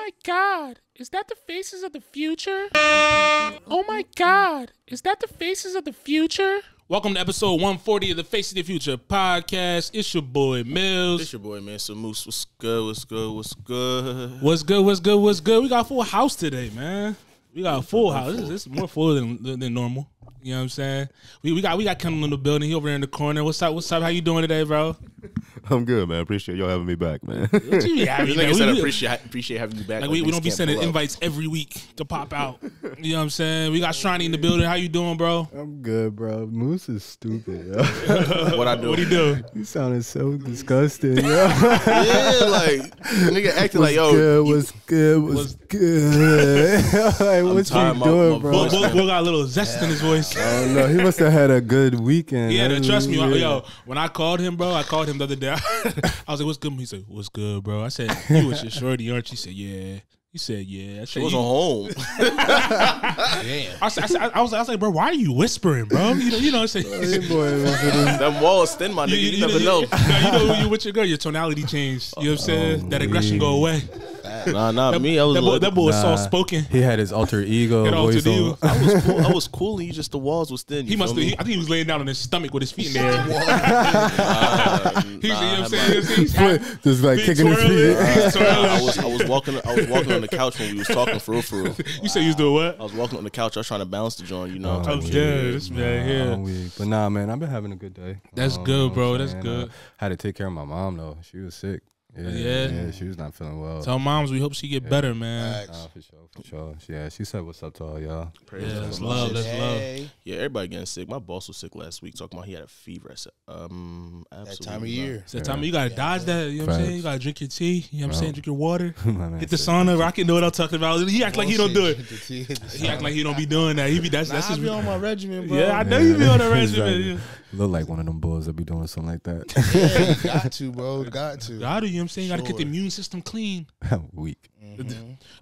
my God, is that the faces of the future? Oh my God, is that the faces of the future? Welcome to episode 140 of the Faces of the Future podcast. It's your boy Mills. It's your boy, man. So Moose, what's good? What's good? What's good? What's good? What's good? What's good? We got a full house today, man. We got a full house. This is more full than normal. You know what I'm saying? We got Kendall in the building. He over there in the corner. What's up? What's up? How you doing today, bro? I'm good, man. Appreciate y'all having me back, man. What you having, Like I man? said, appreciate having you back. Like we don't be sending invites every week to pop out. You know what I'm saying? We got Shiny in the building. How you doing, bro? I'm good, bro. Moose is stupid, yo. What I do? What he do? You sounded so disgusting, yo. Yeah, like nigga acting like yo. What's good? Like, what you doing, bro? Bull got a little zest in his voice. I don't know. He must have had a good weekend. Yeah, trust me, yo. When I called him, bro, I called him the other day. I was like, "What's good?" He said, "What's good, bro?" I said, "You was your shorty, aren't you?" He said, "Yeah." He said, "Yeah." I said, She wasn't home. Damn. I was like, "Bro, why are you whispering, bro?" You know. I said, Them walls thin, my nigga. You never know. You know when you with your girl, your tonality changed. You know what I'm saying? That aggression go away. Nah, me. I was that boy was soft spoken. He had his alter ego voice on. I was cool. And just the walls was thin. I think he was laying down on his stomach with his feet in the air. You know what I'm saying? Just like kicking his feet. I was walking on the couch when we was talking for real. You said you was doing what? I was walking on the couch. I was trying to balance the joint, you know. Oh, yeah, this man here. But nah, man, I've been having a good day. That's good, bro. That's good. Had to take care of my mom though. She was sick. Yeah, she was not feeling well. Tell moms we hope she get better, man. For sure. Yeah, she said what's up to all y'all. Yeah, that's love. Yeah, everybody getting sick. My boss was sick last week, talking about he had a fever. I said, that time of year. It's that time you gotta dodge that. You know what I'm saying? You gotta drink your tea. You know what I'm saying? Drink your water. Hit the sauna. Rocket know what I'm talking about. He act like he don't do it. He act like he don't be doing that. He be that's his. I be on my regimen, bro. Yeah, I know you be on the regimen. Look like one of them bulls that be doing something like that. Yeah, you got to, bro. Got to. You know what I'm saying? You gotta get the immune system clean. Weak.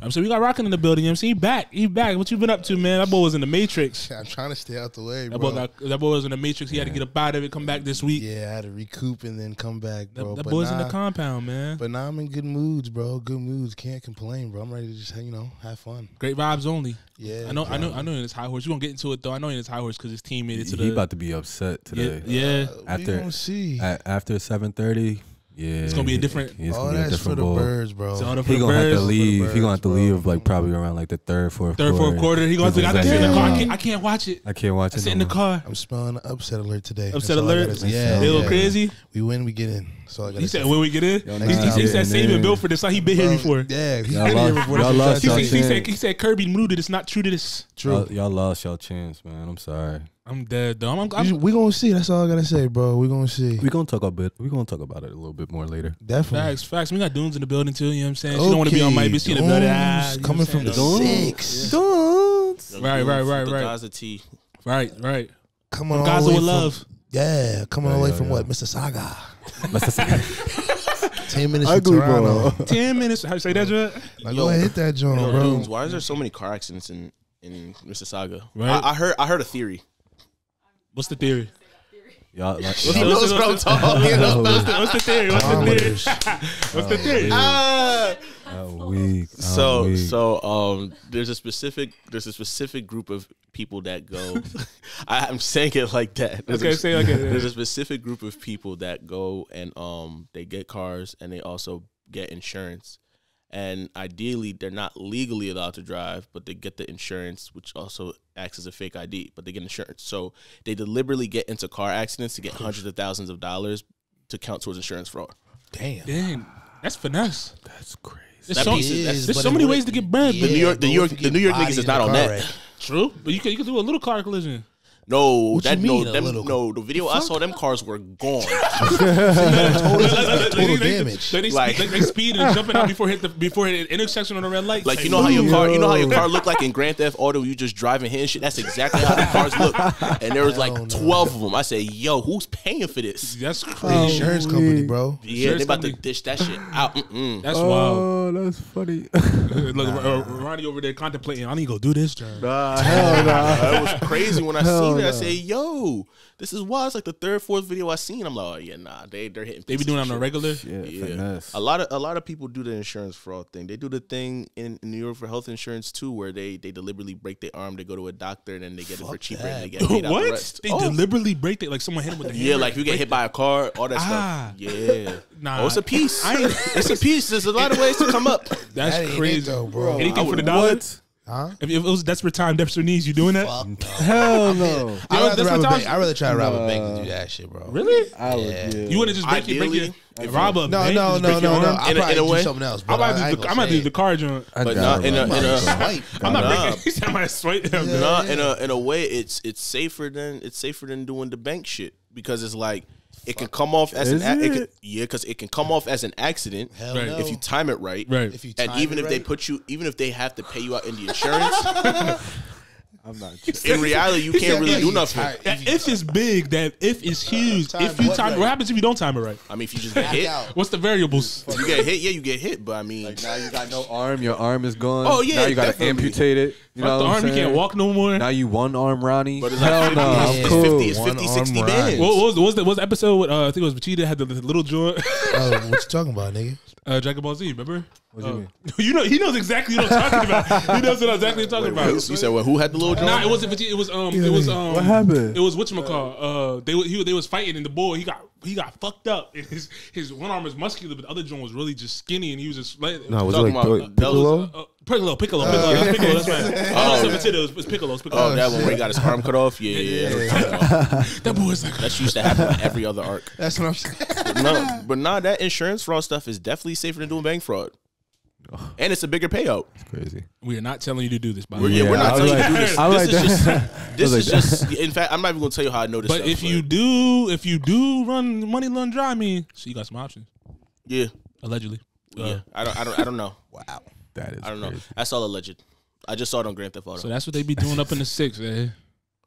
I'm saying we got Rockin' in the building. You know what I'm saying? He back. What you been up to, man? That boy was in the Matrix. I'm trying to stay out the way, bro. That boy was in the Matrix. He had to get up out of it, come back this week. Yeah, I had to recoup and then come back, bro. That boy's in the compound, man. But now I'm in good moods, bro. Good moods. Can't complain, bro. I'm ready to just, have fun. Great vibes only. Yeah. I know in his high horse. We're gonna get into it though. I know in his high horse because his team made it to He about to be upset today. Yeah. We gonna see. After 7:30. Yeah, it's gonna be a different. All that's for the birds, bro. He gonna have to leave. He gonna have to leave like probably around like the fourth quarter. He gonna have to sit in the car. I can't watch it. I can't watch it. I sit in the car. I'm smelling an upset alert today. Upset alert. Yeah, they a little crazy. We win, we get in. So he said when we get in. He said save and build for this. Like he been here before. Yeah, y'all lost. He said Kirby Mooded. It's not true to this. True. Y'all lost y'all chance, man. I'm sorry. I'm dead though. We gonna see. That's all I gotta say, bro. We gonna see. We gonna talk about it a little bit more later. Definitely. Facts. We got Dunes in the building too. You know what I'm saying? She don't want to be on mic, but she in the building. Coming from the 6. Dunes. Right. The Gaza T. Right. Coming all Gaza the way with love. Yeah, coming all the way from what? Mississauga. 10 minutes Ugly, from Toronto. bro. 10 minutes. How you say that, Joe? Go ahead, hit that joint, bro. Dudes, why is there so many car accidents in Mississauga? Right. I heard a theory. What's the theory? Y'all like He knows what I'm talking about. What's the theory? What's the theory? weak. So there's a specific group of people that go. I'm saying it like that. Say it like that. There's a specific group of people that go and they get cars and they also get insurance. And ideally, they're not legally allowed to drive, but they get the insurance, which also acts as a fake ID, but they get insurance. So they deliberately get into car accidents to get hundreds of thousands of dollars to count towards insurance fraud. Damn. That's finesse. That's crazy. There's so many ways to get bread. The New York niggas is not on that. True, but you can do a little car collision. No, the video I saw, them cars were gone. Total damage. They speed and jumping out before hit intersection on the red light. Like you know how your car looked like in Grand Theft Auto. You just driving hitting shit. That's exactly how the cars look. And there was like 12 of them. I said, yo, who's paying for this? That's crazy. Insurance company, bro. Yeah, they about to dish that shit out. That's wild. Oh, that's funny. Look, Ronnie over there contemplating. I need to go do this. Hell nah. It was crazy when I seen seen it. I say, yo, this is why it's like the third, fourth video I seen. I'm like, oh yeah, nah, they're hitting. They be doing it on a regular. Yeah. A lot of people do the insurance fraud thing. They do the thing in New York for health insurance too, where they deliberately break their arm. They go to a doctor and then they get it for cheaper and they get paid out the rest. They deliberately break it, like someone hit them with the hammer. Yeah, like if you get hit by a car, all that stuff. Yeah. Nah. It's a piece. It's a piece. There's a lot of ways to come up. That's crazy, though, bro. Anything for the dollar? Huh? If it was desperate time, desperate needs, you doing that? Hell no. I'd rather try to rob a bank than do that shit, bro. Really? Yeah. You wouldn't just break it, rob a bank? No. I'll probably do something else. I might do the car joint. But not in a swipe. I'm not breaking. He said I might swipe. In a way, it's safer than doing the bank shit because it's like. It can come off as because it can come off as an accident if you time it right. If you time and even it if right. they put you, even if they have to pay you out in the insurance, I'm not. In reality, you can't really do nothing. If it's big, that if it's huge. If you time, what happens if you don't time it right? I mean, if you just get hit, what's the variables? If you get hit, yeah, you get hit. But I mean, Like now you got no arm. Your arm is gone. Oh yeah, now you got to definitely. amputate it. You know the what I'm arm, you saying? can't walk no more. Now you one arm Ronnie. But it's Hell like no, I'm it's cool. 50, it's 50, 60 bands. What was the episode with I think it was Vegeta had the little joint. What you talking about, nigga? Dragon Ball Z, remember? What do you mean? You know, he knows exactly what I'm talking about. He knows what I'm exactly talking about. You said what? Who had the little joint? Nah, it wasn't Vegeta. It was What happened? It was whatchamacall. They was fighting and the boy he got fucked up. And his one arm was muscular, but the other joint was really just skinny and he was just like No, was it like Piccolo? Piccolo. That's right. It was Piccolo. Oh, that one where he got his arm cut off. Yeah. That boy's like That used to happen in every other arc. That's what I'm saying. But that insurance fraud stuff is definitely safer than doing bank fraud. And it's a bigger payout. It's crazy. we are not telling you to do this. By the way, We're not telling you to do this. I like This is just. In fact, I'm not even going to tell you how I know this. But stuff, if you do run money laundry, I mean, so you got some options. yeah, Allegedly. yeah, I don't know. Wow, that is. I don't know. crazy. That's all alleged. I just saw it on Grand Theft Auto. So that's what they be doing up in the six, man.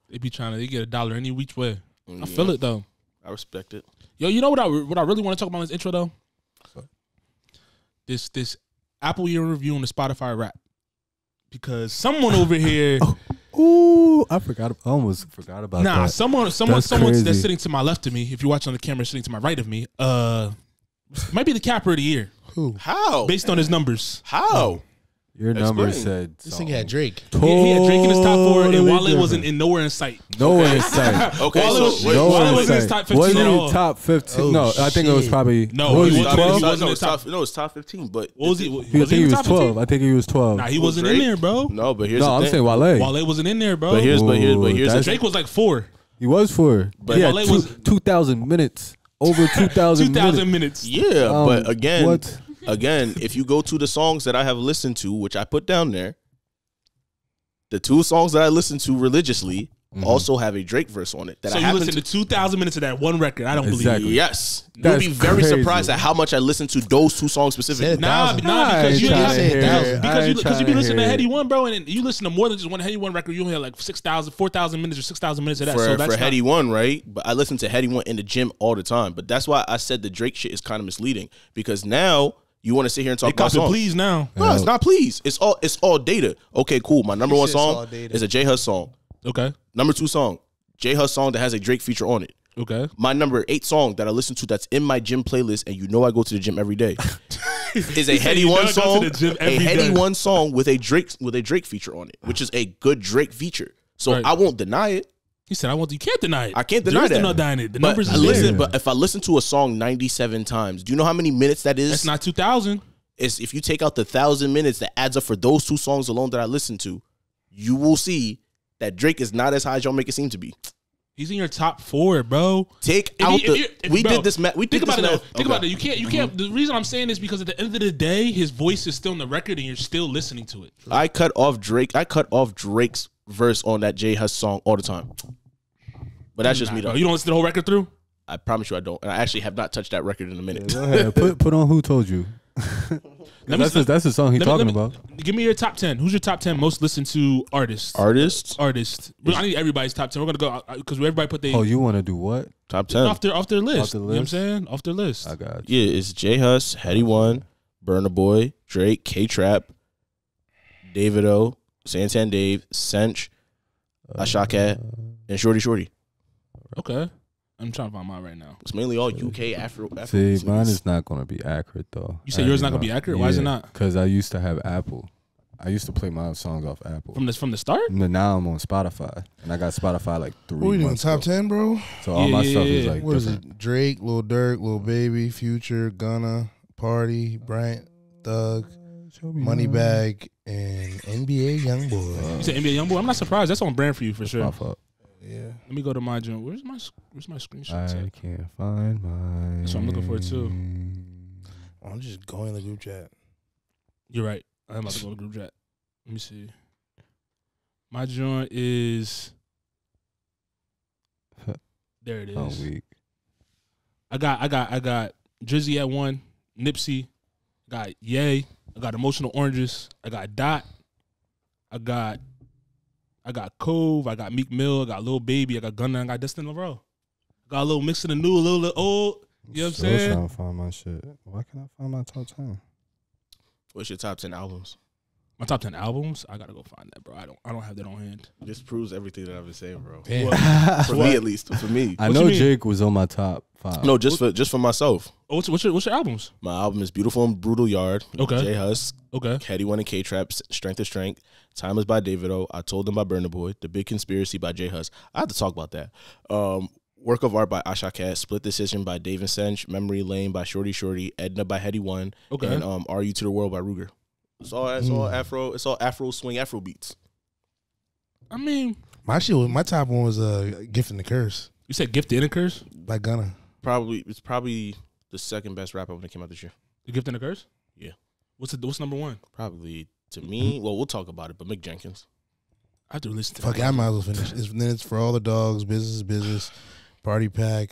They be they get $1 any which way. I feel it though. I respect it. Yo, you know what I really want to talk about in this intro though? This Apple year review on the Spotify rap. Because someone over here Ooh, I almost forgot about that. someone that's sitting to my left of me, if you're watching on the camera sitting to my right of me, might be the capper of the year. Who? How? Based on his numbers. How? Your number Explain. said This thing had Drake. He had Drake in his top 4 and Totally Wale wasn't different. nowhere in sight. Nowhere in sight. Okay, Wale so was- wait, Wale Nowhere in wasn't in his sight. top 15 Wasn't at in all. top 15. Oh, No, I think it was shit. probably. No, what was he he, wasn't. 12? He wasn't in it's the top. top. No, it's top 15. But What was he? I think he was 12. I think he was 12. Nah, he wasn't in there, bro. No, but here's No, the I'm thing. saying Wale. Wale wasn't in there, bro. But here's the that's- Drake was like 4. He was 4. But He had Wale was 2,000 minutes. Over 2,000 2,000 minutes. minutes. Yeah, but again, what? if you go to the songs that I have listened to, which I put down there, the 2 songs that I listen to religiously also have a Drake verse on it. That So I you happen listen to 2,000 minutes of that one record. I don't Exactly. believe Yes, you'll That's be very crazy. surprised at how much I listen to those 2 songs specifically. Said Nah, 1,000. because you I ain't because tryna hear because it. I you ain't because you be tryna listening to hear Heady it. One, bro, and you listen to more than just one Heady One record. You only have like 6,000, 4,000 minutes or 6,000 minutes of that. So that's for Heady One, right? But I listen to Heady One in the gym all the time. But that's why I said the Drake shit is kind of misleading because now you want to sit here and talk They about cop it, songs. please now. No, it's not. Please, it's all data. Okay, cool. My number He one said it's all song data. is a J Hus song. Okay, Number 2 song, J Hus song that has a Drake feature on it. okay. My number 8 song that I listen to that's in my gym playlist, and you know I go to the gym every day, is a said Heady you know One I go to song. the gym A every Heady day. One song with a Drake feature on it, which is a good Drake feature. So Right. I won't deny it. He said, "You can't deny it. I can't deny There's that. no denying it. The But numbers I is listen. there. But if I listen to a song 97 times, do you know how many minutes that is? That's not 2,000. Is if you take out the 1,000 minutes that adds up for those 2 songs alone that I listened to, you will see that Drake is not as high as y'all make it seem to be. He's in your top 4, bro. Take If out you- if you- if- we bro, did this. We Think did about this it though. math. Think Okay. about it. You can't. The reason I'm saying this is because at the end of the day, his voice is still in the record, and you're still listening to it. I cut off Drake's verse on that J Hus song all the time. But that's just me though. You don't listen to the whole record through. I promise you I don't. And I actually have not touched that record in a minute. Go ahead. Put on Who Told You. That's the song he's talking about. Give me your top 10. Who's your top 10 most listened to artists? Artists? Well, I need everybody's top 10. We're gonna go because everybody put their Oh, you want to do what? Top 10. off their list. Off the You know what I'm list? saying? Off their list. I got you. Yeah, it's J Hus, Heady One, Burna Boy, Drake, K Trap, Davido, Santan Dave, Sench, Ashaka, and Shorty. Okay. I'm trying to find mine right now. It's mainly all UK Afro. See, mine is not going to be accurate, though. You say yours not going to be accurate? Why is it not? Because I used to have Apple. I used to play my songs off Apple. From the start? Now I'm on Spotify. And I got Spotify like 3 months What are you doing, top ago. 10, bro? So all my stuff is like What is different. it? Drake, Lil Durk, Lil Baby, Future, Gunna, Party, Bryant, Thug, Moneybag, and NBA YoungBoy. You said NBA YoungBoy? I'm not surprised. That's on brand for you for sure. My fault. Yeah. Let me go to my joint. Where's my screenshot? I can't find mine. That's what I'm looking for too. I'm just going in the group chat. You're right. I'm about to go to group chat. Let me see. My joint is there. It is. Oh, weak. I got Drizzy at 1, Nipsey, got Ye, I got Emotional Oranges, I got Dot, I got Cove, I got Meek Mill, I got Lil Baby, I got Gunna, I got Destin LaRoe. Got a little mix of the new, a little old. You know what I'm saying? Still trying to find my shit. Why can't I find my top 10? What's your top 10 albums? My top 10 albums, I gotta go find that, bro. I don't have that on hand. This proves everything that I've been saying, bro. For What? me, at least. For me. I What know you mean? Jake was on my top 5. No, just for myself. Oh, what's your albums? My album is Beautiful and Brutal Yard. Okay. J Hus. Okay. Caddy One and K Trap. Strength of Strength. Timeless by David O. I Told Them by Burna Boy. The Big Conspiracy by J Hus. I have to talk about that. Work of Art by Asha Cat. Split Decision by Dave and Sench. Memory Lane by Shorty. Edna by Heady One. Okay. And Are You to the World by Ruger. It's all Afro. It's all Afro swing, Afro beats. I mean, My top one was Gift and the Curse you said Gifted and a Curse? by Gunna. It's probably the second best rap album that came out this year. The Gift and a Curse? Yeah. What's number 1? Probably to me. Well, we'll talk about it. But Mick Jenkins. I have to listen to Fuck it, I might as well finish. Then it's For All the Dogs, Business is Business, Party Pack,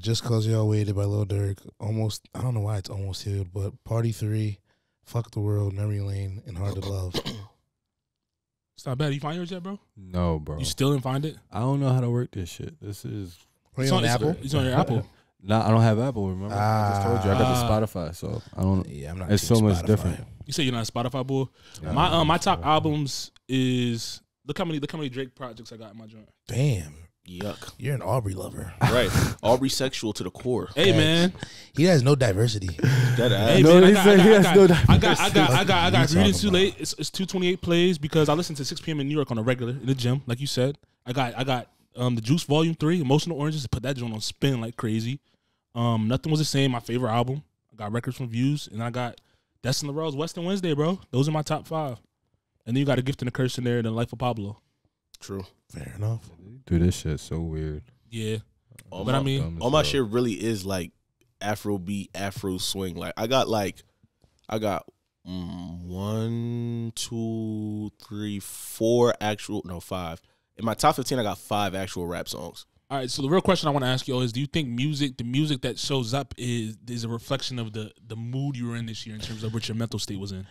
Just Cause Y'all Waited by Lil Durk. Almost, I don't know why it's almost healed, but Party 3, Fuck the World, Memory Lane, and Hard to Love. It's not bad. You find yours yet, bro? No, bro. You still didn't find it? I don't know how to work this shit. This is... Are you on Apple? It's on your Apple. Nah, I don't have Apple, remember? I just told you. I got the Spotify, so I don't... Yeah, I'm not. It's Team so much Spotify. different. You say you're not a Spotify boy? Yeah, My top albums is look how many Drake projects I got in my joint. Damn, Yuck. you're an Aubrey lover. Right. Aubrey sexual to the core. Hey man, He has no diversity. That ass. hey No, man, he said he has no I got What you Reading talking Too Late. It's 228 plays because I listen to 6 p.m. in New York on a regular in the gym, like you said. I got the Juice Volume 3, Emotional Oranges. Put that joint on spin like crazy. Nothing Was the Same, my favorite album. I got Records from Views, and I got Destin LaRoe's Western Wednesday, bro. Those are my top 5. And then you got A Gift and a Curse in there, and The Life of Pablo. True. Fair enough. Dude, this shit's so weird. Yeah, All but my, I mean, all my shit really is like Afro beat, Afro swing. Like I got 1, 2, 3, 4 actual, no 5. In my top 15, I got 5 actual rap songs. all right. So the real question I want to ask you is: do you think the music that shows up is a reflection of the mood you were in this year in terms of what your mental state was in?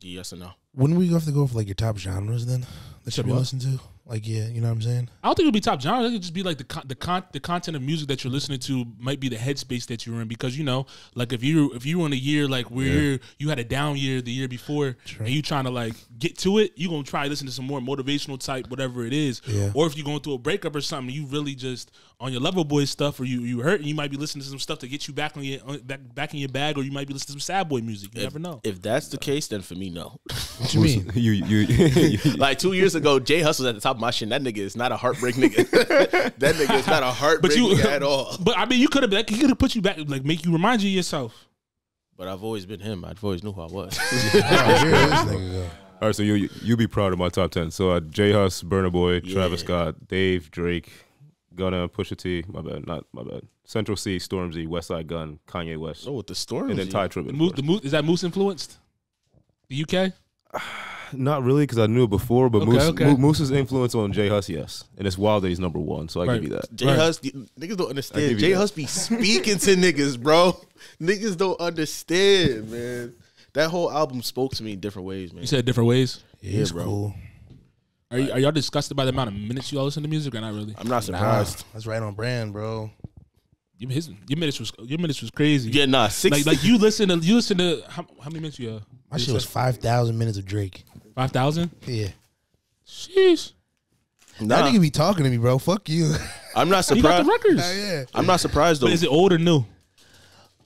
Yes or no? When we have to go for like your top genres then that Said you what? listen to? Like, yeah, you know what I'm saying? I don't think it would be top genre. It could just be like the content of music that you're listening to might be the headspace that you're in because like if you were in a year like where you had a down year the year before True. and you trying to like get to it, you gonna try to listen to some more motivational type whatever it is. Yeah. Or if you're going through a breakup or something, you really just on your Level Boy stuff or you hurt and you might be listening to some stuff to get you back on your back in your bag or you might be listening to some sad boy music. You never know. If that's the case, then for me, no. What you mean? You Like 2 years ago, Jay Hustle's at the top of my shit. That nigga is not a heartbreak nigga. That nigga is not a heartbreak nigga at all. But I mean, he could have put you back, like make you remind you of yourself. But I've always been him. I've always knew who I was. Oh, here this nigga go. All right, so you be proud of my top 10. So J Hus, Burna Boy, Yeah. Travis Scott, Dave, Drake, Gunna, Pusha T. My bad. Central C, Stormzy, Westside Gun, Kanye West, Oh, with the storm. and then Ty Tribbett. The Moose, is that Moose influenced? The UK? Not really, because I knew it before, but Okay. Moose's influence on J Hus, yes, and it's wild that he's number 1. So I Right. give you that. Jay Hus, niggas don't I understand. give you Jay that. Hus be speaking to niggas, bro. Niggas don't understand, man. That whole album spoke to me in different ways, man. You said different ways. Yeah, it's bro. cool. Are y'all disgusted by the amount of minutes y'all listen to music or not really? I'm not surprised. That's right on brand, bro. Your minutes was crazy. Yeah, nah. 6 Like you listen to how many minutes you have? My shit was 5,000 minutes of Drake. 5,000? Yeah. Sheesh. That nigga be talking to me, bro. Fuck you. I'm not You got surprised. the records. Yeah. I'm not surprised though. But is it old or new?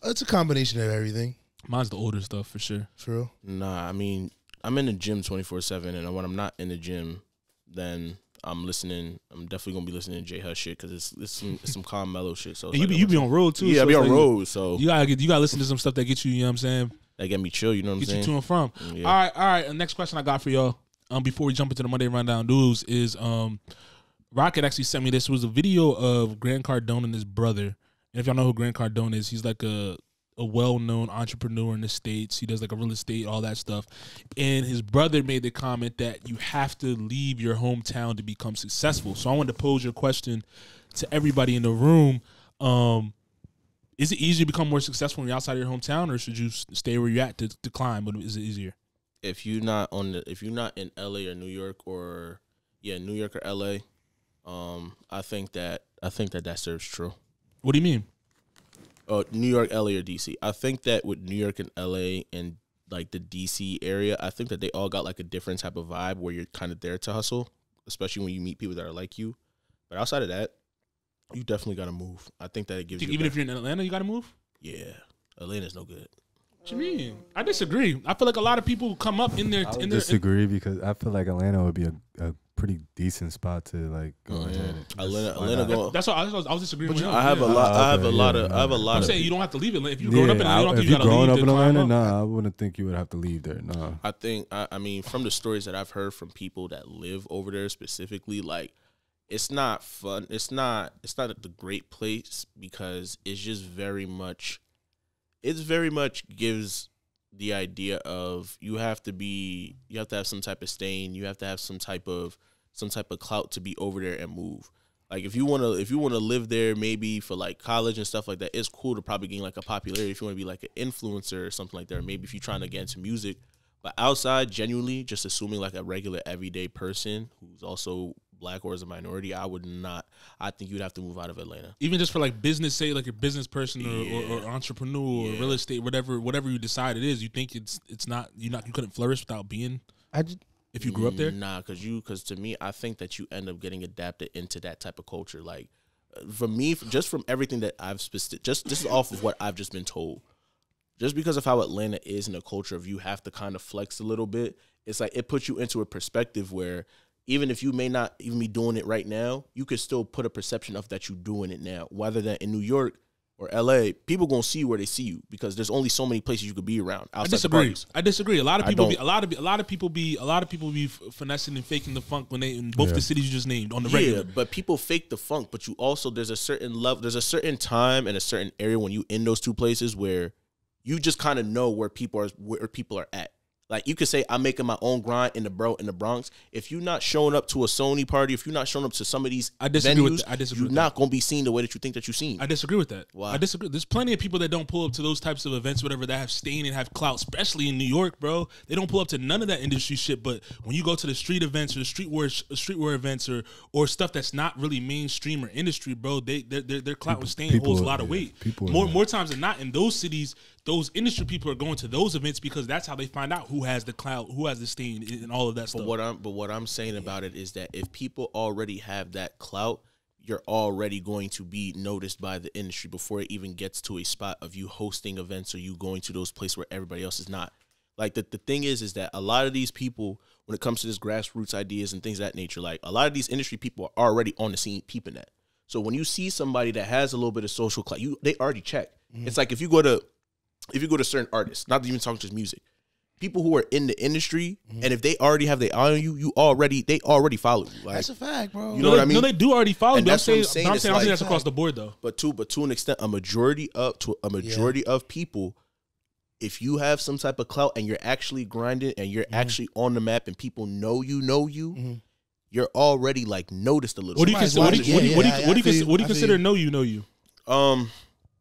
It's a combination of everything. Mine's the older stuff for sure. True. Nah, I mean, I'm in the gym 24/7, and when I'm not in the gym, then I'm listening. I'm definitely gonna be listening to J Hush shit because it's some calm mellow shit. So And you be on road too. yeah, so I be it's on like road, so You gotta listen to some stuff that gets you. You know what I'm saying? that get me chill. You know what I'm Get saying? you to and from. Yeah. All right. The next question I got for y'all, before we jump into the Monday Rundown news, is Rocket actually sent me this. It was a video of Grant Cardone and his brother. And if y'all know who Grant Cardone is, he's like a well-known entrepreneur in the States. He does like a real estate, all that stuff. And his brother made the comment that you have to leave your hometown to become successful. So I wanted to pose your question to everybody in the room. Is it easier to become more successful when you're outside of your hometown, or should you stay where you're at to climb? But is it easier? If you're not in LA or New York or New York or LA, I think that serves true. What do you mean? New York, LA, or DC. I think that with New York and LA and like the DC area, I think that they all got like a different type of vibe where you're kind of there to hustle, especially when you meet people that are like you. But outside of that, you definitely got to move. I think that it gives you Even if you're in Atlanta, you got to move? Yeah, Atlanta's no good. What you mean? I disagree. I feel like a lot of people come up in there. I would disagree because I feel like Atlanta would be a pretty decent spot to like go ahead. Atlanta go. That's what I was disagreeing with him. I have a lot of. I'm saying you don't have to leave it. If you're growing up in Atlanta, you don't have to. If you're growing up in Atlanta, nah, I wouldn't think you would have to leave there. Nah. I mean, from the stories that I've heard from people that live over there specifically, like, it's not fun. It's not the great place because it's just very much gives the idea of you have to have some type of stain, you have to have some type of clout to be over there and move. Like if you wanna live there maybe for like college and stuff like that, it's cool to probably gain like a popularity if you want to be like an influencer or something like that, or maybe if you're trying to get into music. But outside, genuinely, just assuming like a regular everyday person who's also black or as a minority, I think you'd have to move out of Atlanta. Even just for like business, say like a business person or entrepreneur or real estate, whatever you decide it is, you think it's not you couldn't flourish without being. If you grew up there, nah, because to me, I think that you end up getting adapted into that type of culture. Like for me, just from everything that this is off of what I've just been told. Just because of how Atlanta is in a culture of you have to kind of flex a little bit, it's like it puts you into a perspective where even if you may not even be doing it right now, you could still put a perception of that you're doing it now. Whether that in New York or LA, people gonna see you where they see you because there's only so many places you could be around. I disagree. A lot of people be finessing and faking the funk when they in both the cities you just named on the regular. Yeah, but people fake the funk. But you also there's a certain time and a certain area when you in those two places where you just kind of know where people are at. Like you could say, I'm making my own grind in the Bronx. If you're not showing up to a Sony party, if you're not showing up to some of these venues, you're not going to be seen the way that you think that you're seen. I disagree with that. Wow. I disagree. There's plenty of people that don't pull up to those types of events, whatever, that have stain and have clout, especially in New York, bro. They don't pull up to none of that industry shit. But when you go to the street events or the streetwear events or stuff that's not really mainstream or industry, bro, their clout and stain holds a lot of weight. More times than not in those cities, those industry people are going to those events because that's how they find out who has the clout, who has the stain, and all of that stuff. But what I'm saying about it is that if people already have that clout, you're already going to be noticed by the industry before it even gets to a spot of you hosting events or you going to those places where everybody else is not. Like the thing is that a lot of these people, when it comes to this grassroots ideas and things of that nature, like a lot of these industry people are already on the scene peeping that. So when you see somebody that has a little bit of social clout, they already check. Mm-hmm. It's like if you go to certain artists, not even talking just music, people who are in the industry, and if they already have their eye on you, they already follow you. Like, that's a fact, bro. You know what I mean? No, they do already follow you. That's what I'm saying. I'm saying that's across the board though. But to an extent, a majority of people, if you have some type of clout and you're actually grinding and you're actually on the map and people know you, you're already like noticed a little. What do you consider know you?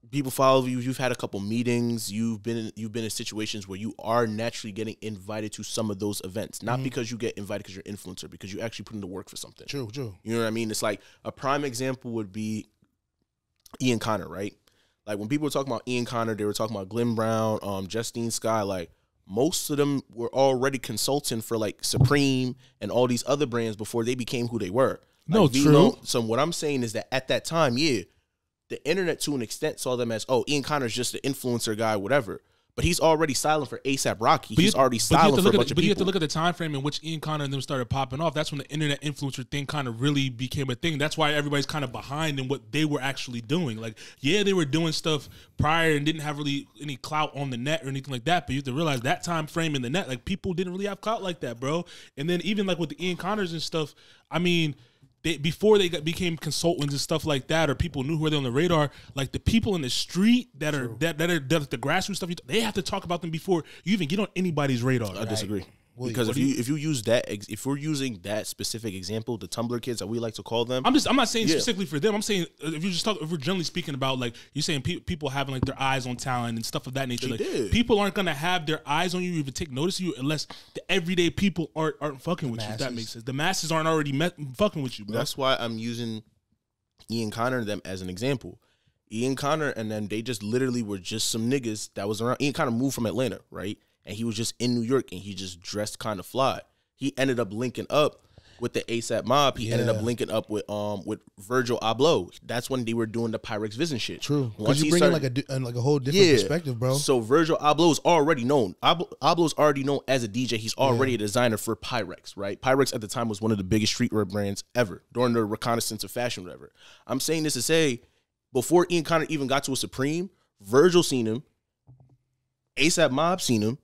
People follow you. You've had a couple meetings. You've been in situations where you are naturally getting invited to some of those events, not because you get invited because you're an influencer, because you actually put in the work for something. True. You know what I mean? It's like a prime example would be Ian Connor, right? Like when people were talking about Ian Connor, they were talking about Glenn Brown, Justine Skye. Like most of them were already consulting for like Supreme and all these other brands before they became who they were. No, Like, true. So what I'm saying is that at that time, yeah, the internet to an extent saw them as, oh, Ian Connor's just an influencer guy, whatever. But he's already styling for A$AP Rocky. He's already styling for a bunch of people. But you have to look at the time frame in which Ian Connor and them started popping off. That's when the internet influencer thing kind of really became a thing. That's why everybody's kind of behind in what they were actually doing. Like, yeah, they were doing stuff prior and didn't have really any clout on the net or anything like that. But you have to realize that time frame in the net, like, people didn't really have clout like that, bro. And then even like with the Ian Connors and stuff, I mean, before they became consultants and stuff like that, or people knew who were on the radar, like the people in the street that are that are the grassroots stuff, they have to talk about them before you even get on anybody's radar. I disagree. Because if you use that, if we're using that specific example, the Tumblr kids that we like to call them, I'm not saying specifically for them. I'm saying if we're generally speaking about, like, you're saying people having like their eyes on talent and stuff of that nature. People aren't gonna have their eyes on you, even take notice of you, unless the everyday people aren't fucking with you. If that makes sense. The masses aren't already fucking with you, bro. That's why I'm using Ian Connor and them as an example. Ian Connor and them, they just literally were just some niggas that was around. Ian Connor moved from Atlanta, right? And he was just in New York, and he just dressed kind of fly. He ended up linking up with the A$AP Mob. He ended up linking up with Virgil Abloh. That's when they were doing the Pyrex Vision shit. True, because you bring in like a whole different perspective, bro. So Virgil Abloh is already known. Abloh's already known as a DJ. He's already a designer for Pyrex, right? Pyrex at the time was one of the biggest streetwear brands ever during the reconnaissance of fashion, whatever. I'm saying this to say, before Ian Connor even got to a Supreme, Virgil seen him, A$AP Mob seen him.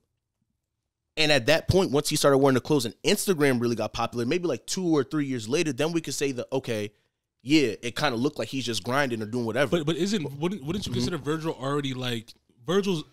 And at that point, once he started wearing the clothes and Instagram really got popular, maybe like 2 or 3 years later, then we could say that, okay, yeah, it kind of looked like he's just grinding or doing whatever. But wouldn't you consider Virgil already, like, Virgil's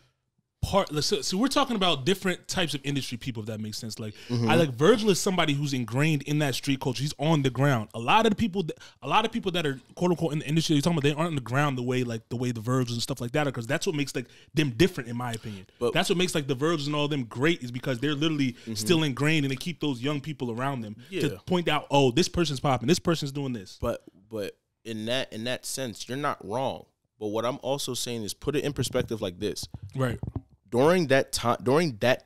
part? So we're talking about different types of industry people, if that makes sense. Like, I like Virgil is somebody who's ingrained in that street culture. He's on the ground. A lot of people that are quote unquote in the industry you're talking about, they aren't on the ground the way the Virgils and stuff like that are, because that's what makes like them different, in my opinion. But that's what makes like the Virgils and all them great, is because they're literally still ingrained, and they keep those young people around them to point out, oh, this person's popping, this person's doing this. But in that sense, you're not wrong. But what I'm also saying is, put it in perspective like this. Right. During that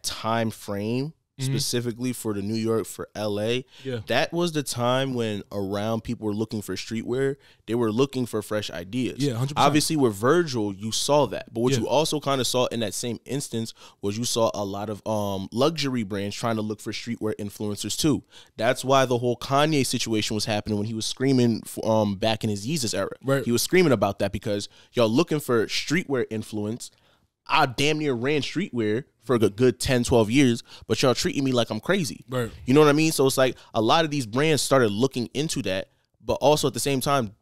time frame, specifically for the New York, for LA, that was the time when around people were looking for streetwear. They were looking for fresh ideas. Yeah, 100%. Obviously, with Virgil, you saw that. But what you also kind of saw in that same instance was you saw a lot of luxury brands trying to look for streetwear influencers too. That's why the whole Kanye situation was happening when he was screaming back in his Yeezus era. Right. He was screaming about that because y'all looking for streetwear influence. I damn near ran streetwear for a good 10, 12 years, but y'all treating me like I'm crazy. Right. You know what I mean? So it's like a lot of these brands started looking into that, but also at the same time,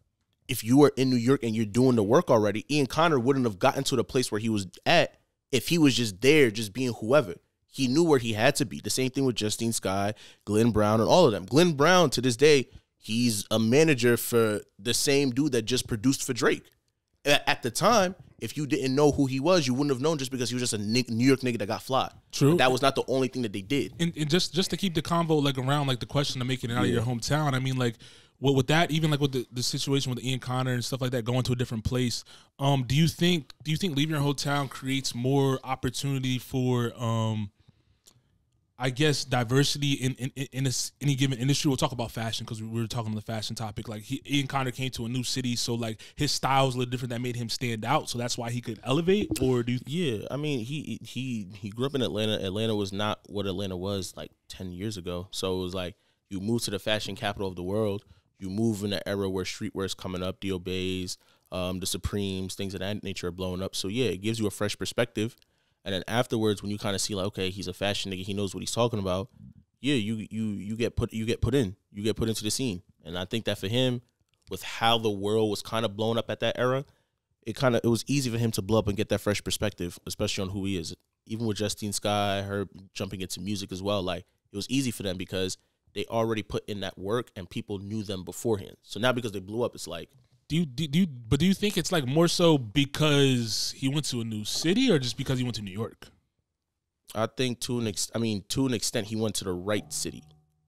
if you were in New York and you're doing the work already, Ian Connor wouldn't have gotten to the place where he was at if he was just there, just being whoever. He knew where he had to be. The same thing with Justine Skye, Glenn Brown, and all of them. Glenn Brown, to this day, he's a manager for the same dude that just produced for Drake. At the time, if you didn't know who he was, you wouldn't have known, just because he was just a New York nigga that got fly. True. But that was not the only thing that they did. And just to keep the convo like around like the question of making it out of your hometown, I mean, like, with that, even like with the situation with Ian Connor and stuff like that, going to a different place, do you think leaving your hometown creates more opportunity for I guess diversity in any given industry? We'll talk about fashion because we were talking on the fashion topic. Like, Ian Connor came to a new city, so like his style was a little different. That made him stand out, so that's why he could elevate. Or do you? Yeah, I mean, he grew up in Atlanta. Atlanta was not what Atlanta was like 10 years ago. So it was like, you move to the fashion capital of the world. You move in an era where streetwear is coming up, the Obeys, the Supremes, things of that nature are blowing up. So yeah, it gives you a fresh perspective. And then afterwards, when you kind of see like, okay, he's a fashion nigga, he knows what he's talking about. Yeah, you get put into the scene. And I think that for him, with how the world was kind of blown up at that era, it was easy for him to blow up and get that fresh perspective, especially on who he is. Even with Justine Skye, her jumping into music as well, like, it was easy for them because they already put in that work and people knew them beforehand. So now because they blew up, it's like, do you think it's like more so because he went to a new city, or just because he went to New York? I think to an extent he went to the right city.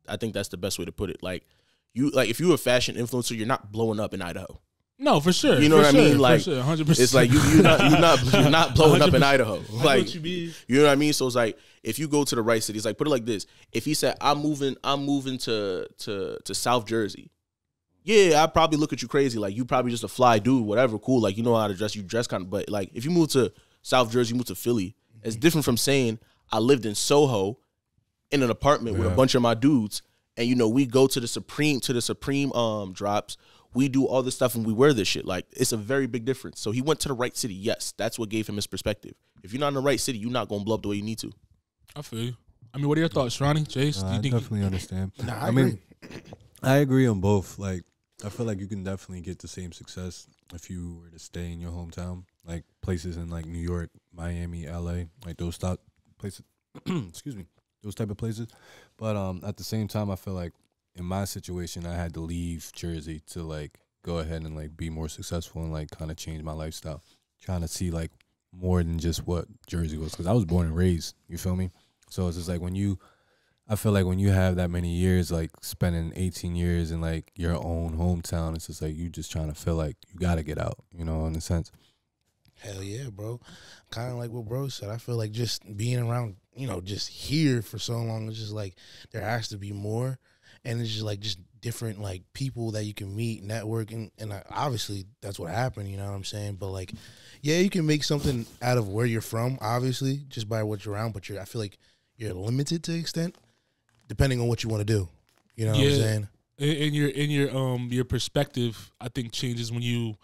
I think that's the best way to put it. Like, if you're a fashion influencer, you're not blowing up in Idaho. No, for sure. You know what I mean? Like, 100%. It's like you're not blowing up in Idaho. Like, Like, what you mean. You know what I mean? So it's like, if you go to the right city, it's like, put it like this: if he said, I'm moving to South Jersey, yeah, I probably look at you crazy. Like, you probably just a fly dude, whatever, cool. Like, you know how to dress, you dress kind of. But, like, if you move to South Jersey, you move to Philly, it's different from saying I lived in Soho in an apartment with a bunch of my dudes. And, you know, we go to the Supreme drops. We do all this stuff and we wear this shit. Like, it's a very big difference. So he went to the right city. Yes, that's what gave him his perspective. If you're not in the right city, you're not going to blow up the way you need to. I feel you. I mean, what are your thoughts, Ronnie? Jace? I definitely understand. Nah, I mean, I agree on both. Like, I feel like you can definitely get the same success if you were to stay in your hometown, like places in like New York, Miami, LA, like those top places. Excuse me, those type of places. But at the same time, I feel like in my situation, I had to leave Jersey to like go ahead and like be more successful and like kind of change my lifestyle, trying to see like more than just what Jersey was, because I was born and raised. You feel me? So it's just like I feel like when you have that many years, like spending 18 years in like your own hometown, it's just like you just trying to feel like you got to get out, you know, in a sense. Hell yeah, bro. Kind of like what bro said. I feel like just being around, you know, just here for so long, it's just like there has to be more. And it's just like just different like people that you can meet, network, and obviously that's what happened, you know what I'm saying? But like, yeah, you can make something out of where you're from, obviously, just by what you're around, but I feel like you're limited to extent depending on what you want to do. You know what I'm saying? In your perspective, I think changes when you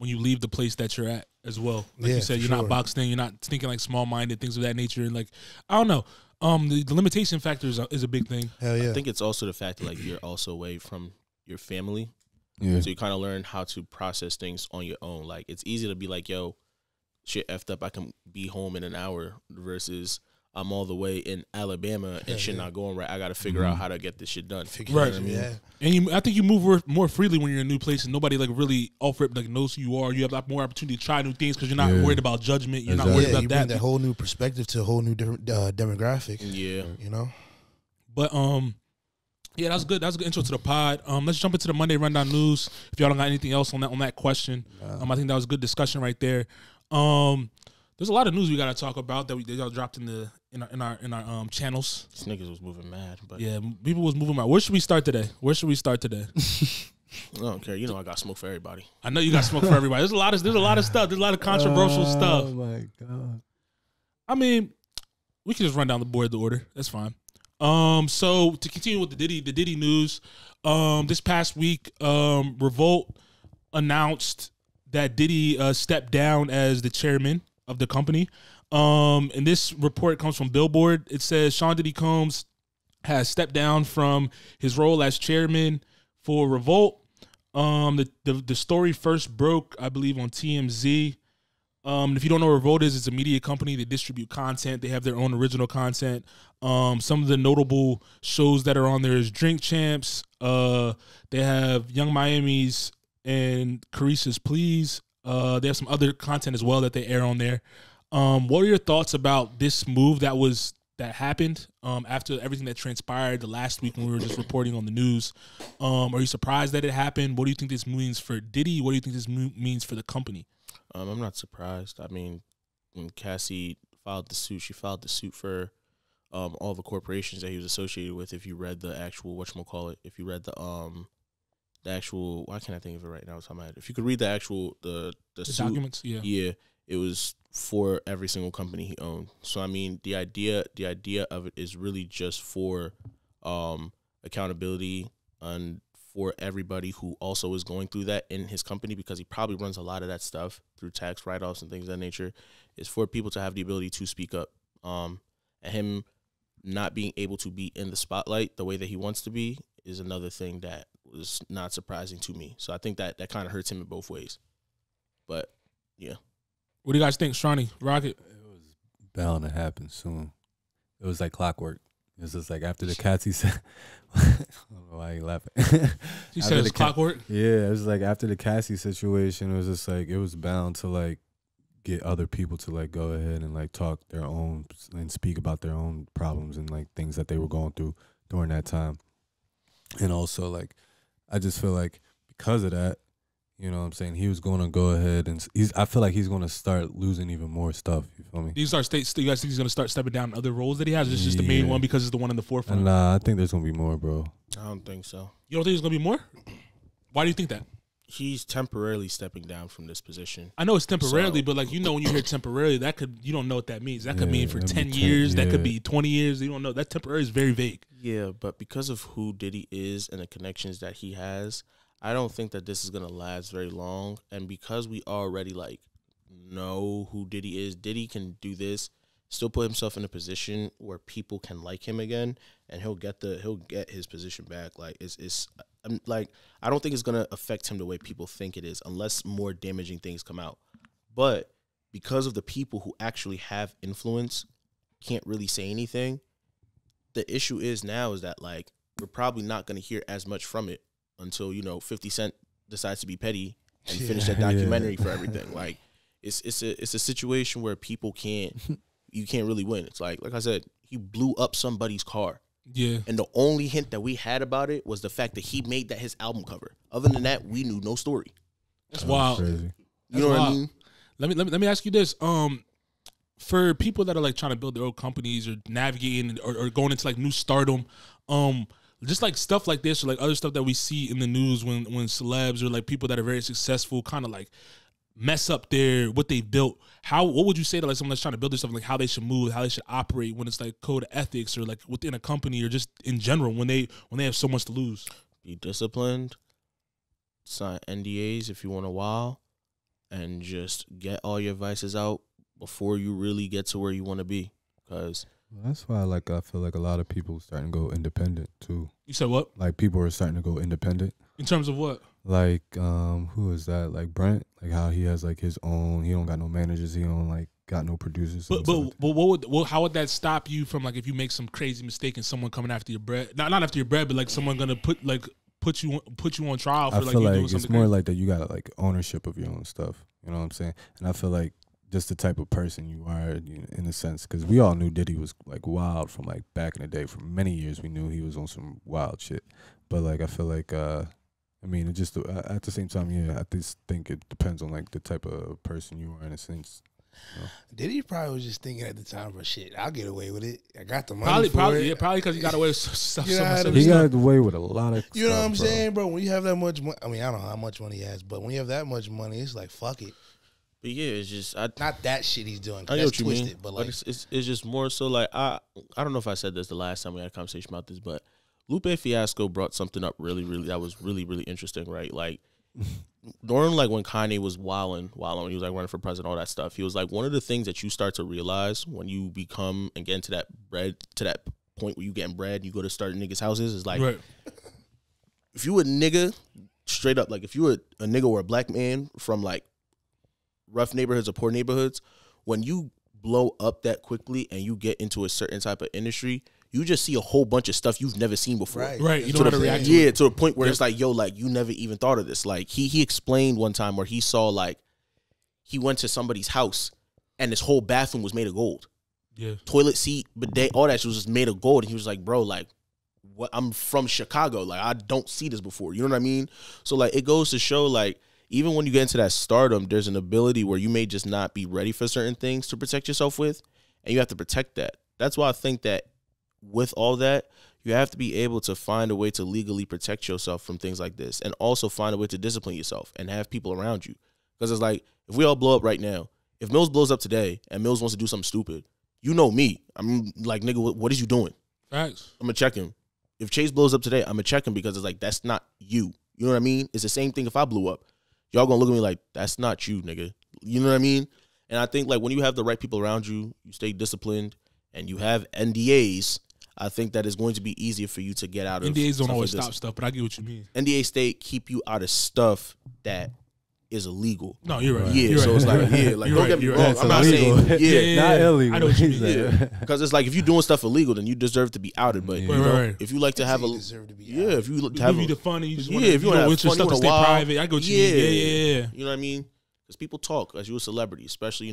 leave the place that you're at as well. Like you said, you're not boxed in, you're not thinking like small minded, things of that nature, and like I don't know. The limitation factor is a big thing. Hell yeah. I think it's also the fact that like you're also away from your family. Yeah. So you kind of learn how to process things on your own. Like, it's easy to be like, yo, shit effed up, I can be home in an hour, versus I'm all the way in Alabama and shit not going right. I got to figure out how to get this shit done. Right. Yeah. And I think you move more freely when you're in a new place, and nobody like really off rip like knows who you are. You have more opportunity to try new things because you're not worried about judgment. You're not worried about you that. bring that whole new perspective to a whole new demographic. Yeah. You know? But yeah, that's good. That's a good intro to the pod. Let's jump into the Monday Rundown news. If y'all don't got anything else on that question, I think that was a good discussion right there. There's a lot of news we got to talk about that y'all dropped in our channels. These niggas was moving mad, but yeah, people was moving mad. Where should we start today? I don't care. You know, I got smoke for everybody. I know you got smoke for everybody. There's a lot of stuff. There's a lot of controversial stuff. Oh my god. I mean, we can just run down the board, the order. That's fine. So to continue with the Diddy news, this past week, Revolt announced that Diddy stepped down as the chairman of the company. And this report comes from Billboard. It says Sean Diddy Combs has stepped down from his role as chairman for Revolt. The story first broke, I believe, on TMZ. If you don't know what Revolt is, it's a media company. They distribute content. They have their own original content. Some of the notable shows that are on there is Drink Champs. They have Young Miami's and Carissa's Please. They have some other content as well that they air on there. What are your thoughts about this move that happened after everything that transpired the last week when we were just reporting on the news? Are you surprised that it happened? What do you think this means for Diddy? What do you think this means for the company? I'm not surprised. I mean, when Cassie filed the suit, she filed the suit for all the corporations that he was associated with. If you read the actual whatchamacallit, if you read the actual, why can't I think of it right now? If you could read the actual the suit, documents, yeah, it was for every single company he owned. So I mean, the idea of it is really just for accountability and for everybody who also is going through that in his company, because he probably runs a lot of that stuff through tax write-offs and things of that nature, is for people to have the ability to speak up. And him not being able to be in the spotlight the way that he wants to be is another thing that was not surprising to me. So I think that kind of hurts him in both ways. But, yeah. What do you guys think, Shawnee? Rocket? It was bound to happen soon. It was like clockwork. It was just like after the Cassie said, I don't know why you laughing. You said it's clockwork? Yeah, it was like after the Cassie situation, it was just like, it was bound to like get other people to like go ahead and like talk their own and speak about their own problems and like things that they were going through during that time. And also like, I just feel like because of that, You know what I'm saying? He was going to go ahead and I feel like he's going to start losing even more stuff. You feel me? You guys think he's going to start stepping down other roles that he has? Or is this just the main one because it's the one in the forefront? Nah, I think there's going to be more, bro. I don't think so. You don't think there's going to be more? Why do you think that? He's temporarily stepping down from this position. I know it's temporarily, but like, you know, when you hear temporarily, you don't know what that means. That could mean for 10 years. That could be 20 years. You don't know. That temporary is very vague. Yeah, but because of who Diddy is and the connections that he has, I don't think that this is going to last very long. And because we already, like, know who Diddy is, Diddy can do this, still put himself in a position where people can like him again, and he'll get his position back. Like, I don't think it's going to affect him the way people think it is unless more damaging things come out. But because of the people who actually have influence can't really say anything, the issue is that, like, we're probably not going to hear as much from it until, you know, 50 Cent decides to be petty and finish that documentary for everything. Like, it's a situation where you can't really win. It's like I said, he blew up somebody's car. Yeah. And the only hint that we had about it was the fact that he made that his album cover. Other than that, we knew no story. That's wild. Crazy. You know what I mean? Let me ask you this. For people that are like trying to build their own companies or navigating or going into like new stardom, just like stuff like this or like other stuff that we see in the news when celebs or like people that are very successful kind of like mess up what they built. What would you say to like someone that's trying to build this stuff, like how they should move, how they should operate when it's like code of ethics or like within a company or just in general when they have so much to lose? Be disciplined, sign NDAs if you want a while, and just get all your vices out before you really get to where you want to be. Because that's why I feel like a lot of people starting to go independent too. You said what? Like people are starting to go independent. In terms of what? Like who is that? Like Brent, like how he has like his own. He don't got no managers. He don't like got no producers. But how would that stop you from like if you make some crazy mistake and someone coming after your bread? Not after your bread, but like someone gonna put you on trial for I like feel you like doing it's something more crazy. like that. You got like ownership of your own stuff. You know what I'm saying? And I feel like just the type of person you are, in a sense, because we all knew Diddy was like wild from like back in the day. For many years, we knew he was on some wild shit. But like I feel like I mean, it just at the same time, yeah, I just think it depends on like the type of person you are in a sense. You know? Diddy probably was just thinking at the time, but shit, I'll get away with it. I got the money. Probably because he got away with stuff. You know what I He mean? got away with a lot of You know what I'm stuff, bro. saying, bro? When you have that much money, I mean, I don't know how much money he has, but when you have that much money, it's like, fuck it. But yeah, it's just Not that shit he's doing. I know That's what you twisted, mean, but like, it's just more so like I don't know if I said this the last time we had a conversation about this, but Lupe Fiasco brought something up really that was really interesting, right? Like during like when Kanye was wilding, he was like running for president, all that stuff. He was like, one of the things that you start to realize when you become and get into that point where you getting bread, you go to start niggas' houses is like, Right. if you a nigga straight up, like if you were a nigga or a black man from like rough neighborhoods or poor neighborhoods, when you blow up that quickly and you get into a certain type of industry, you just see a whole bunch of stuff you've never seen before. Right. You To don't know how the- to react to Yeah, it. to a point where it's like, yo, like you never even thought of this. Like he explained one time where he saw like he went to somebody's house and this whole bathroom was made of gold. Yeah. Toilet seat, bidet, all that shit was just made of gold. And he was like, bro, like what? I'm from Chicago. Like I don't see this before. You know what I mean? So like it goes to show like even when you get into that stardom, there's an ability where you may just not be ready for certain things to protect yourself with, and you have to protect that. That's why I think that with all that, you have to be able to find a way to legally protect yourself from things like this, and also find a way to discipline yourself and have people around you. Because it's like, if we all blow up right now, if Mills blows up today and Mills wants to do something stupid, you know me. I'm like, nigga, what is you doing? Facts. I'm going to check him. If Chase blows up today, I'm going to check him because it's like, that's not you. You know what I mean? It's the same thing if I blew up. Y'all going to look at me like, that's not you, nigga. You know what I mean? And I think like when you have the right people around you, you stay disciplined, and you have NDAs, I think that it's going to be easier for you to get out of NDAs don't stuff always like this. stop stuff, but I get what you mean. NDA state keep you out of stuff that is illegal. No, you're right. Yeah, You're so right. it's like, yeah, like You're don't right, get me you're wrong. right. I'm not illegal. saying, yeah, Not illegal. I know what you mean. yeah, because it's like if you're doing stuff illegal, then you deserve to be outed. But you Right, know, right. if you like to have a, you deserve to be yeah, out. if you Give have you a, the fun and you just yeah, want if you want to want your have fun, stuff to you stay wanna wild, private. I get what you mean. Yeah. You know what I mean? Because people talk as you a celebrity, especially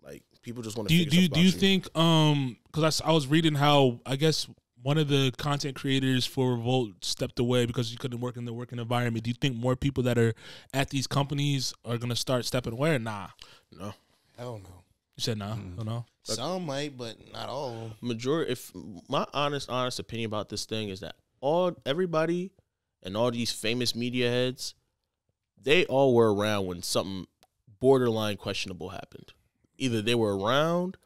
like people just want to. Do you think because I was reading how I guess one of the content creators for Revolt stepped away because he couldn't work in the working environment. Do you think more people that are at these companies are gonna start stepping away or nah? No. Hell no. You said nah. Oh no. Some might, but not all of them. Majority. If my honest opinion about this thing is that everybody and all these famous media heads, they all were around when something borderline questionable happened. Either they were around,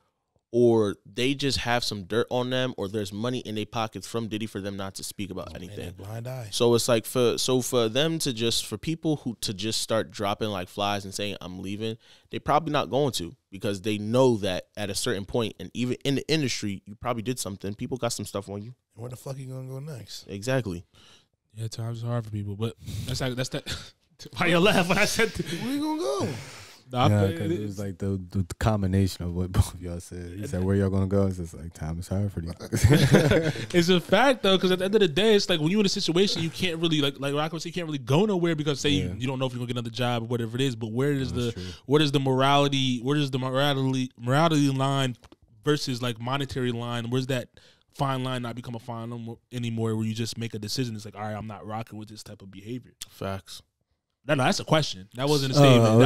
or they just have some dirt on them, or there's money in their pockets from Diddy for them not to speak about anything. Blind eye. So it's like for them to just, for people who to just start dropping like flies and saying I'm leaving, they probably not going to, because they know that at a certain point, and even in the industry, you probably did something. People got some stuff on you. Where the fuck you gonna go next? Exactly. Yeah, times are hard for people, but that's that. Why you laugh when I said Where you gonna go? Yeah, because it was like the combination of what both of y'all said. He said, where y'all going to go? It's just like, time is hard for you. It's a fact, though, because at the end of the day, it's like when you're in a situation, you can't really, like Rocco said, you can't really go nowhere because, say, you don't know if you're going to get another job or whatever it is, but where is the morality line versus, like, monetary line? Where's that fine line not become a fine line anymore where you just make a decision? It's like, all right, I'm not rocking with this type of behavior. Facts. No, that's a question. That wasn't a statement.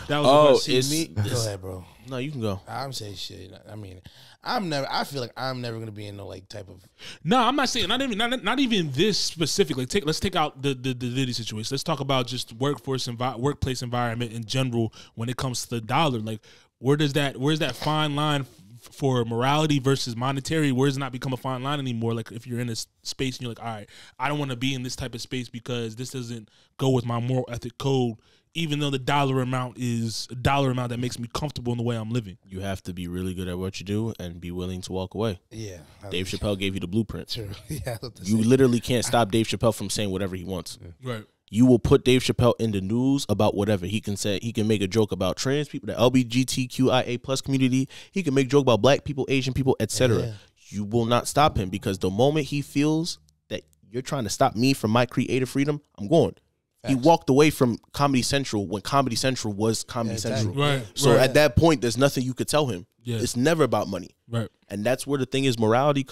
That was a question. Go ahead, bro. No, you can go. I'm saying shit. I mean, I feel like I'm never gonna be in no like type of. No, I'm not saying not even this specifically. Let's take out the Diddy situation. Let's talk about just workplace environment in general when it comes to the dollar. Like, where's that fine line for morality versus monetary? Where does it not become a fine line anymore? Like, if you're in this space and you're like, all right, I don't want to be in this type of space because this doesn't go with my moral ethic code, even though the dollar amount is a dollar amount that makes me comfortable in the way I'm living. You have to be really good at what you do and be willing to walk away. Yeah. Dave Chappelle gave you the blueprint. True. Yeah. You literally can't stop Dave Chappelle from saying whatever he wants. Right. You will put Dave Chappelle in the news about whatever. He can say, he can make a joke about trans people, the LGBTQIA plus community. He can make a joke about black people, Asian people, etc. Yeah. You will not stop him, because the moment he feels that you're trying to stop me from my creative freedom, I'm going. Facts. He walked away from Comedy Central when Comedy Central was Comedy Central. Right. So at that point, there's nothing you could tell him. Yeah. It's never about money. Right. And that's where the thing is, morality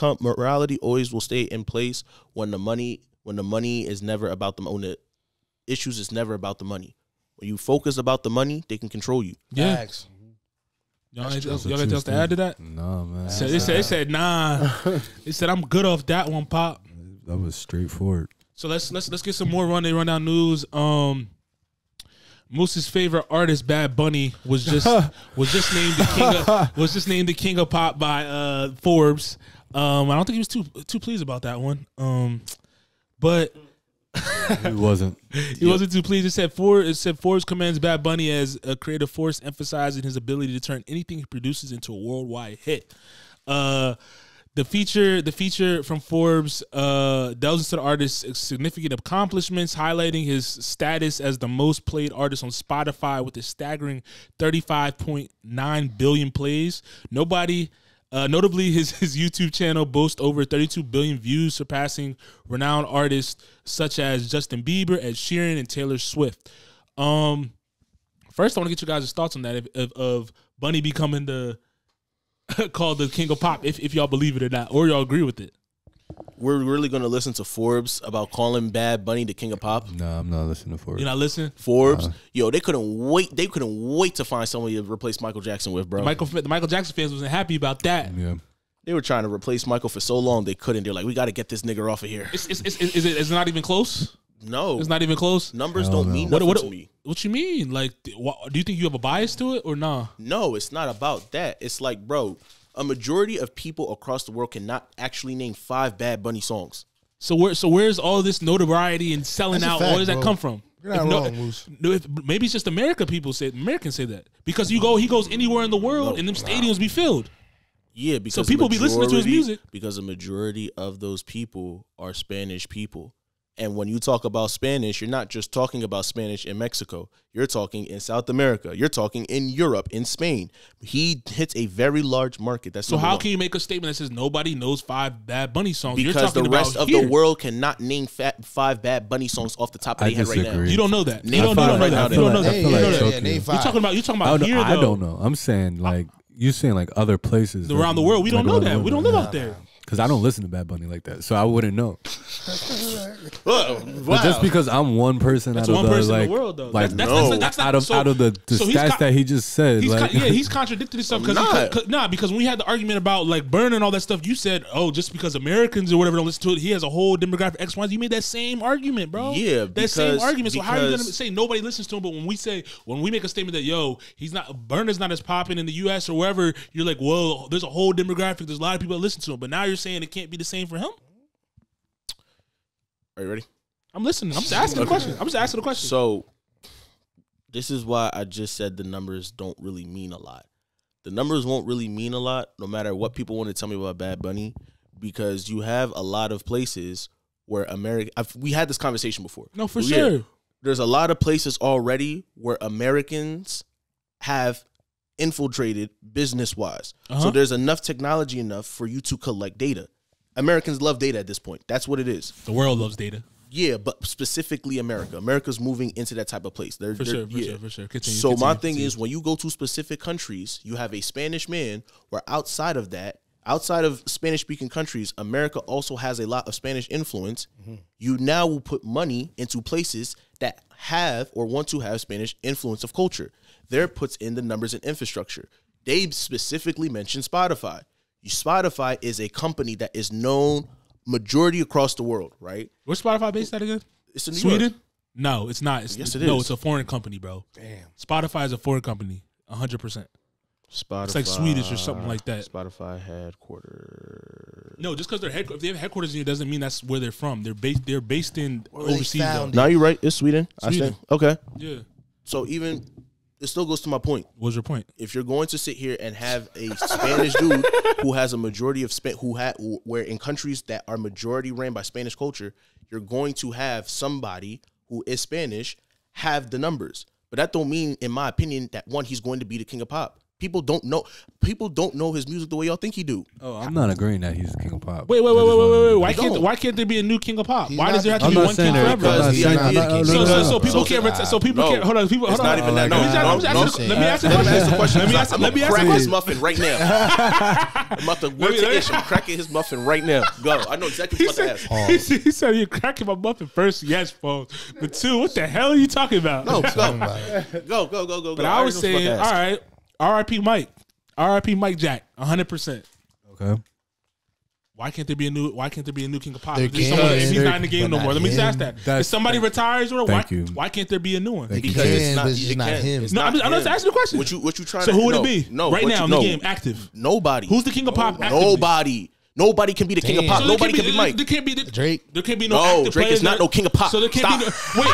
always will stay in place when the money is never about them. When the issues is never about the money. When you focus about the money, they can control you. Yeah. Facts. Y'all got anything else to add to that? No, man. They said nah. They said I'm good off that one, Pop. That was straightforward. So let's get some more rundown news. Moose's favorite artist, Bad Bunny, was just named the king of pop by Forbes. I don't think he was too pleased about that one. But He wasn't. He wasn't too pleased. It said Forbes commends Bad Bunny as a creative force, emphasizing his ability to turn anything he produces into a worldwide hit. The feature from Forbes delves into the artist's significant accomplishments, highlighting his status as the most played artist on Spotify with a staggering 35.9 billion plays. Notably, his YouTube channel boasts over 32 billion views, surpassing renowned artists such as Justin Bieber, Ed Sheeran, and Taylor Swift. First, I want to get you guys' thoughts on that, of Bunny becoming called the king of pop, if y'all believe it or not, or y'all agree with it. We're really going to listen to Forbes about calling Bad Bunny the king of pop? No, I'm not listening to Forbes. You're not listening? Forbes? Yo, they couldn't wait to find somebody to replace Michael Jackson with, bro. The Michael Jackson fans wasn't happy about that. Yeah. They were trying to replace Michael for so long, they couldn't. They're like, we got to get this nigga off of here. It's not even close? No. It's not even close? Numbers don't mean nothing to me. What you mean? Like, do you think you have a bias to it or nah? No, it's not about that. It's like, bro, a majority of people across the world cannot actually name 5 Bad Bunny songs. So where's all this notoriety and selling out? Where does that come from? You're not wrong, Moose. Maybe it's just Americans say that. Because he goes anywhere in the world and them stadiums be filled. Yeah, because so people be listening to his music. Because a majority of those people are Spanish people. And when you talk about Spanish, you're not just talking about Spanish in Mexico. You're talking in South America. You're talking in Europe, in Spain. He hits a very large market. That's so how can you make a statement that says nobody knows 5 Bad Bunny songs? Because the rest of the world cannot name 5 Bad Bunny songs off the top of their head right now. You don't know that. You don't know that. You don't know that. You're talking about here, though. I don't know. I'm saying like you're saying like other places around the world. We don't know that. We don't live out there. Because I don't listen to Bad Bunny like that, so I wouldn't know. Wow. But just because I'm one person That's out of one the person like, in the world, though. like That's not, out of the so he's stats that he just said, he's contradicted himself because when we had the argument about like burning and all that stuff, you said, oh, just because Americans or whatever don't listen to it, he has a whole demographic X, Y, Z. You made that same argument, bro. Yeah, that same argument. So how are you gonna say nobody listens to him? But when we make a statement that he's not, Burner's not as popping in the U.S. or wherever, you're like, well, there's a whole demographic. There's a lot of people that listen to him. But now you're saying it can't be the same for him. Are you ready? I'm listening. I'm just asking the question. So this is why I just said the numbers don't really mean a lot. The numbers won't really mean a lot no matter what people want to tell me about Bad Bunny, because you have a lot of places where we had this conversation before. No, for sure. There's a lot of places already where Americans have infiltrated business-wise. So there's enough technology for you to collect data. Americans love data at this point. That's what it is. The world loves data. Yeah, but specifically America. America's moving into that type of place. For sure. Continue, my thing is, when you go to specific countries, you have a Spanish man, where outside of Spanish-speaking countries, America also has a lot of Spanish influence. Mm-hmm. You now will put money into places that have or want to have Spanish influence of culture. There puts in the numbers and infrastructure. They specifically mentioned Spotify. Spotify is a company that is known majority across the world, right? Where's Spotify based at again? It's in Sweden? York. No, it's not. Yes, it No, is. it's a foreign company, bro. Damn. Spotify is a foreign company, 100%. Spotify. It's like Swedish or something like that. Spotify headquarters. No, just because if they have headquarters in here doesn't mean that's where they're from. They're based in overseas. No, you're right. It's Sweden. Okay. Yeah. So even it still goes to my point. What's your point? If you're going to sit here and have a Spanish dude who has a majority of where in countries that are majority ran by Spanish culture, you're going to have somebody who is Spanish have the numbers. But that don't mean, in my opinion, that he's going to be the king of pop. People don't know his music the way y'all think he do. Oh, I'm not agreeing that he's the king of pop. Wait. Why can't there be a new king of pop? Why does there have to be one king forever? So people can't. So people can't. Hold on. It's not even that. Let me ask the question. Let me ask the Crack his question. muffin right now. I'm about to work to ish. I'm cracking his muffin right now. Go. I know exactly what to ask. He said you're cracking my muffin first. Yes, folks. But two, what the hell are you talking about? No, go. But I was saying, all right. R.I.P. Mike. R.I.P. Mike Jack. 100%. Okay. Why can't there be a new king of pop? There If he's not in the game no more. Let me just ask that. That's- If somebody retires, or why can't there be a new one? Because it's not, it's not him. No, I'm just asking the question. What you trying So to? who would it be? No, right now in the game, active. Nobody. Who's the king of pop? Actively? Nobody. Nobody can be the king of pop. So Nobody can be Mike. There can't be Drake. There can't be no. No, active Drake player is not no king of pop. So there can't be no. Wait,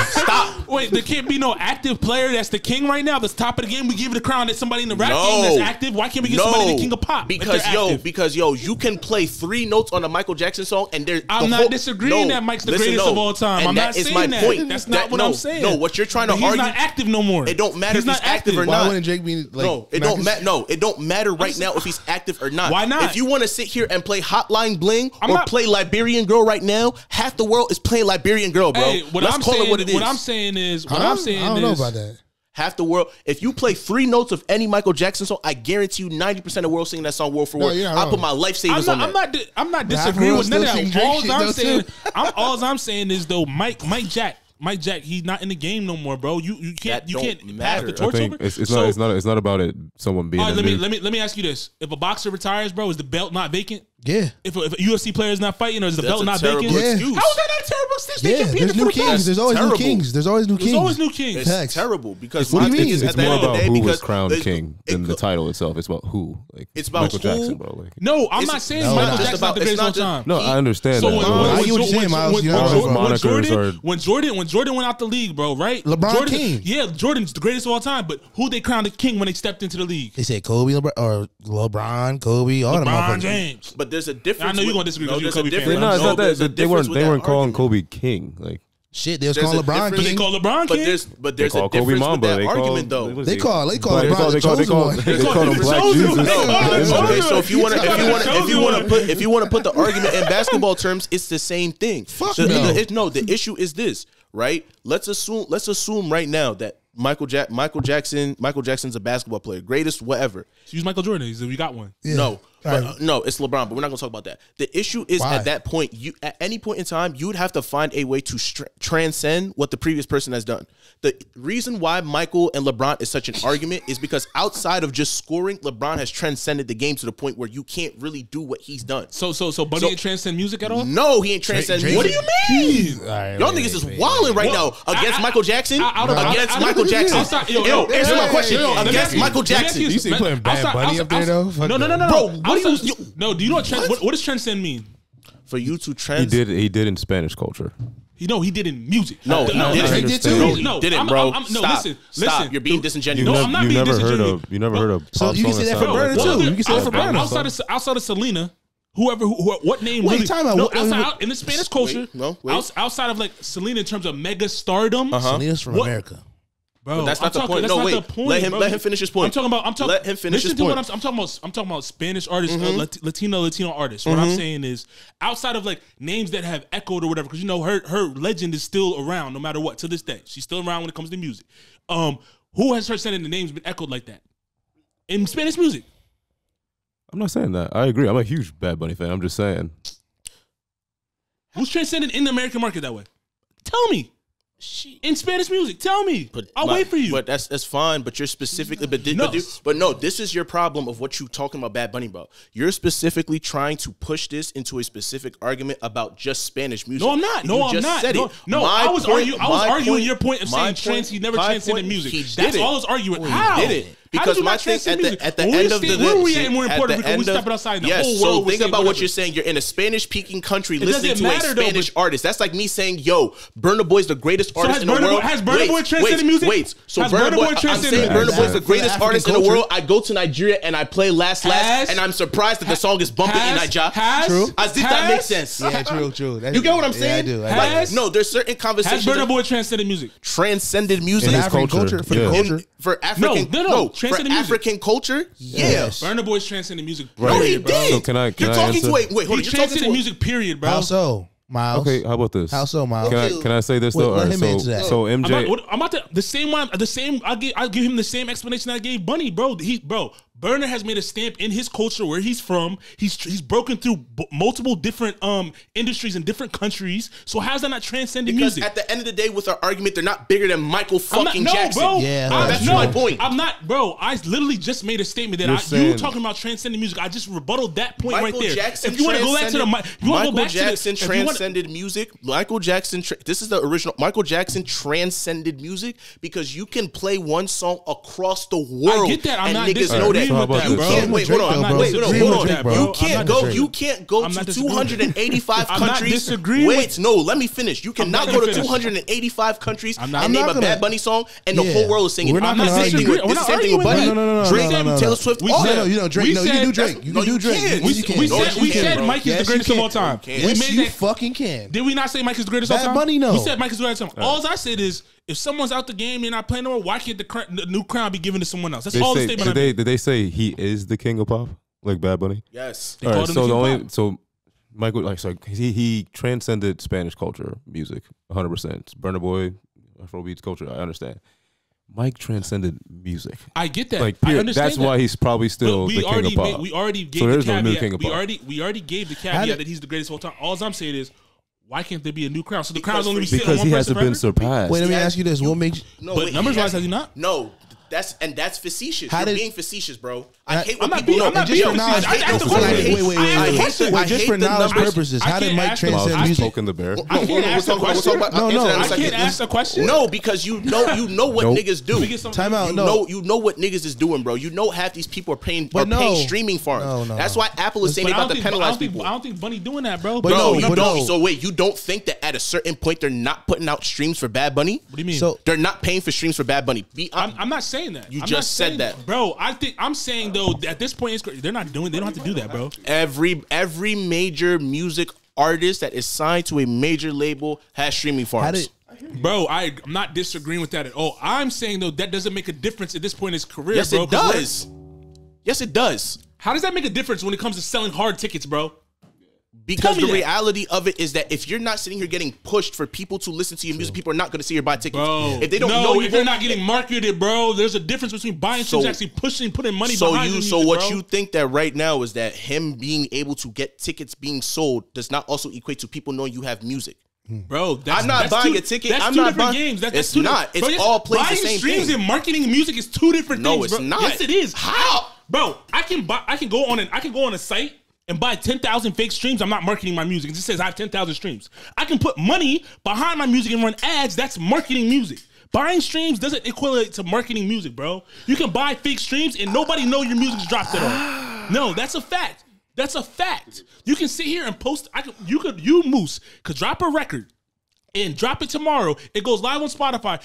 Stop. Wait, there can't be no active player that's the king right now. That's top of the game. We give the crown to somebody in the rap game that's active. Why can't we give somebody the king of pop? Because you can play 3 notes on a Michael Jackson song and there's. I'm not disagreeing that Mike's the greatest of all time. And I'm not saying that. Point. That's not what I'm saying. No, what you're trying to argue. He's not active no more. It don't matter if he's active or Why not. wouldn't Drake be like? No, it don't matter. No, it don't matter right now if he's active or not. Why not? If you want to sit here and play Hotline Bling play Liberian Girl right now, half the world is playing Liberian Girl, bro. Hey, Let's call it what it is. What I'm saying is, I don't know about that. Half the world. If you play 3 notes of any Michael Jackson song, I guarantee you 90% of the world singing that song word for word. I put my life savings on that. I'm not disagreeing with none of that. All I'm saying is though, Mike Jack, he's not in the game no more, bro. You can't pass the torch over. It's not about it. Someone being. All right, let me ask you this: if a boxer retires, bro, is the belt not vacant? Yeah. If a UFC player is not fighting, or is the belt not vacant? Yeah. How is that not a terrible excuse? Yeah, there's new kings. There's always new kings. There's always new kings. There's always new kings. It's terrible because what do you mean? It's more about who was crowned king than the title itself. It's about who. Like it's about Michael Jackson, bro. Like, no, I'm not saying Michael Jackson's not the greatest of all time. No, I understand. So that. when Jordan went out the league, bro, right? LeBron king. Yeah, Jordan's the greatest of all time. But who they crowned the king when they stepped into the league? They said Kobe, LeBron, Kobe, all them LeBron motherfuckers. James. But there's a difference. I know you're gonna disagree because you're a Kobe fan. No, it's not that. They weren't calling Kobe king. Like shit, they was calling LeBron king. But they call LeBron king. But there's a difference with that argument, though. They call LeBron the chosen one. They call him Black Jesus. Okay, so if you want to put the argument in basketball terms, it's the same thing. The issue is this, right? Let's assume right now that Michael Jackson's a basketball player, greatest whatever. Use Michael Jordan. We got one. Yeah. No. But, no, it's LeBron, but we're not going to talk about that. The issue is at that point, at any point in time, you would have to find a way to transcend what the previous person has done. The reason why Michael and LeBron is such an argument is because outside of just scoring, LeBron has transcended the game to the point where you can't really do what he's done. So Bunny ain't transcend music at all? No, he ain't transcend music. What do you mean? Y'all niggas is wilding right now against Michael Jackson. Against Michael Jackson. Answer my question. Against Michael Jackson. You see putting Bad Bunny up there though? No. Bro, do you know what does transcend mean? For you to transcend. He did in Spanish culture. He did in music. No, he did too. No, didn't, bro. Stop. You're being disingenuous. I'm not being disingenuous. You never heard of. So you can say that for Burner too. You can say that for Burner. Outside of Selena, what name? Wait, time out. Outside in the Spanish culture. Outside of like Selena in terms of mega stardom. Selena's from America. Bro, but that's not the point. No, wait. Let him finish his point. I'm talking. Let him finish his point. I'm talking about Spanish artists, Latino artists. What I'm saying is, outside of like names that have echoed or whatever, because her legend is still around no matter what to this day. She's still around when it comes to music. Who has her sending the names been echoed like that in Spanish music? I'm not saying that. I agree. I'm a huge Bad Bunny fan. I'm just saying. Who's transcended in the American market that way? Tell me. In Spanish music, tell me. I'll wait for you. But that's fine. But you're specifically, but no, this is your problem of what you talking about Bad Bunny about. You're specifically trying to push this into a specific argument about just Spanish music. No, I'm not. I was arguing your point of saying he never transcended music. That's all I was arguing. How? He did it. Because my thing at the end of the where we at more important because we stepping outside the whole world. So think about what you're saying. You're in a Spanish-speaking country listening to a Spanish artist. That's like me saying, "Yo, Burna Boy's the greatest artist in the world." Has Burna Boy transcended music? So Burna Boy, I'm saying Burna Boy's the greatest artist in the world. I go to Nigeria and I play Last, and I'm surprised that the song is bumping in Nigeria. True. As if that makes sense. Yeah, true. You get what I'm saying? Yeah, I do. No, there's certain conversations. Has Burna Boy transcended music? Transcended music in African culture for the culture. For African, no, for African culture, yes. Burna Boy's transcending music. No, he did. So can I You're talking to wait, hold on. He transcended music. Period, bro. How so, Miles? Okay, how about this? How so, Miles? Can I say this though? Let him answer that. So MJ, I'm about to the same. I'll give him the same explanation I gave Bunny, bro. Burner has made a stamp in his culture where he's from. He's broken through multiple different industries in different countries. So how's that not transcending music? Because at the end of the day, with our argument, they're not bigger than Michael fucking Jackson. Bro. Yeah, that's my point. I'm not, bro. I literally just made a statement that you talking about transcending music. I just rebutted that point right there. If you want to go back to the Michael Jackson transcended music. Michael Jackson. This is the original. Michael Jackson transcended music because you can play one song across the world. I get that. I'm not niggas know that. With that, You bro. can't wait. Hold on. Hold on. You can't go to 285 countries. Wait, no. Let me finish. You cannot go to 285 countries and name a Bad Bunny song, and the whole world is singing. I'm not same thing with Bunny. Drake, Taylor Swift. No, you know Drake. No, you can do Drake. You can do Drake. We said Mike is the greatest of all time. Yes, you fucking can. Did we not say Mike is the greatest of all time? Bad Bunny, no. We said Mike is the greatest of all time. All I said is, if someone's out the game and not playing no more, why can't the new crown be given to someone else? That's all the statement I made. Did they say he is the king of pop, like Bad Bunny? Yes. All right, so Michael, he transcended Spanish culture, music, 100%. Burna Boy, Afrobeats culture, I understand. Mike transcended music. I get that. Like, I understand. That's why he's probably still the king of pop. We already gave so the caveat. No new king of pop. We already gave the caveat that he's the greatest of all time. All I'm saying is, why can't there be a new crown? So the crown's only because on one he hasn't been surpassed. Wait, let me ask you this: what makes? But numbers wise, has he not? No. That's facetious. You're being facetious, bro. I hate when I'm people know. not being facetious. Wait. Just for knowledge purposes, how did Mike transcend music? Smoking the bear. I can't ask a question. I can't ask a question. No, because you know what niggas do. Time out. No, you know what niggas is doing, bro. You know half these people are paying streaming farms. That's why Apple is saying they about to penalize people. I don't think Bunny doing that, bro. No, you don't. So wait, you don't think that at a certain point they're not putting out streams for Bad Bunny? What do you mean? So they're not paying for streams for Bad Bunny. I'm not saying that. You just said that, bro. I'm saying though at this point they're not doing. They don't have to do that, bro. Every major music artist that is signed to a major label has streaming farms. Bro, I'm not disagreeing with that at all. I'm saying though that doesn't make a difference at this point in his career, yes, bro. It does. Yes, it does. How does that make a difference when it comes to selling hard tickets, bro? Because the reality of it is that if you're not sitting here getting pushed for people to listen to your music, people are not going to see or buy tickets. Bro, if they don't know you, if they're not getting marketed, bro, there's a difference between buying streams and actually putting money behind the music, So what bro. you think that right now is that him being able to get tickets being sold does not also equate to people knowing you have music. Bro, I'm not buying a ticket. That's I'm two not different buying, games. That's it's two not. Bro, It's all plays the same buying streams thing. and marketing music is two different things. No, it's bro. not. Yes, it is. How? Bro, I can go on a site and buy 10,000 fake streams. I'm not marketing my music. It just says I have 10,000 streams. I can put money behind my music and run ads. That's marketing music. Buying streams doesn't equate to marketing music, bro. You can buy fake streams and nobody know your music's dropped at all. No, that's a fact. That's a fact. You can sit here and post. You Moose could drop a record and drop it tomorrow. It goes live on Spotify.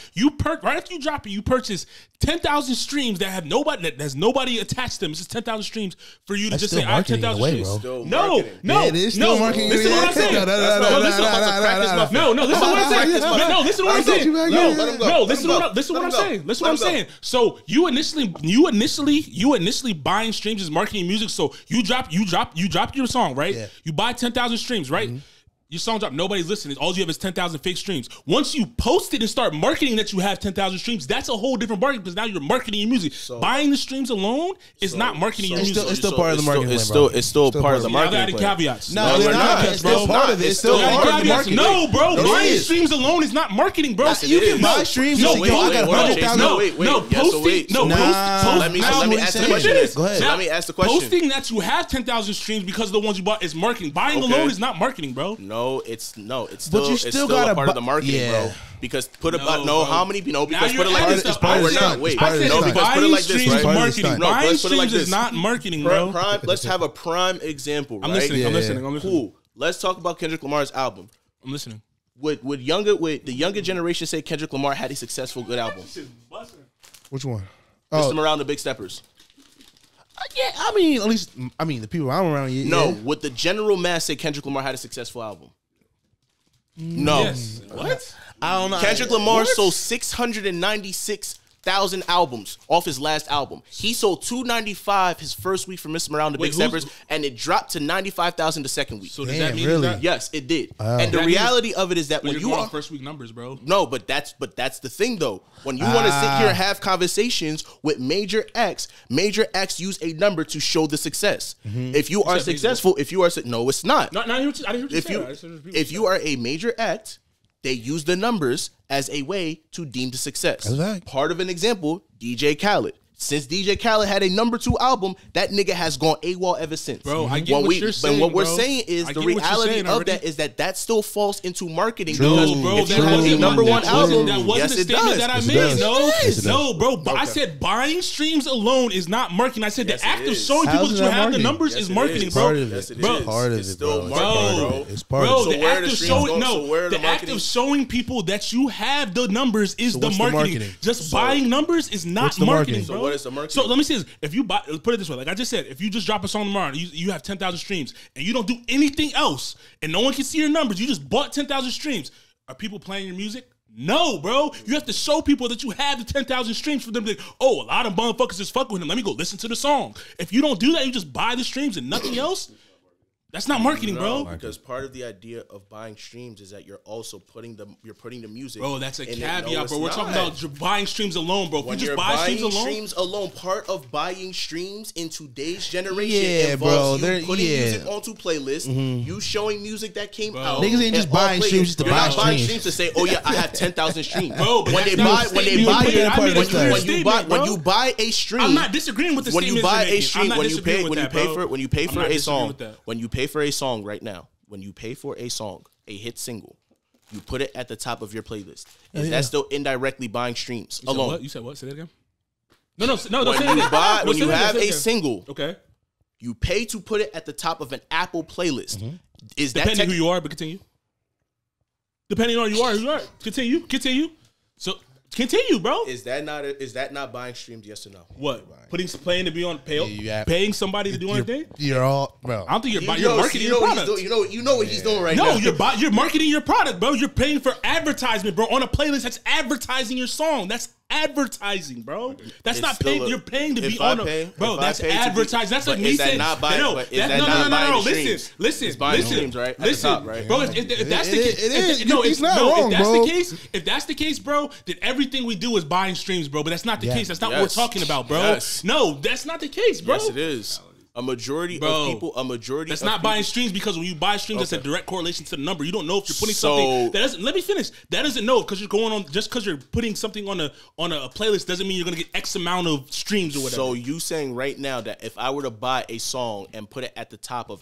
Right after you drop it, you purchase 10,000 streams that have nobody attached to them. It's just 10,000 streams for you to That's just still say I have marketing in a 10,000 way, streams. bro. No, Yeah, it is still marketing. Listen to what I'm saying. No, listen to what I'm saying. No, listen to what I'm saying. Listen what I'm saying. So you initially buying streams is marketing music. So you drop your song, right? Yeah. You buy 10,000 streams, right? Your song drop, nobody's listening. All you have is 10,000 fake streams. Once you post it and start marketing that you have 10,000 streams, that's a whole different marketing because now you're marketing your music. Buying the streams alone is not marketing your music. It's still part of the marketing plan, bro. It's still part of the marketing plan. Caveats. No, they're not. It's still part of it. It's still part of the marketing. No, bro. Buying streams alone is not marketing, bro. You can buy streams. No, I got 100,000. Let me ask the question. Go ahead. Let me ask the question. Posting that you have 10,000 streams because of the ones you bought is marketing. Buying alone is not marketing, bro. No, it's still you still a gotta part of the marketing, bro. Because because put it like this. Buying streams marketing. Buying streams is not marketing, bro. Let's have a prime example. I'm listening. Cool. Let's talk about Kendrick Lamar's album. I'm listening. Would the younger generation say Kendrick Lamar had a successful good album? Which one? List them around the big steppers. Yeah, at least the people I'm around. No, would the general mass say Kendrick Lamar had a successful album? No. Yes. What? I don't know. Kendrick Lamar sold 696,000 albums off his last album. He sold 295 his first week for Mr. Around the Big Steppers, and it dropped to 95,000 the second week. So does that mean really? that? Yes, it did. And the reality of it is that when you're you going are on first week numbers, bro. No, but that's the thing though. When you want to sit here and have conversations with Major X use a number to show the success. If you are successful, no, it's not. I didn't hear what you said. If you are a major act, they use the numbers as a way to deem the success. Exactly. Part of an example, DJ Khaled. Since DJ Khaled had a number 2 album, that nigga has gone AWOL ever since. Bro, I get what you're saying, But what we're bro. saying is the reality of that is that still falls into marketing. True, because bro, if you that have a wasn't number 1 that album, That wasn't yes, the it statement does. that I Yes, it made. does. No, Yes, it no, bro. But I said buying streams alone is not marketing. I said Yes, the act it of is. showing How's people that it you not have the marketing? numbers Yes, is it marketing, is. bro. Part of it. Yes, it Bro. is. Part of It's it, still bro. marketing, bro. It's part Bro, of it. the where act the of streams showing go- so where the the act marketing- of showing people that you have the numbers is So the what's the marketing. marketing? Just buying numbers is not What's the marketing, marketing? bro. So what is the marketing? So let me say this: if you buy, put it this way, like I just said, if you just drop a song tomorrow and you have 10,000 streams and you don't do anything else and no one can see your numbers, you just bought 10,000 streams. Are people playing your music? No, bro. You have to show people that you have the 10,000 streams for them to be like, oh, a lot of motherfuckers is fucking with him. Let me go listen to the song. If you don't do that, you just buy the streams and nothing else. That's not marketing, bro. Because part of the idea of buying streams is that you're also putting the music. Bro, that's a in it. caveat, No, bro. We're it's talking not. about buying streams alone, bro. If When you you're just buy buying streams alone, part of buying streams in today's generation Yeah, involves bro, you putting yeah. music onto playlists, you showing music that came out. Niggas ain't just and all buying playlists. streams just to You're buy not buying streams. streams to say, oh yeah, I have 10,000 streams. Bro, but when they that's not buy, a when they statement. buy, You put it- I mean, when it's a you buy, statement, bro. when you buy a stream, I'm not disagreeing with the when you statements buy you're a making. stream, I'm not when you disagreeing pay, with when you that, pay bro. for, when you pay I'm for not a disagreeing song, with that. when you pay for a song right now, when you pay for a song, a hit single, you put it at the top of your playlist. Is that still indirectly buying streams You said alone? what? You said what? Say that again. No, don't say When that you again. buy, No, when say you that again, have say that a again. single, Okay. you pay to put it at the top of an Apple playlist. Is that Depending who you are, but continue. Depending on who you are. Continue. So continue, bro. is that not buying streams? Yes or no? What? Playing to be on Yeah. paying somebody to do anything? You're all, bro. I don't think you're You you're know- marketing you your know what he's product. doing- you know what he's doing right now. No, you're marketing your product, bro. You're paying for advertisement, bro, on a playlist that's advertising your song. That's advertising, bro. That's It's not still paying. a- You're paying to if be I on pay- a bro. if I That's pay to be- advertising. That's like but me is that saying not buy- no. but is That's, that no, not buying the Listen, streams? listen, It's buying the listen, streams, right? At the listen, top, right? bro. If that's the It case, is. no, He's it's not no. wrong, If that's bro. the case, if that's the case, bro, then everything we do is buying streams, bro. But that's not the Yeah. case. That's not Yes. what we're talking about, bro. Yes. No, that's not the case, bro. Yes, it is. A majority Bro, of people. That's of not buying people- streams because when you buy streams, that's a Okay. direct correlation to the number. You don't know if you're putting So- something that doesn't. Let me finish. That doesn't know because you're going on just because you're putting something on a playlist doesn't mean you're gonna get X amount of streams or whatever. So you saying right now that if I were to buy a song and put it at the top of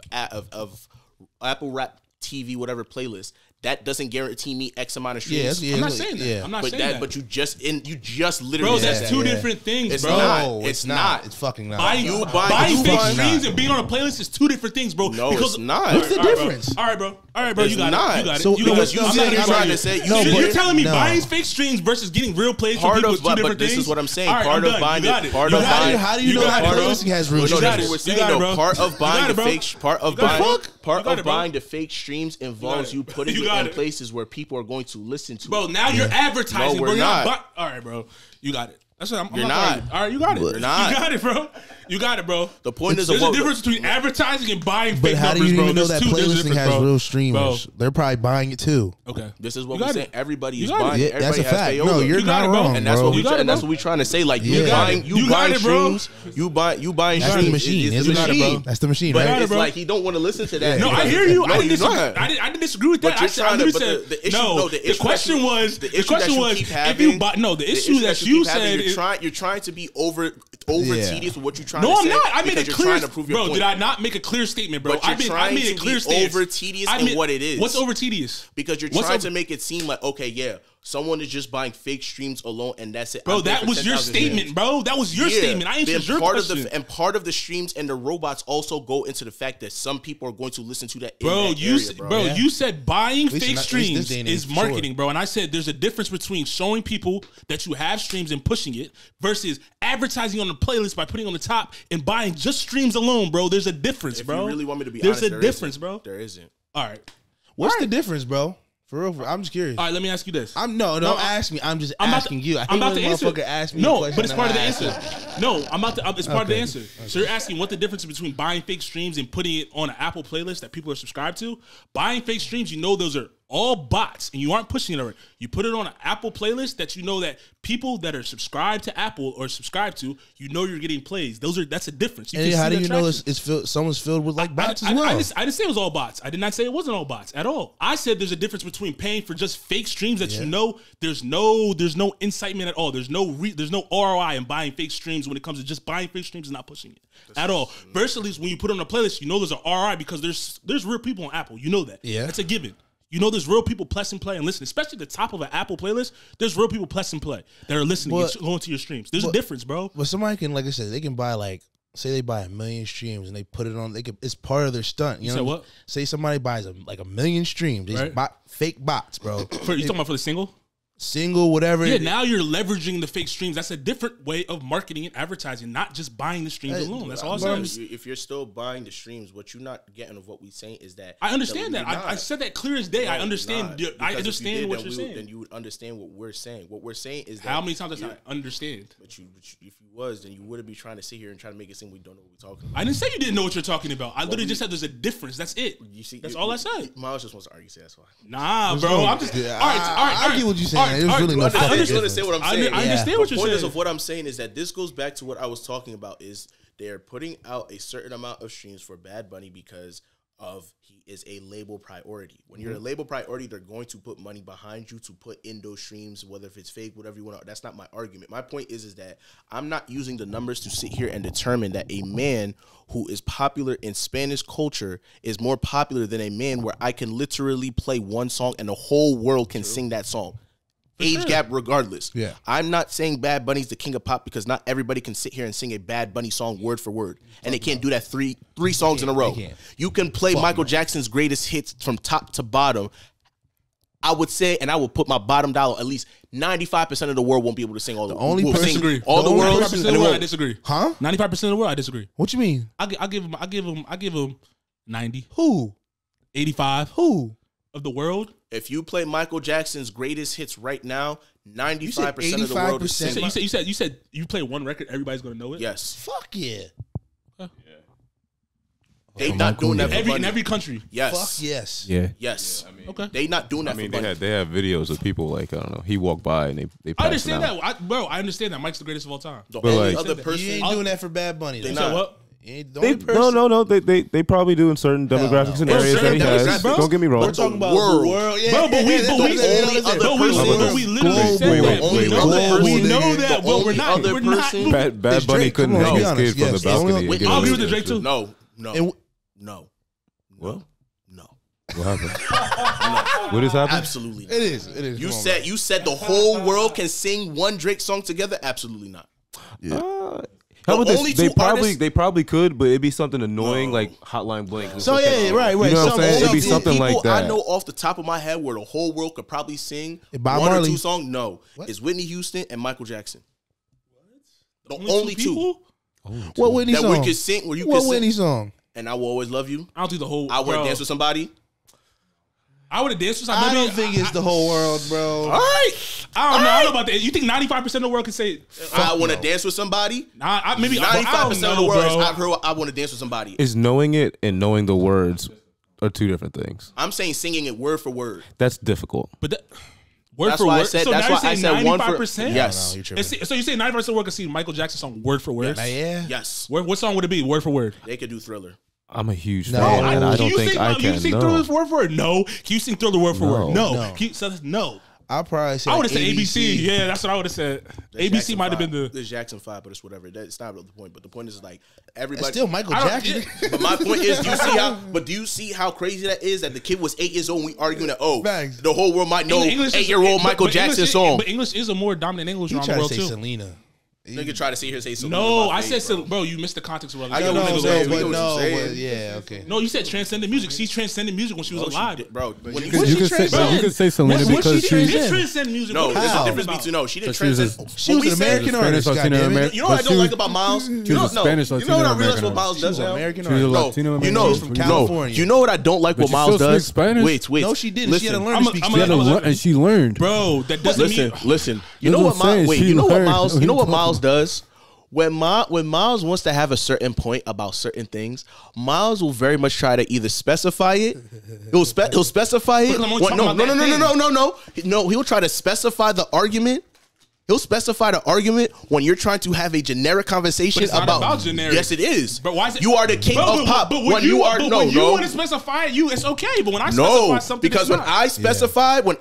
Apple Rap TV whatever playlist, that doesn't guarantee me X amount of streams. I'm not saying that. Yeah. I'm not but saying that. But you just literally Bro, said that's that. two Yeah. different things, It's bro. not. No, It's it's not. not. It's fucking not. Buying, You buying fake fucking streams not. and being on a playlist is two different things, bro. No, because, it's not. What's the All right, bro. difference? All right, bro. All right, bro. It's You got not. it. You got it. So you got because it. you I'm said not you're gonna trying argue. to say- So you you're said- telling me No. buying fake streams versus getting real plays from Part people of- is two but different this things. is what I'm saying. All right, Part I'm of done. buying You got it- it. part You of got buying- it. How do you know got that it, bro. playlisting has real No, You got that's it. what we're You saying got it, though. bro. Part of You buying got the it, bro. fake, part of You got it, buying, bro. part You got of it, bro. buying the fake streams involves it. you putting You it got in it. places where people are going to listen to. Bro, it. now you're advertising, No, bro. we're You're not. All right, bro. You got it. That's what I'm You're not. not. arguing. All right, you got it. You're not. You got it, bro. You got it, bro. The point is There's a about- difference between advertising and buying But fake how do numbers, you bro. even know There's that there's a playlisting difference, has bro. real streamers? Bro. They're probably buying it too. Okay. This is what You we're got saying. it. Everybody You is got it. buying. Yeah, Everybody that's a has fact. payola. No, you're You got not it, bro. wrong, And that's bro. what we You got try, it, and that's bro. what we trying to say. Like You you got buying, it. you You got buying it, bro. streams, you buying That's streams. the machine. It's It's the the machine. machine. That's the machine, But right? it's bro. like he don't want to listen to that. No, I because- hear you. No, I didn't you're disagree. not. I didn't disagree with But that. you're I said, I trying to- literally but said the issue- no. no, the The issue question that you- was the the issue question that you was keep if having- you buy no the The issue that you you keep having, said. you're trying to be over Yeah. tedious with what you're trying No, to I'm say. not. I made because a you're clear. trying to prove your Bro, point. did I not make a clear statement, bro? But you're I trying made a to clear be stance. over tedious I in made- what it is. What's over tedious? Because you're What's trying over- to make it seem like, okay, yeah, someone is just buying fake streams alone, and that's it. Bro, I'm paying that for was your 10,000 statement, streams. bro. That was your Yeah, statement. I answered then your part question. Of part of the streams and the robots also go into the fact that some people are going to listen to that. In Bro, that you area, said, bro. bro, Yeah. you said buying least fake in this streams day and age, is for marketing, sure. bro. And I said there's a difference between showing people that you have streams and pushing it versus advertising on the playlist by putting on the top and buying just streams alone, bro. There's a difference, If bro. you really want me to be there's honest, a there difference, isn't. bro. There isn't. All right, What's All the right. difference, bro? For real, I'm just curious. all right. Let me ask you this. I'm no, No, don't ask me. I'm just I'm about asking to, you. I hate I'm about when to a answer. motherfucker asks me a No, question but it's and part of the I answer. answer. No, I'm about to. It's part of the Okay. answer. So you're asking what the difference is between buying fake streams and putting it on an Apple playlist that people are subscribed to. Buying fake streams, you know those are all bots, and you aren't pushing it already. You put it on an Apple playlist that you know that people that are subscribed to Apple or subscribed to, you know you're getting plays. That's a difference. You And can how see do the you know traction. it's filled? Someone's filled with like bots as I well. didn't say it was all bots. I did not say it wasn't all bots at all. I said there's a difference between paying for just fake streams that you know there's no incitement at all. There's no ROI in buying fake streams when it comes to just buying fake streams and not pushing it at all. Versus when you put it on a playlist, you know there's an ROI because there's real people on Apple. You know that. Yeah. That's a given. You know there's real people press and play and listen, especially the top of an Apple playlist. There's real people press and play that are listening and going to your streams. There's a difference, bro. But somebody can, like I said, they can buy like, say they buy 1 million streams and they put it on. It's part of their stunt. You know said what? Say somebody buys like 1 million streams. They just Right. buy fake bots, bro. You talking about for the single? Single, whatever. Yeah, now you're leveraging the fake streams. That's a different way of marketing and advertising, not just buying the streams Hey, alone. That's all I'm but saying. If you're still buying the streams, what you're not getting of what we're saying is that I understand you're that. I not. said that clear as day. I No, understand. you're not. I Because if understand you did, what then you're saying. Then you would understand what we're saying. What we're saying is that How many times did I understand? But if you was, then you wouldn't be trying to sit here and try to make it seem we don't know what we're talking about. I didn't say you didn't know what you're talking about. I literally just said there's a difference. That's it. You see, That's all I said. Miles just wants to argue. So that's why. Nah, What's bro. wrong? I'm just Yeah, all right. All right. I get what you're saying. There's really no I fucking understand difference. what I'm I saying. understand what The you're point saying. is of what I'm saying is that this goes back to what I was talking about. Is they're putting out a certain amount of streams for Bad Bunny because of he is a label priority. When you're a label priority, they're going to put money behind you to put in those streams, whether if it's fake, whatever you want. That's not my argument. My point is that I'm not using the numbers to sit here and determine that a man who is popular in Spanish culture is more popular than a man where I can literally play one song and the whole world can sing that song. Age gap regardless. Yeah. I'm not saying Bad Bunny's the king of pop because not everybody can sit here and sing a Bad Bunny song word for word. And they can't do that three songs in a row. can't. You can play Michael Jackson's greatest hits from top to bottom. I would say, and I would put my bottom dollar, at least 95% of the world won't be able to sing all the only will person- sing Disagree. all the only world. 95% of the and it world, I won't. disagree. Huh? 95% of the world, I disagree. What you mean? I give him 90, Who? 85. Who? of the world. If you play Michael Jackson's greatest hits right now, 95% of the world is 85%. singing. You said you play one record, everybody's gonna know it. Yes. Fuck yeah. They not doing that for in money. every country. Yes. Fuck yes. Yeah. Yes. Okay. They not doing that I mean, for money. they have videos of people like, I don't know, he walked by and they I passed understand him out. that, I understand that. Mike's the greatest of all time. The But only like- other You person. ain't doing that for Bad Bunny. They though. not. So what? You ain't the They, only person. no, they probably do in certain demographics and no. areas that he Certain has. demographics. Don't get me wrong. We're talking about world. the world. Yeah, Bro, but we the only other we literally person- said that. Only We know other that. We person- know that. the But we're only not. other We're not. person- Bad It's Bunny Drake. couldn't Come on, hang be his honest. kid from Yes, the it's only- balcony. and get I'll agree away with with Drake it. too. No. And No. What? No. What happened? What is happening? Absolutely not. it is. It is. You Come on, said the whole world can sing one Drake song together? Absolutely not. How about this? only They two probably artists- they probably could, but it'd be something annoying like Hotline Bling. So yeah, right. You know what I'm Some saying? It'd be people something like that. I know off the top of my head where the whole world could probably sing Bob one Marley. or two songs. No, What? it's Whitney Houston and Michael Jackson. The Only only two two people? What Whitney that song? we could sing. Where you What could Whitney sing. song? And I will always love you. I don't think the whole. I want to dance with somebody. I would have danced with I somebody. don't think it's the whole world, bro. All right. I don't know. I don't know about that. You think 95% of the world can say? I want to dance with somebody. Maybe 95% of the world bro. I've heard I want to dance with somebody. Is knowing it and knowing the words are two different things. I'm saying singing it word for word. That's difficult. But that, word That's for why I word. said. So That's now why you're I saying said one for 95%. yes. You're tripping. So you say 95% of the world can see Michael Jackson song word for word? Yeah. Yes. What song would it be? Word for word. They could do Thriller. I'm a huge No, fan, I- and I Can don't you think sing, I Can you can. sing No. Thriller word for word? No. Can you sing Thriller word for word? No. No. No. I'll probably say I like would have said ABC. Yeah, that's what I would have said. ABC Jackson might have 5. been the. There's Jackson 5, but it's whatever. That's not the point. But the point is like everybody. It's still Michael I don't- Jackson. But my point is, do you see how crazy that is? That the kid was 8 years old and we arguing that Facts. the whole world might know English is- 8-year-old but- Michael but Jackson English, song. But English is a more dominant English You around try the to world say too. Selena. Nigga try to see here say something. No, I said bro. You missed the context of what I I get No, what no, you're no, saying. We but know what no, you're saying. but yeah, okay. No, you said transcendent music. She transcended music when she was alive. Bro, when you You said could say, you could say Selena What because she she's did transcend music. no, What there's are you a talking difference about? between no. She didn't She was a- transcend. She was an American Spanish artist. Latino goddamn it. American. You know what I But don't she like was- about Miles? she You was know, a no. Spanish You Latino know what I realized American what Miles artist. does She was now? American She was a artist. Latino You American. know, artist from from California. You know what I don't like But what you Miles still speak does? Spanish? Wait. No, she didn't. She had to learn to speak I'm She had to I'm learn, and she learned. Bro, that doesn't mean. Listen. You That's know what what I'm saying. Miles? Wait. She You know what learned. Miles? What You know are what you Miles talking does? When Miles wants to have a certain point about certain things, Miles will very much try to either specify it. He'll specify it. Because I'm only What- talking no, about no, no, that no, thing. no, no, no, no. No, he'll try to specify the argument. He'll specify the argument when you're trying to have a generic conversation But it's not about generic. Yes, it is. But why is it? You are the king of pop. But when you are but no, when you no. want to specify it, it's okay. But when I specify No, something, because it's when not.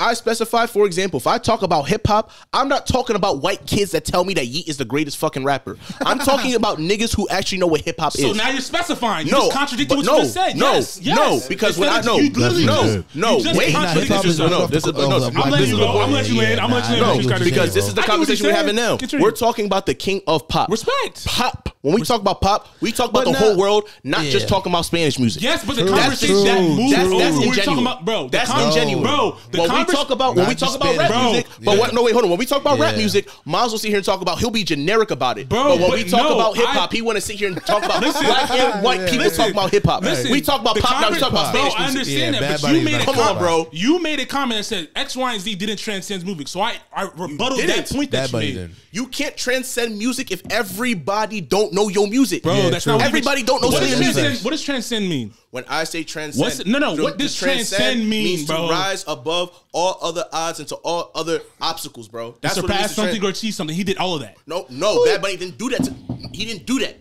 I specify, for example, if I talk about hip hop, I'm not talking about white kids that tell me that Yeet is the greatest fucking rapper. I'm talking about niggas who actually know what hip hop So is. now you're specifying. You No, just contradicted but what you just said. no, Yes, no, yes. because when I Instead know, of you literally no, just- no, you just wait, contradicted hip-hop is yourself. no, this is of the I'm letting you go. I'm letting you in. I'm letting you in. No, You just gotta because say this it. is the I get what conversation you're we're having saying. now. Continue. We're talking about the king of pop. Respect. Pop. When we talk about pop, we talk about But the whole now- world, not Yeah. just talking about Spanish music. Yes, but the True. conversation That's that true. moved That's over. We're ingenuine. talking about, bro. That's the ingenuine. bro. The When we talk about Not rap just music, Spanish. but what? No, wait, hold on. When we talk about rap Yeah. music, Miles will sit here and talk about. He'll be generic about it. Bro, but when but we talk no, about hip hop, I- he want to sit here and talk about Listen. black and white people Listen. talk about hip hop. Listen, We talk about the pop now. We talk about bro, Spanish I music. understand Yeah, that, Bad but you Bunny's made a not Come comment. on, bro. You made a comment that said X, Y, and Z didn't transcend music. So I rebutted that didn't. point that Bad you Bunny made. did. You can't transcend music if everybody don't know your music, Bro, Yeah, that's true. not what Everybody don't know what Spanish does music. transcend, what does transcend mean? When I say transcend, What's it- no, no, to- what does to transcend mean, means bro? To rise above all other odds and to all other obstacles, bro. That's what it means Surpass to something trans- or achieve something. He did all of that. No, Bad Bunny didn't do that. He didn't do that.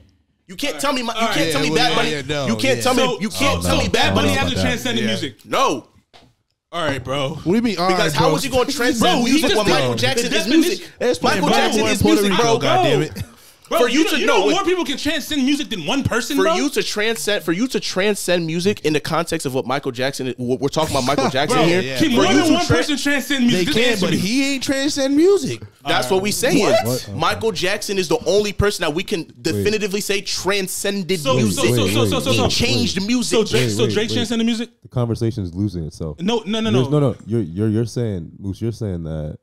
You can't tell me. You can't right. tell me Yeah, Bad well, Bunny. yeah, no, You can't yeah. tell me. So- You can't so tell me Bad Bunny Bunny. has to about that. transcend the Yeah. music. No, All right, bro. What do you mean? All because right, how bro? was he going to transcend Bro, he music just when did. Michael The Jackson is definition- music? It's playing Michael Jackson Baltimore is and Puerto music, Rico, bro. goddammit. Bro, For you know, to you know know what- more people can transcend music than one person, For bro. you to transcend music in the context of what Michael Jackson is, we're talking about Michael Jackson Bro, here. yeah, can For more you than to one tra- person transcend They music? Just can, answer but me. he ain't transcend music. That's what we saying. What? Michael Jackson is the only person that we can definitively say transcended So- music. He changed music. So Drake transcended music? The conversation is losing itself. No. You're saying, Moose, you're saying that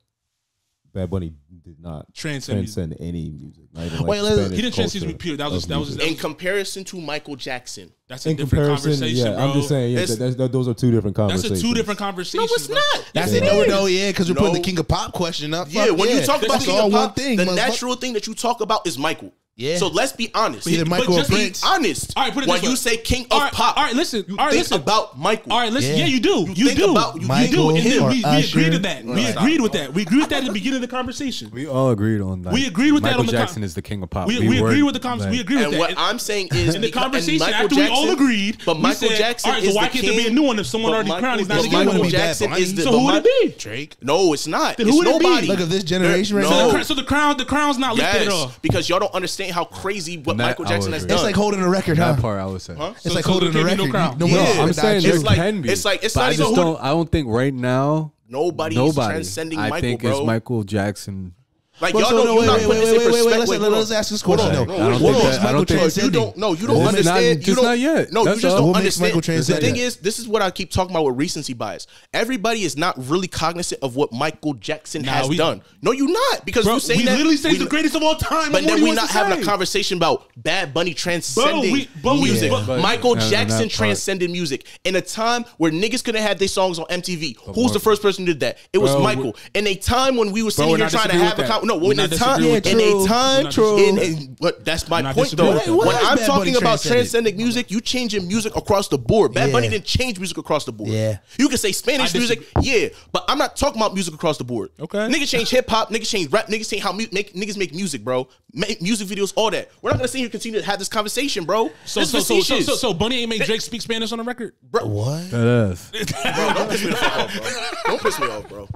Bad Bunny did not transcend any music. Not even Wait, like he didn't transcend music. Period. That was in comparison to Michael Jackson. That's a different conversation, yeah, bro. I'm just saying, those are two different conversations. That's a two different conversations. No, it's not. That's it. No, yeah, because you're putting the King of Pop question up. Yeah, when you talk about King of Pop, thing, the natural thing that you talk about is Michael. Yeah. So let's be honest. Either Michael or Prince. Be honest. All right, put it when this way. you say King of Pop, all right, listen. You all right, think listen about Michael. All right, listen. Yeah, you do. You think about Michael. You do. And then we agreed to Usher. that. We agreed with that. We agreed with that at the beginning of the conversation. We all agreed on that. We agreed with that Michael on the Jackson is the king of pop. We agreed with the conversation. We agreed with And that. what I'm saying is, in the conversation Michael after we all Jackson- agreed, but we Michael said, Jackson all right, is so why the can't there be a king, new one if someone but already crowned? He's not but the king Michael anymore. Jackson is the. So who would it be? Drake. No, it's not. Then It's who would it be? nobody. Look at this generation right No. now. So the crown's not lifted at all. Yes, because y'all don't understand how crazy what That Michael I Jackson would has agree. done. It's like holding a record, huh? That part I would say. It's So- like so holding there a can't be record. no crown. No, Yeah. I'm saying It's there like- can be. it's but not I even just who- don't. I don't think right now. Nobody is transcending I Michael, think bro. it's Michael Jackson. Like But y'all so, don't. no, You're not putting this in perspective. Let's ask this question. Hold though. on. I don't What think makes that- I Michael don't think- transcending? You don't It's understand. not- just not yet. No, you That's just all. don't What makes understand. Michael The transcending? thing is, this is what I keep talking about with recency bias. Everybody is not really cognizant of what Michael Jackson has done. No, you're not, because Bro, you saying we that literally say he's the greatest of all time. But What then do we're you not want to having say? a conversation about Bad Bunny transcending Bro, music. but- Michael and Jackson that part- transcended music in a time where niggas couldn't have their songs on MTV. Who's the first person who did that? It was Bro, Michael. In a time when we were sitting we're here not trying to disagreeing have with a that. no, We're in a not time, disagreeing with in that. a We're time, not disagreeing with but that's We're my not point though. disagreeing with that. When What I'm is Bad talking Bunny about transcended? transcending music, you changing music across the board. Bad Bunny Yeah. didn't change music across the board. Yeah. You can say Spanish I music, yeah, but I'm not talking about music across the board. Okay. Niggas change hip hop, niggas change rap, niggas change how niggas make music, bro. Make music videos, all that. We're not gonna sit here and continue to have this conversation, bro. So Bunny ain't made Drake speak Spanish on the record. Bro, What? That is. bro, don't piss me the fuck off, bro. Don't piss me off, bro.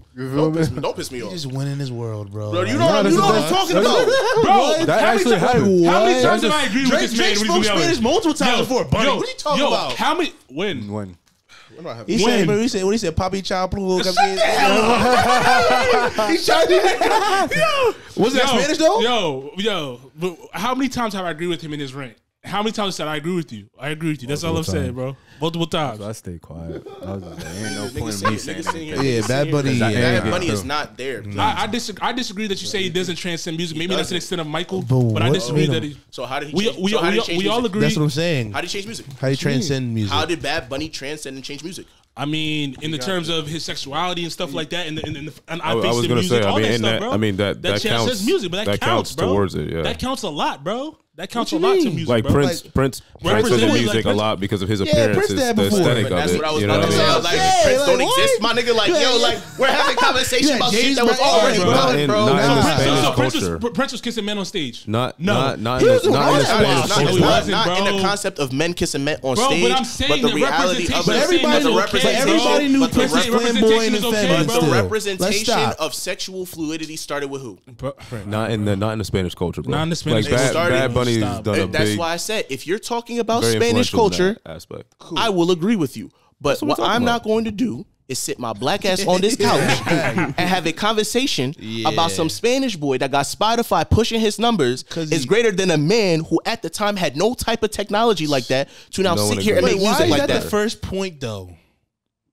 Don't piss me off. He's just winning his world, bro. Bro, you know what I'm talking about. Bro, That actually happened. How many times What? have I agreed with this man? Drake spoke Spanish multiple times before. Bunny, what are you talking about? How many? When? When? He said, what he said, Papi Chow Plugo. He's trying to. Was that Spanish though? Yo. But how many times have I agreed with him in his rant? How many times said I agree with you? I agree with you. That's all I'm saying, bro. Multiple times. So I stay quiet. I was just like, ain't no point Niggas in me saying- saying niggas saying- anything. Yeah, Bad Bunny. Bad Yeah. Bunny is not there. I disagree that you say he doesn't transcend music. Maybe that's an extent of Michael, But but I what- disagree wait that a- he. So how did he We change? So how did he change all music? agree. That's what I'm saying. How did he change music? How do you transcend music? How did Bad Bunny transcend and change music? I mean, in the terms of his sexuality and stuff like that, and I was gonna say, I mean, in that, bro. I mean that transcends counts. music, but that counts, bro. towards it. Yeah, That counts a lot, bro. That counts a What you lot to mean? music, like bro. Prince transcended represented, music like a lot because of his Yeah, appearance, Prince did that the before. aesthetic But of that's it. what I was You know about what to I say. mean? Like, Yeah, Prince like, don't what? exist, my nigga. Like, yo, like, we're having conversation Yeah, about shit James that was Brown- already Alright, done, not in- bro. not in the Nah. Spanish So culture. Prince was kissing men on stage. Not No. not He in was the doing not in the all that Spanish wild shit. culture. He wasn't, Not in bro. the concept of men kissing men on Bro, stage, but I'm saying but the the reality of representation- it. Everybody the knew- representation- everybody knew but the Prince was representation flamboyant is and okay, feminine bro. But the still. Let's representation stop. of sexual fluidity started with who? Not in the Spanish culture, bro. Not in the Spanish like culture. Bad Bunny's Stop. done a And that's big, why I said, if you're talking about very Spanish influential in culture, that aspect. I will agree with you. But what what we're talking I'm not about. going to do is sit my black ass on this couch and have a conversation about some Spanish boy that got Spotify pushing his numbers is greater than a man who at the time had no type of technology like that to now No sit one here and agrees. make Why music is like that that. the first point though?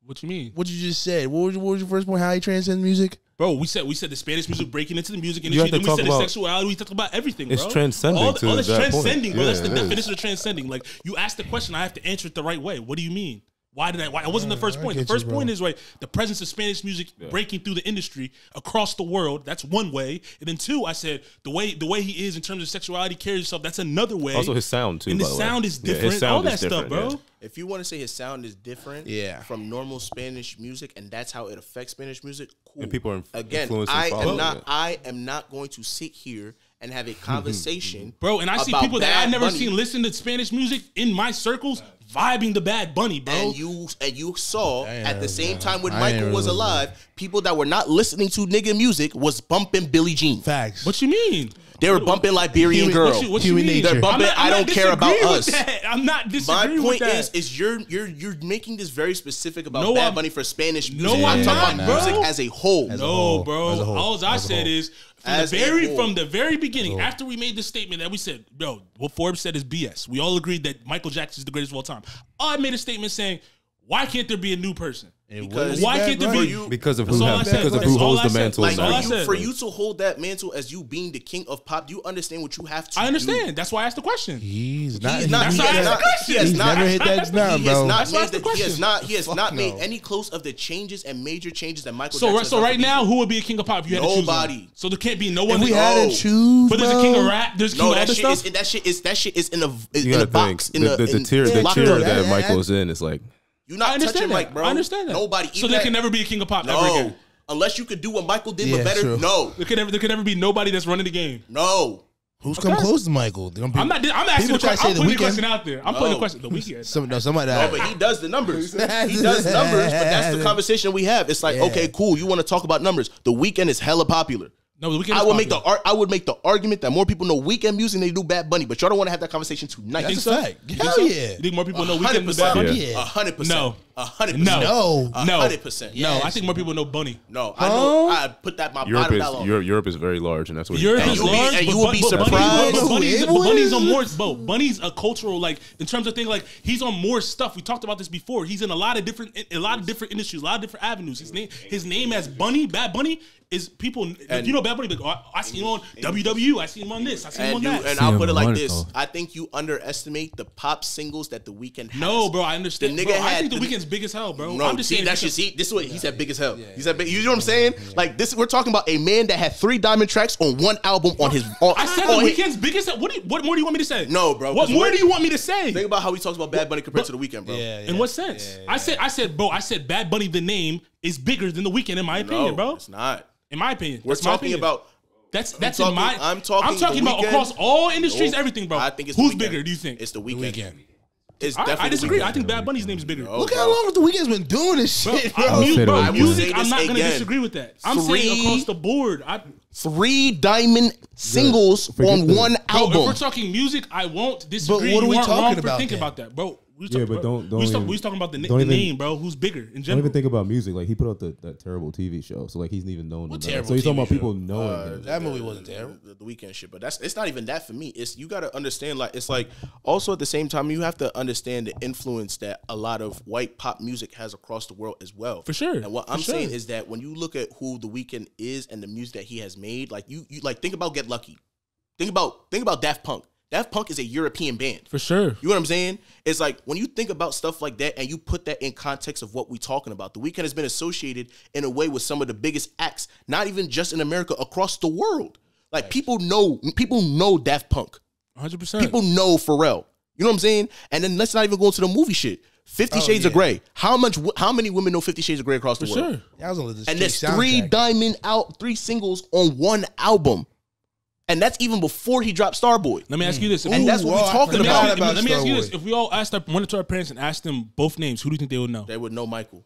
What you mean, What you just said? What was your first point? How he transcends music? bro? We said the Spanish music breaking into the music You have industry. to Then we talk said the about- sexuality. We talked about everything. It's bro. transcending All to it's that point. transcending, bro. That's Yeah, the it is. definition of transcending. Like you asked the question, I have to answer it the right way. What do you mean? Why did I? Why? It wasn't the first point. The get you, first bro. point is right. The presence of Spanish music breaking through the industry across the world. That's one way. And then two, I said the way he is in terms of sexuality, carries himself. That's another way. Also, his sound too. and by the the sound way. is Yeah, different. his sound all that is stuff, different, bro. yeah. If you want to say his sound is different from normal Spanish music and that's how it affects Spanish music, cool. And people are Again, influenced and I following am not it. I am not going to sit here and have a conversation. Bro, and I see about people that Bad I never Bunny. seen listen to Spanish music in my circles vibing the Bad Bunny, bro. And you saw at the same time when I ain't Michael was heard of alive, people that were not listening to nigga music was bumping Billie Jean. Facts. What you mean? They were bumping Liberian Human- Girl. What you Human mean? nature. They're bumping I'm I not Don't Care About disagreeing Us. with that. I'm not My disagreeing point with that. is you're making this very specific about No, Bad I'm- Bunny for Spanish music. No, I'm I'm talking not, about bro. music as a whole. As a No, whole, bro. as a whole, All I as a said whole. is As a whole. from the very beginning, after we made the statement that we said, yo, what Forbes said is BS. We all agreed that Michael Jackson is the greatest of all time. I made a statement saying, Why can't there be a new person? Because why can't there be? Because of That's who all I said. because of That's who all holds I the said. mantle. Like, now. all I said. for you to hold that mantle as you being the king of pop, do you understand what you have to I understand. do? That's why I asked the question. He's not. He's not. That's why I asked the question. He has He's not. never hit that ground, He has bro. not That's why I made asked the the, he has question. not. He has Fuck not made no. any close of the changes and major changes that Michael. So Jackson right, has so done right for now, people. who would be a king of pop if you had to choose one? Nobody. So there can't be no one. If we that- had No. to choose, But there's a bro. king of rap. There's a king No, of other that shit stuff. is that shit is in a You gotta box think the tier locked tier up. that Michael is in is like You're I not understand touching that. Mike, bro. I understand that. Nobody. So even there that- can never be a king of pop ever no, again. unless you could do what Michael did, Yeah, but better. true. No, There can never be nobody that's running the game. no. Who's come close to Michael? I'm asking People the try to question. say I'm The putting the Weeknd. question out there. I'm putting the No. question. The weekend. Somebody. No, but he does the numbers. He does numbers, but that's the conversation we have. It's like, Yeah. okay, cool. You want to talk about numbers? The Weeknd is hella popular. No, the weekend. I would make the argument that more people know Weeknd music than they do Bad Bunny, but y'all don't want to have that conversation tonight. think That's so? a fact. You think Hell so? yeah. You think more people know weekend than 100%. Bad Bunny? Yeah. 100%. No. 100%. No. No. 100%. No, I think more people know Bunny. No, I know. I put that my Europe bottom dollar on. Europe is very large, and that's what Europe And is you will be- large, and but you will be but surprised. But Bunny's on more. Bro, Bunny's a cultural, like, in terms of things, like, he's on more stuff. We talked about this before. He's in a lot of different industries, a lot of different avenues. His name as Bunny, Bad Bunny, is people. And- You know Bad Bunny, but I seen him on WW. I seen him on this. I seen him on that. And I'll put it like Wonderful. this: I think you underestimate the pop singles that the Weeknd has. No, bro, I understand. The nigga Bro, I had think the the- weekend's big as hell, bro. No, I'm just see, saying that's because- just this is what he said. Big as hell. He said, big, you know what I'm saying? Like this, we're talking about a man that had 3 diamond tracks on one album on his. I said the on his- weekend's big as hell. What more do you want me to say? No, bro, What 'cause more we're- do you want me to say? Think about how he talks about Bad Bunny compared to the Weeknd, bro. In what sense? I said, bro. I said Bad Bunny, the name is bigger than the weekend in my opinion, No, bro. it's not. In my opinion, We're That's my talking opinion. about. That's talking- in my. I'm talking about The Weeknd. across all industries, Nope. everything, bro. I think it's Who's The Weeknd. bigger? Do you think? It's the Weeknd. Weeknd. It's I definitely. disagree. The I Weeknd. think Bad Bunny's name is bigger. Look how long the Weeknd's been doing this shit, bro. I'll say the Bro, Weeknd. music. Say I'm this not going to again. disagree with that. I'm Three- saying across the board. 3 diamond singles on one Bro, if album. we're talking music, I won't disagree. what are we You aren't talking wrong for about thinking then? about that, bro. We Yeah, but don't we was even- talking about the don't even- name, bro. Who's bigger in Don't general? even think about music. Like he put out that terrible TV show, so like he's not even known. What enough. terrible So he's talking TV about show? people knowing him. That movie wasn't terrible. The Weeknd shit, but it's not even that for me. It's you got to understand, like it's like also at the same time you have to understand the influence that a lot of white pop music has across the world as well. For sure. And what For I'm saying sure. is that when you look at who the Weeknd is and the music that he has made, like you like think about Get Lucky, think about Daft Punk. Daft Punk is a European band. For sure. You know what I'm saying? It's like when you think about stuff like that and you put that in context of what we're talking about, the Weeknd has been associated in a way with some of the biggest acts, not even just in America, across the world. Like people know Daft Punk. 100%. People know Pharrell. You know what I'm saying? And then let's not even go into the movie shit. 50 Shades of Grey. How many women know 50 Shades of Grey across the For world? sure. That was on the And there's Straight soundtrack. 3 singles on one album. And that's even before he dropped Starboy. Let me ask you this. And that's what we're talking Let me about. ask you, let me ask you Starboy. this. If we all went to our parents and asked them both names, who do you think they would know? They would know Michael.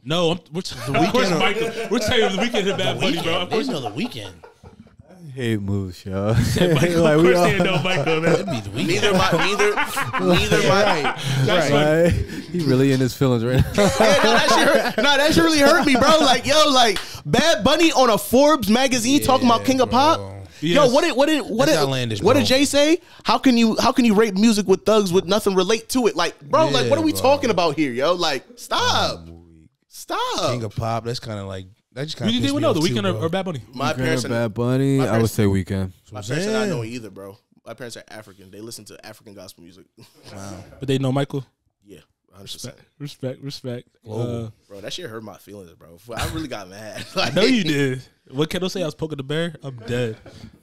No, of course, Michael. We're telling you the weekend hit Bad Bunny, bro. Of They course, know the Weeknd. Hate moves, yo. Michael, Like, of we course all- they know Michael, man. That'd be the Weeknd. Neither my That's funny. He really in his feelings right now. that shit really hurt me, bro. Like, yo, like Bad Bunny on a Forbes magazine talking about King of Pop. Yes. Yo, what That's outlandish, did bro. Jay say? How can you rate music with thugs with nothing relate to it? Like, bro, like what are we bro. talking about here, yo? Like, stop. King of Pop. That's kind of like that. Just Who kind do of you think would know, the weekend or Bad Bunny? My parents are Bad Bunny. my I would parents- say Weekend. my parents are not knowing either, bro. My parents are African. They listen to African gospel music. But they know Michael. Yeah, 100%. Respect. Bro, that shit hurt my feelings, bro. I really got mad. I know you did. What Kendall say? I was poking the bear. I'm dead.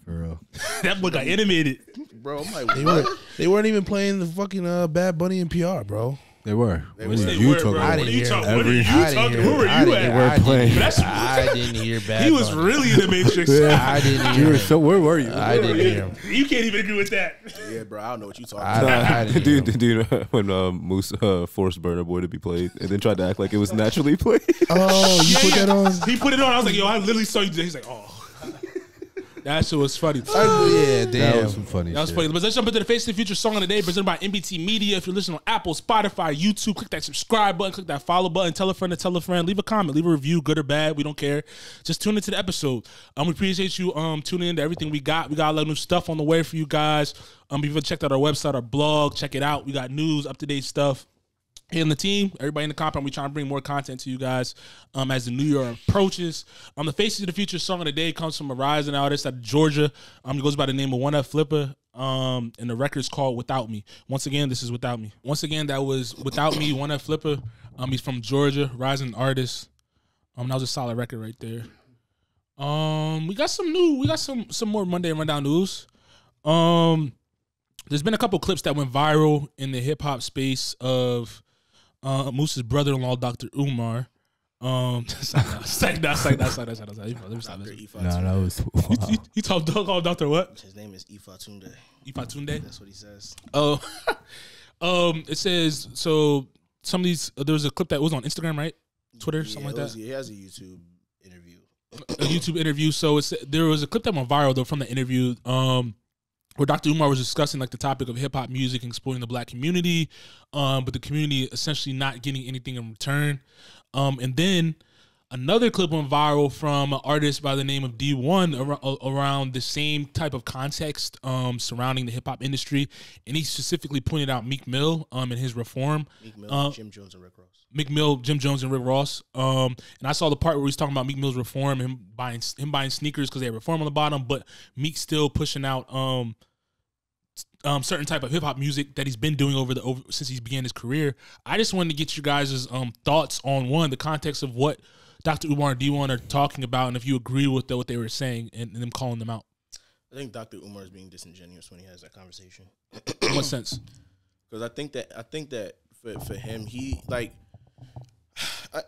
For real. That boy got animated. Bro, I'm like, They weren't even playing the fucking Bad Bunny in PR, bro. They were. They What were. are They you were, talking bro. about? What are you talking? I What are you didn't talking? hear Where were I you didn't at? hear- I playing. didn't- That's- I didn't hear Bad He was Bunny. really in the Matrix. I didn't You hear were him. so. Where were you? I didn't hear him. You can't even agree with that. yeah, bro, I don't know what you talking about. I didn't hear him. Dude, you know when Moose forced Burna Boy to be played and then tried to act like it was naturally played? Oh, you put that on? He put it on. I was like, yo, I literally saw you. He's like, oh. That shit was funny. Yeah, That damn. was some funny That was shit. funny. But let's jump into the Face of the Future song of the day, presented by MBT Media. If you're listening on Apple, Spotify, YouTube, click that subscribe button, click that follow button, tell a friend to tell a friend, leave a comment, leave a review, good or bad, we don't care. Just tune into the episode. We appreciate you tuning in to everything we got. We got a lot of new stuff on the way for you guys. If you haven't checked out our website, our blog, check it out. We got news, up-to-date stuff. Hey, and the team, everybody in the compound, we trying to bring more content to you guys as the new year approaches. The Faces of the Future song of the day comes from a rising artist out of Georgia. He goes by the name of 1F Flipper, and the record's called Without Me. Once again, this is Without Me. Once again, that was Without Me, 1F Flipper. He's from Georgia, rising artist. That was a solid record right there. We got some more Monday Rundown news. There's been a couple clips that went viral in the hip hop space of Moose's brother-in-law, Dr. Umar. That was you talk dog called Dr. what? His name is Ifatunde. Ifatunde? That's what he says. Oh. It says, so some of these, there was a clip that was on Instagram, right? Twitter, something like that? He has a YouTube interview. A YouTube interview. So there was a clip that went viral, though, from the interview, where Dr. Umar was discussing like the topic of hip hop music and exploiting the black community, but the community essentially not getting anything in return. And then another clip went viral from an artist by the name of D1 around the same type of context surrounding the hip hop industry, and he specifically pointed out Meek Mill and his reform. Meek Mill, Jim Jones, and Rick Ross. Meek Mill, Jim Jones, and Rick Ross. And I saw the part where he's talking about Meek Mill's reform, him buying sneakers because they had reform on the bottom, but Meek still pushing out certain type of hip hop music that he's been doing since he's began his career. I just wanted to get you guys' thoughts on the context of what Dr. Umar and D1 are talking about, and if you agree with what they were saying and them calling them out. I think Dr. Umar is being disingenuous when he has that conversation. In what sense? Because I think that for him, he like.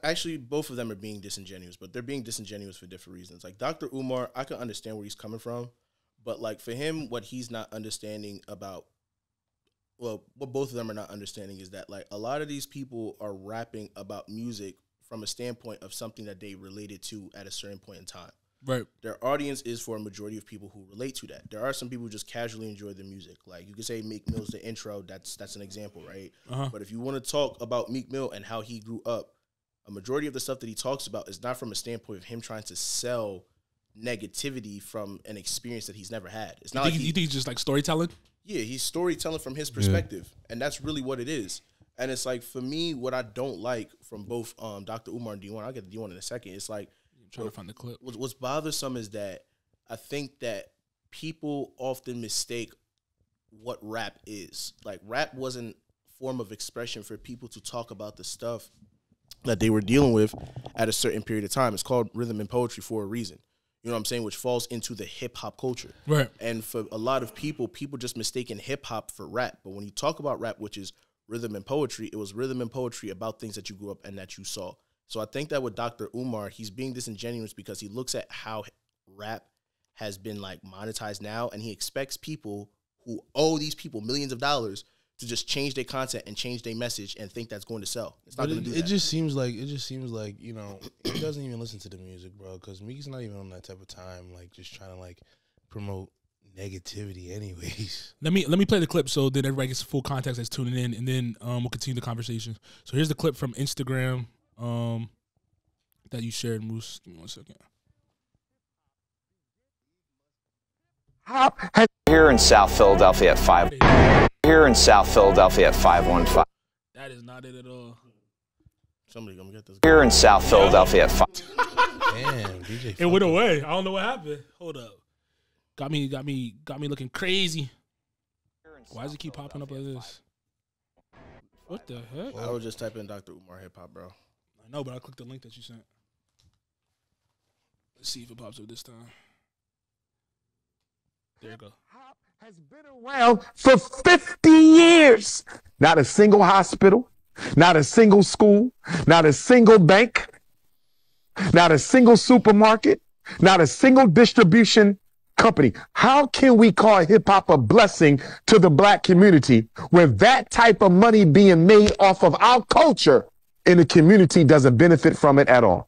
Actually, both of them are being disingenuous, but they're being disingenuous for different reasons. Like Dr. Umar, I can understand where he's coming from, but like for him, what he's not understanding about, well, what both of them are not understanding is that like a lot of these people are rapping about music from a standpoint of something that they related to at a certain point in time. Right. Their audience is for a majority of people who relate to that. There are some people who just casually enjoy the music. Like you could say Meek Mill's the intro. That's an example, right? Uh-huh. But if you want to talk about Meek Mill and how he grew up, a majority of the stuff that he talks about is not from a standpoint of him trying to sell negativity from an experience that he's never had. It's not. You think he's just like storytelling? Yeah, he's storytelling from his perspective, and that's really what it is. And it's like for me, what I don't like from both Dr. Umar and D1, I'll get to D1 in a second. It's like I'm trying to find the clip. What's bothersome is that I think that people often mistake what rap is. Like rap wasn't a form of expression for people to talk about the stuff that they were dealing with at a certain period of time. It's called rhythm and poetry for a reason. You know what I'm saying? Which falls into the hip hop culture. Right. And for a lot of people just mistaken hip hop for rap. But when you talk about rap, which is rhythm and poetry, it was rhythm and poetry about things that you grew up and that you saw. So I think that with Dr. Umar, he's being disingenuous because he looks at how rap has been like monetized now, and he expects people who owe these people millions of dollars to just change their content and change their message and think that's going to sell. It's not going to do that. It just seems like you know, he doesn't even listen to the music, bro. Because Meek's not even on that type of time, like just trying to like promote negativity, anyways. Let me play the clip so then everybody gets full context that's tuning in, and then we'll continue the conversation. So here's the clip from Instagram that you shared, Moose. Give me 1 second. Here in South Philadelphia at 5. Here in South Philadelphia at 515. That is not it at all. Somebody gonna get this. Here in South Philadelphia at 5. Damn, DJ. It went away. I don't know what happened. Hold up. Got me looking crazy. Why does it keep popping up like this? What the heck? I was just typing in Dr. Umar hip hop, bro. I know, but I clicked the link that you sent. Let's see if it pops up this time. There you go. Has been around for 50 years. Not a single hospital, not a single school, not a single bank, not a single supermarket, not a single distribution company. How can we call hip hop a blessing to the black community when that type of money being made off of our culture and the community doesn't benefit from it at all?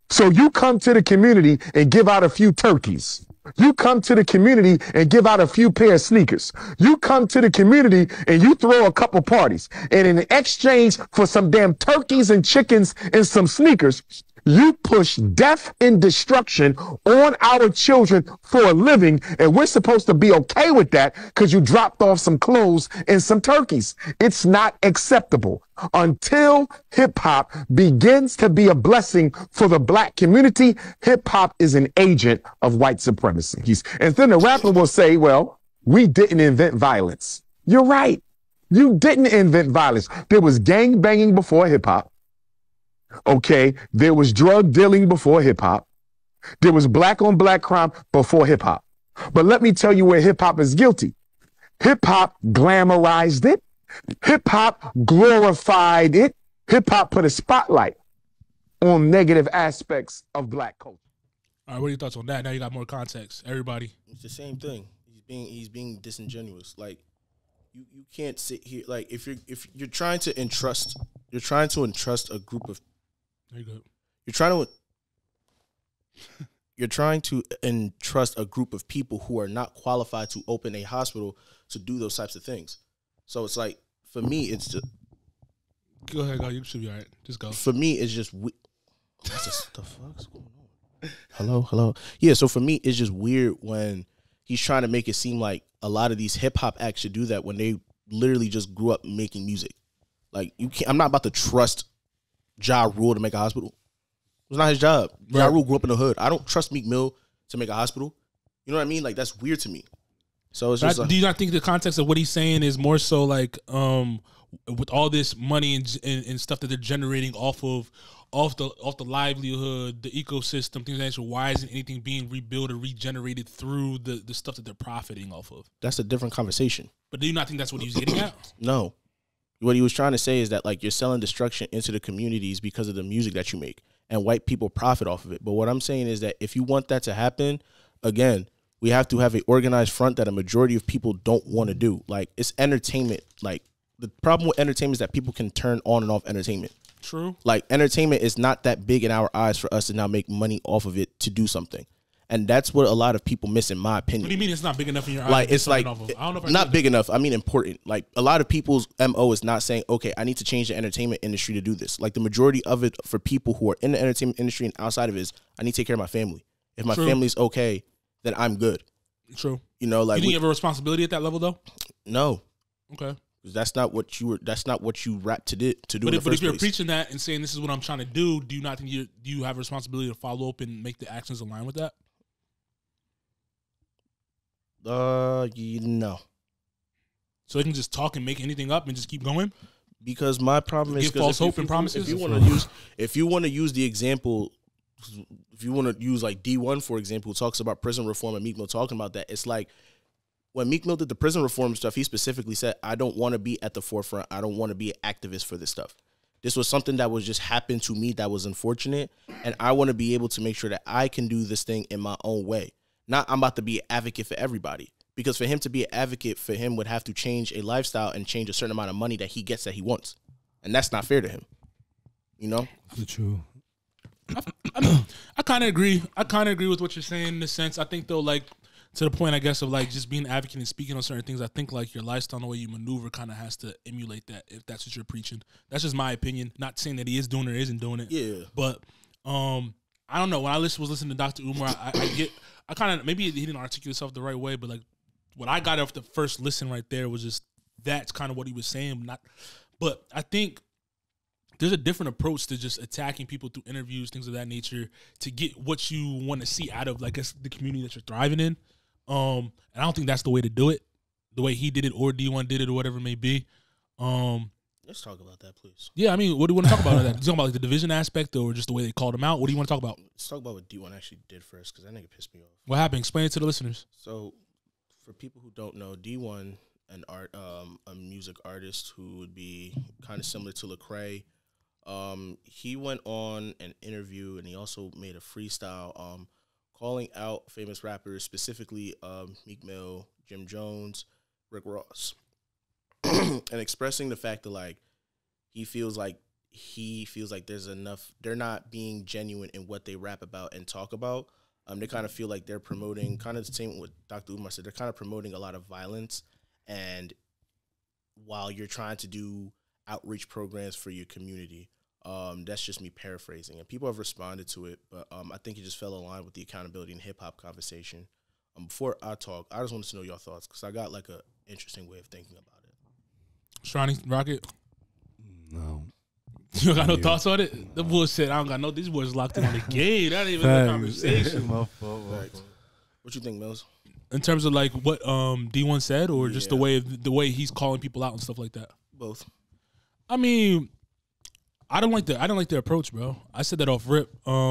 So you come to the community and give out a few turkeys. You come to the community and give out a few pair of sneakers. You come to the community and you throw a couple parties. And in exchange for some damn turkeys and chickens and some sneakers, you push death and destruction on our children for a living. And we're supposed to be okay with that because you dropped off some clothes and some turkeys. It's not acceptable. Until hip hop begins to be a blessing for the black community, hip hop is an agent of white supremacy. And then the rapper will say, well, we didn't invent violence. You're right. You didn't invent violence. There was gang banging before hip hop. Okay. There was drug dealing before hip hop. There was black on black crime before hip hop. But let me tell you where hip hop is guilty. Hip hop glamorized it. Hip hop glorified it. Hip hop put a spotlight on negative aspects of black culture. All right, what are your thoughts on that? Now you got more context. Everybody. It's the same thing. He's being disingenuous. Like you can't sit here like if you're trying to entrust a group of There you go. You're trying to entrust a group of people who are not qualified to open a hospital to do those types of things. So it's like, for me, it's just... Go ahead, go. You should be all right. Just go. For me, it's just... What the fuck's going on? Hello? Yeah, so for me, it's just weird when he's trying to make it seem like a lot of these hip-hop acts should do that when they literally just grew up making music. Like, you can't... I'm not about to trust Ja Rule to make a hospital. It's not his job. Right. Ja Rule grew up in the hood. I don't trust Meek Mill to make a hospital. You know what I mean? Like, that's weird to me. So it's just do you not think the context of what he's saying is more so like with all this money and stuff that they're generating off the livelihood, the ecosystem, things like that, so why isn't anything being rebuilt or regenerated through the stuff that they're profiting off of? That's a different conversation. But do you not think that's what he was getting at? No. What he was trying to say is that like you're selling destruction into the communities because of the music that you make, and white people profit off of it. But what I'm saying is that if you want that to happen, again, we have to have an organized front that a majority of people don't want to do. Like, it's entertainment. Like, the problem with entertainment is that people can turn on and off entertainment. True. Like, entertainment is not that big in our eyes for us to now make money off of it to do something. And that's what a lot of people miss, in my opinion. What do you mean it's not big enough in your eyes? Like, it's like, I don't know if not big enough. I mean, important. Like, a lot of people's MO is not saying, okay, I need to change the entertainment industry to do this. Like, the majority of it for people who are in the entertainment industry and outside of it is, I need to take care of my family. If my family's okay, then I'm good. True. You know, like, you think you have a responsibility at that level though? No. Okay. That's not what you were. That's not what you rap to do. But if you're preaching that and saying this is what I'm trying to do you not think do you have a responsibility to follow up and make the actions align with that? No. So they can just talk and make anything up and just keep going? Because my problem is give false hope and promises. If you want to use the example, if you want to use like D1 for example, who talks about prison reform and Meek Mill talking about that, it's like when Meek Mill did the prison reform stuff, he specifically said, "I don't want to be at the forefront. I don't want to be an activist for this stuff. This was something that was just happened to me that was unfortunate, and I want to be able to make sure that I can do this thing in my own way. Not I'm about to be an advocate for everybody." Because for him to be an advocate for him would have to change a lifestyle and change a certain amount of money that he gets that he wants. And that's not fair to him. You know? True. I kind of agree. I kind of agree with what you're saying in a sense. I think though, like, to the point, I guess, of like just being an advocate and speaking on certain things, I think like your lifestyle and the way you maneuver kind of has to emulate that if that's what you're preaching. That's just my opinion. Not saying that he is doing it or isn't doing it. Yeah. But I don't know. When I was listening to Dr. Umar, I kind of, maybe he didn't articulate himself the right way, but like what I got off the first listen right there was just that's kind of what he was saying. But I think there's a different approach to just attacking people through interviews, things of that nature, to get what you want to see out of, like, the community that you're thriving in. And I don't think that's the way to do it, the way he did it or D1 did it or whatever it may be. Let's talk about that, please. Yeah, I mean, what do you want to talk about? You talking about like the division aspect or just the way they called him out? What do you want to talk about? Let's talk about what D1 actually did first, because that nigga pissed me off. What happened? Explain it to the listeners. So, for people who don't know, D1, a music artist who would be kind of similar to Lecrae, he went on an interview and he also made a freestyle calling out famous rappers, specifically Meek Mill, Jim Jones, Rick Ross, and expressing the fact that like he feels like there's enough, they're not being genuine in what they rap about and talk about. They kind of feel like they're promoting, kind of the same with Dr. Umar said, they're kind of promoting a lot of violence, and while you're trying to do outreach programs for your community. That's just me paraphrasing, and people have responded to it, but I think it just fell in line with the accountability and hip-hop conversation. Before I talk, I just wanted to know your thoughts, because I got like a interesting way of thinking about it. Shani, Rocket? No. You don't got no thoughts on it? The bullshit. I don't got no. These boys locked in on the game. That ain't even a conversation. My fault. What you think, Mills? In terms of like what D1 said, or just the way he's calling people out and stuff like that. Both. I mean, I don't like the approach, bro. I said that off rip.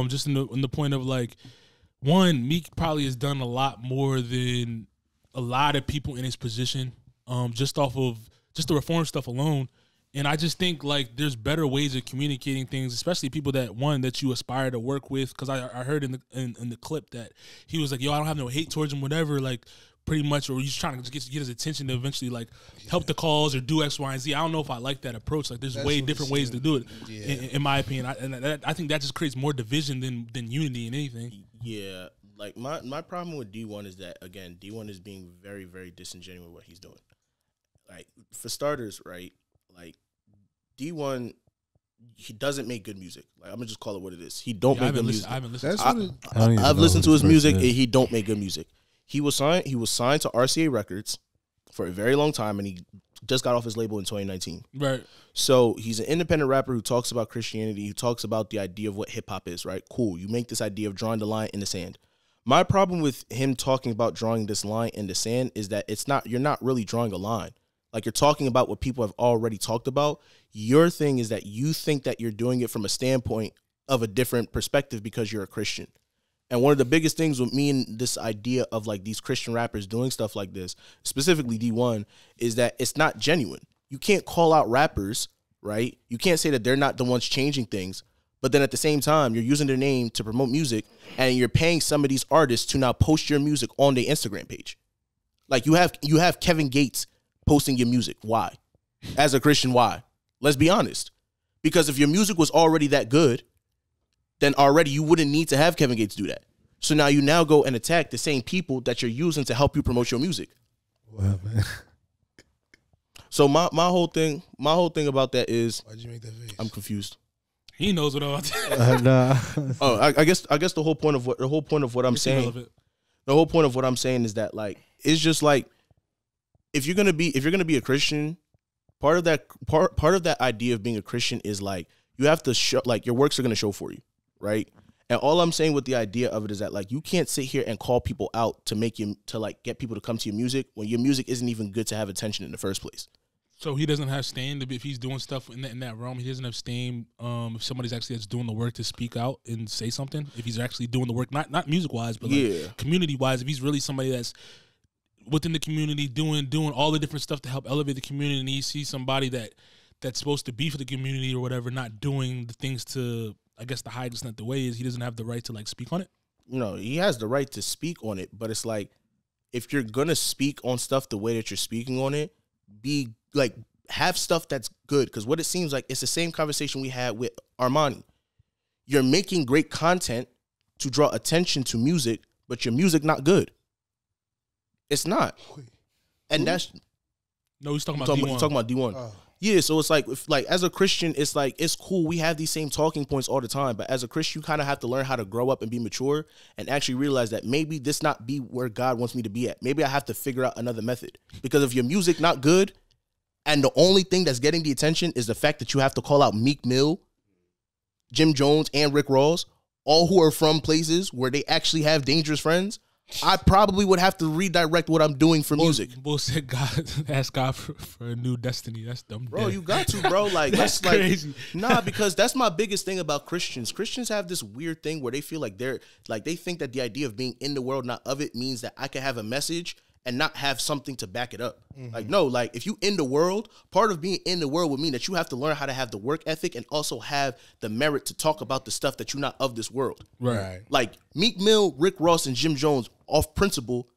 Just in the point of like, one, Meek probably has done a lot more than a lot of people in his position. Just off of just the reform stuff alone. And I just think like there's better ways of communicating things, especially people that you aspire to work with. Because I heard in the clip that he was like, "Yo, I don't have no hate towards him, whatever." Like pretty much, or he's trying to just get his attention to eventually like help the cause or do X, Y, and Z. I don't know if I like that approach. Like there's way different ways to do it, in my opinion. I think that just creates more division than unity in anything. Yeah, like my problem with D1 is that again, D1 is being very, very disingenuous with what he's doing. Like for starters, right? Like D1, he doesn't make good music. Like I'm gonna just call it what it is. He don't make good music. I haven't listened. I've listened to his music, and he don't make good music. He was signed to RCA Records for a very long time, and he just got off his label in 2019. Right. So he's an independent rapper who talks about Christianity, who talks about the idea of what hip hop is. Right. Cool. You make this idea of drawing the line in the sand. My problem with him talking about drawing this line in the sand is that you're not really drawing a line. Like you're talking about what people have already talked about. Your thing is that you think that you're doing it from a standpoint of a different perspective because you're a Christian. And one of the biggest things with me and this idea of like these Christian rappers doing stuff like this, specifically D1, is that it's not genuine. You can't call out rappers, right? You can't say that they're not the ones changing things. But then at the same time, you're using their name to promote music and you're paying some of these artists to now post your music on their Instagram page. Like you have Kevin Gates posting your music. Why? As a Christian, why? Let's be honest. Because if your music was already that good, then already you wouldn't need to have Kevin Gates do that. So now you go and attack the same people that you're using to help you promote your music. Wow, man. So my whole thing about that is, Why'd you make that face? I'm confused. He knows what I'm about. Nah. Oh, I guess the whole point of what I'm saying. The whole point of what I'm saying is that like it's just like if you're gonna be a Christian, part of that idea of being a Christian is like you have to show, like your works are gonna show for you, right? And all I'm saying with the idea of it is that like you can't sit here and call people out to get people to come to your music when your music isn't even good to have attention in the first place. So he doesn't have steam if he's doing stuff in that realm. He doesn't have steam if somebody's actually that's doing the work to speak out and say something. If he's actually doing the work, not music wise, but like community wise. If he's really somebody that's within the community doing all the different stuff to help elevate the community, and he sees somebody that's supposed to be for the community or whatever, not doing the things to, I guess, the highest net the way is, he doesn't have the right to like speak on it. No, he has the right to speak on it, but it's like if you're gonna speak on stuff the way that you're speaking on it, be like have stuff that's good. Because what it seems like, it's the same conversation we had with Armani. You're making great content to draw attention to music, but your music not good. It's not. And that's no, he's talking about D1. Talking about D1. Oh. Yeah, so it's like, if, like as a Christian, it's like it's cool. We have these same talking points all the time, but as a Christian, you kind of have to learn how to grow up and be mature and actually realize that maybe this not be where God wants me to be at. Maybe I have to figure out another method. Because if your music not good, and the only thing that's getting the attention is the fact that you have to call out Meek Mill, Jim Jones, and Rick Ross, all who are from places where they actually have dangerous friends, I probably would have to redirect what I'm doing for music. Bullshit. God, ask God for a new destiny. That's dumb. Bro, you got to, bro. Like that's crazy. Nah, because that's my biggest thing about Christians. Christians have this weird thing where they feel like they think that the idea of being in the world, not of it, means that I can have a message and not have something to back it up. Mm-hmm. Like, no, like if you in the world, part of being in the world would mean that you have to learn how to have the work ethic and also have the merit to talk about the stuff that you're not of this world. Right. Like Meek Mill, Rick Ross, and Jim Jones, off principle,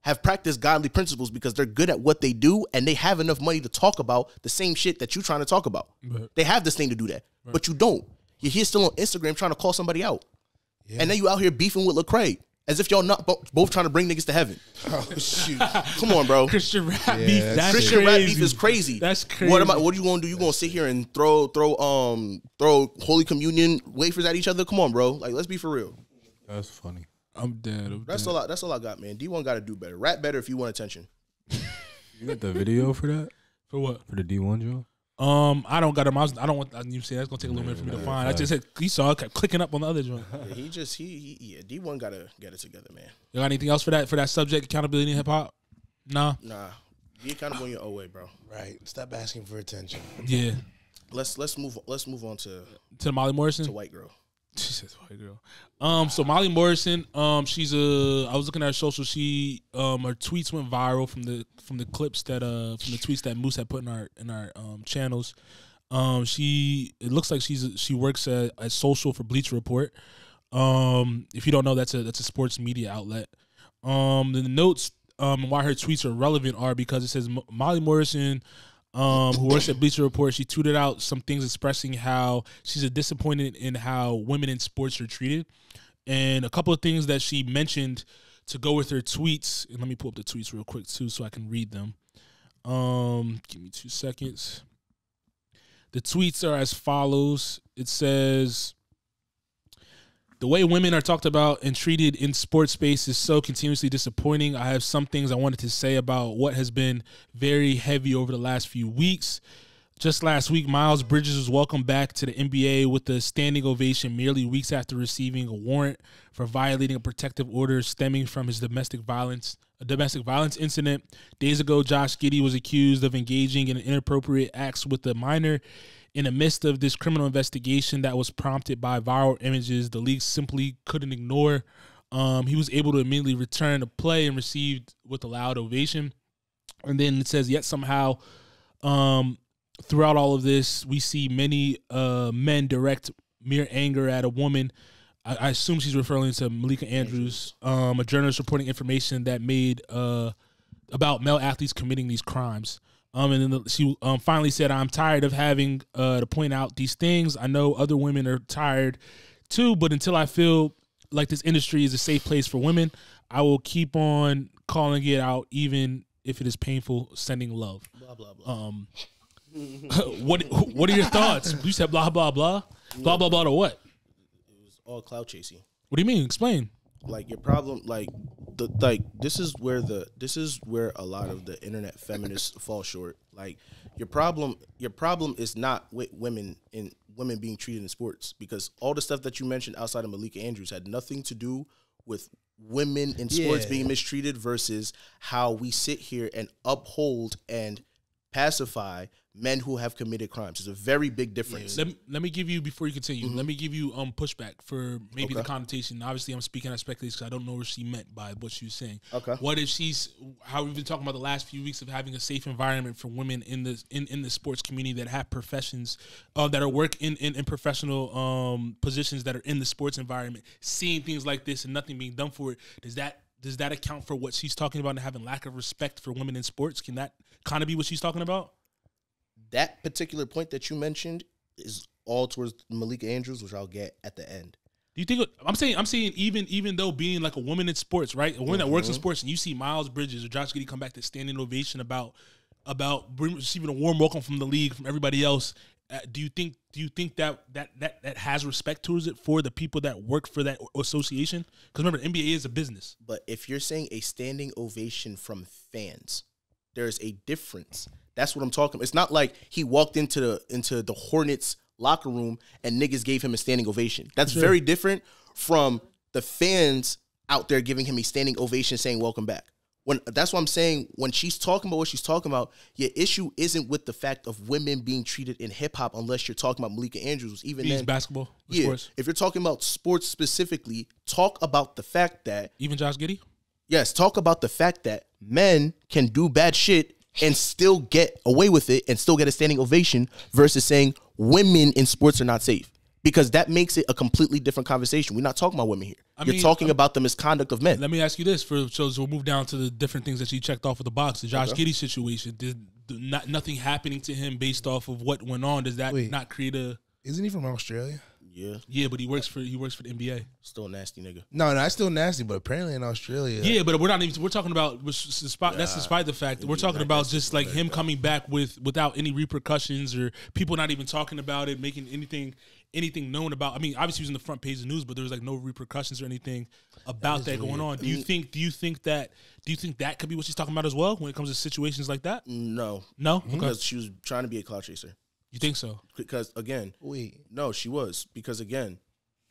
have practiced godly principles because they're good at what they do and they have enough money to talk about the same shit that you're trying to talk about. Right. They have this thing to do that, but you don't. You're here still on Instagram trying to call somebody out. Yeah. And then you out here beefing with Lecrae. As if y'all not both trying to bring niggas to heaven. Oh shoot! Come on, bro. Christian rap beef. That's Christian crazy. rap beef is crazy. That's crazy. What are you gonna do? You gonna sit here and throw Holy Communion wafers at each other? Come on, bro. Like, let's be for real. That's funny. I'm dead. That's all I got, man. D1 got to do better. Rap better if you want attention. You got the video for that? For what? For the D1 joint? I don't got him. I don't want you say that's gonna take a little minute for me to find. I just said you saw. I kept clicking up on the other joint. Yeah, D1 gotta get it together, man. You got anything else for that subject? Accountability in hip hop? Nah. Be accountable in your own way, bro. Right. Stop asking for attention. Yeah. Let's move on to Molly Morrison. to white girl. She says white girl. So Molly Morrison, she's I was looking at her social. She her tweets went viral from the clips that from the tweets that Moose had put in our channels. It looks like she works at social for Bleacher Report. If you don't know, that's a sports media outlet. The notes why her tweets are relevant are because it says Molly Morrison, who works at Bleacher Report, she tweeted out some things expressing how she's disappointed in how women in sports are treated. And a couple of things that she mentioned to go with her tweets. And let me pull up the tweets real quick, too, so I can read them. Give me 2 seconds. The tweets are as follows. It says, the way women are talked about and treated in sports space is so continuously disappointing. I have some things I wanted to say about what has been very heavy over the last few weeks. Just last week, Miles Bridges was welcomed back to the NBA with a standing ovation merely weeks after receiving a warrant for violating a protective order stemming from his domestic violence incident. Days ago, Josh Giddey was accused of engaging in inappropriate acts with a minor. In the midst of this criminal investigation that was prompted by viral images the league simply couldn't ignore, he was able to immediately return to play and received with a loud ovation. And then it says, yet somehow, throughout all of this, we see many men direct mere anger at a woman. I assume she's referring to Malika Andrews, a journalist reporting information that made about male athletes committing these crimes. And then she finally said, I'm tired of having to point out these things. I know other women are tired too, but until I feel like this industry is a safe place for women, I will keep on calling it out, even if it is painful, sending love. Blah, blah, blah. What are your thoughts? You said blah, blah, blah. Blah, blah, blah to what? It was all clout chasing. What do you mean? Explain. Like your problem, this is where a lot of the internet feminists fall short. Like your problem is not with women being treated in sports, because all the stuff that you mentioned outside of Malika Andrews had nothing to do with women in sports being mistreated versus how we sit here and uphold and pacify men who have committed crimes. There's a very big difference. Let me give you, before you continue, let me give you pushback for maybe the connotation. Obviously, I'm speaking out of speculation because I don't know what she meant by what she was saying. Okay. What if how we've been talking about the last few weeks of having a safe environment for women in the sports community that have professions, that are work in professional positions that are in the sports environment, seeing things like this and nothing being done for it. Does that account for what she's talking about and having lack of respect for women in sports? Can that kind of be what she's talking about? That particular point that you mentioned is all towards Malika Andrews, which I'll get at the end. Do you think I'm saying even though being like a woman in sports, right? A woman that works in sports, and you see Miles Bridges or Josh Giddey come back to standing ovation about receiving a warm welcome from the league, from everybody else. Do you think that has respect towards it for the people that work for that association? Because remember, the NBA is a business. But if you're saying a standing ovation from fans, there's a difference. That's what I'm talking about. It's not like he walked into the Hornets locker room and niggas gave him a standing ovation. That's very different from the fans out there giving him a standing ovation saying welcome back. That's what I'm saying. When she's talking about what she's talking about, your issue isn't with the fact of women being treated in hip hop, unless you're talking about Malika Andrews. Even then, basketball, sports. If you're talking about sports specifically, talk about the fact that even Josh Giddey. Yes, talk about the fact that men can do bad shit and still get away with it and still get a standing ovation versus saying women in sports are not safe. Because that makes it a completely different conversation. We're not talking about women here. You're talking about the misconduct of men. Let me ask you this, so we'll move down to the different things that she checked off of the box. The Josh Giddey situation, nothing happening to him based off of what went on. Does that not create a? Isn't he from Australia? Yeah, but he works for the NBA. Still a nasty nigga. No, it's still nasty, but apparently in Australia. Yeah, but we're not even. We're talking about that's despite the fact that we're talking about just like him coming back without any repercussions or people not even talking about it, making anything known about. I mean, obviously he was in the front page of the news, but there was like no repercussions or anything about that going on. Do you think that could be what she's talking about as well when it comes to situations like that? No, because she was trying to be a clout chaser. You think so? Because again, no, she was. Because again,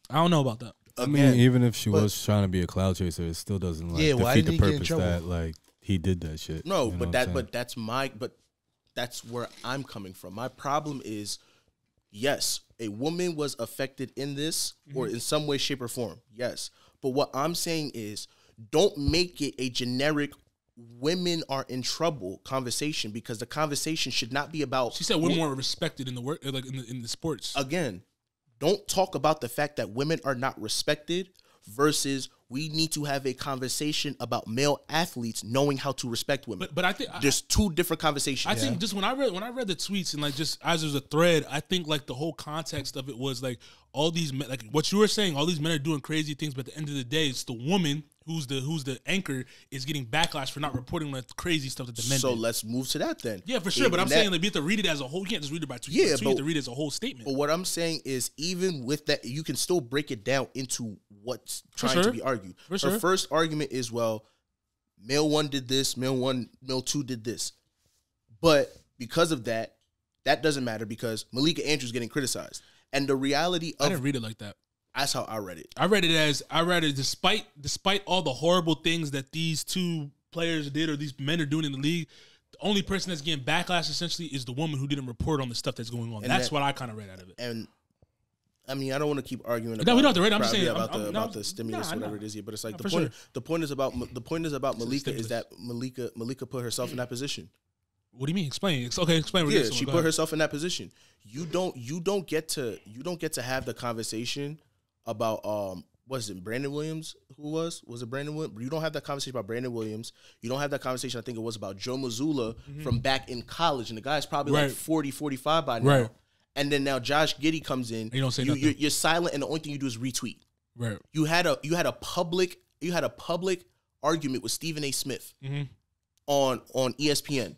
I don't know about that. I mean, even if she was trying to be a cloud chaser, it still doesn't like why defeat did the he get in purpose trouble? that like he did that shit. No, You know but what that, I'm saying? but that's where I'm coming from. My problem is, yes, a woman was affected in this or in some way, shape, or form. Yes, but what I'm saying is, don't make it a generic women are in trouble conversation, because the conversation should not be about. She said women weren't respected in the work, like in the sports. Again, don't talk about the fact that women are not respected versus we need to have a conversation about male athletes knowing how to respect women. But I think there's two different conversations. I think just when I read the tweets and like just as there's a thread, I think like the whole context of it was like all these men, like what you were saying, all these men are doing crazy things, but at the end of the day, it's the woman who's the anchor is getting backlash for not reporting like the crazy stuff that the men So did. let's move to that then. Yeah, for sure. But I'm saying like, you have to read it as a whole. You can't just read it by tweet. Yeah, you have but to read it as a whole statement. But what I'm saying is, even with that, you can still break it down into what's trying to be argued. For sure. Her first argument is, well, male one did this, male two did this. But because of that, that doesn't matter because Malika Andrews getting criticized. And the reality of... I didn't read it like that. That's how I read it. I read it despite all the horrible things that these two players did or these men are doing in the league, the only person that's getting backlash essentially is the woman who didn't report on the stuff that's going on. And that's what I kind of read out of it. And I mean, I don't want to keep arguing No, we don't have to read. I'm just probably saying about the stimulus, whatever it is here. But it's like for sure. the point is about Malika is that Malika put herself in that position. What do you mean? Explain. Okay, explain. Yeah, she put herself in that position. You don't get to have the conversation about was it Brandon Williams? Was it Brandon Williams? You don't have that conversation about Brandon Williams. You don't have that conversation. I think it was about Joe Mazzulla from back in college, and the guy's probably like 40, 45 by now. Right. And then now Josh Giddey comes in. You don't say nothing. You're silent, and the only thing you do is retweet. Right. You had a public argument with Stephen A. Smith on ESPN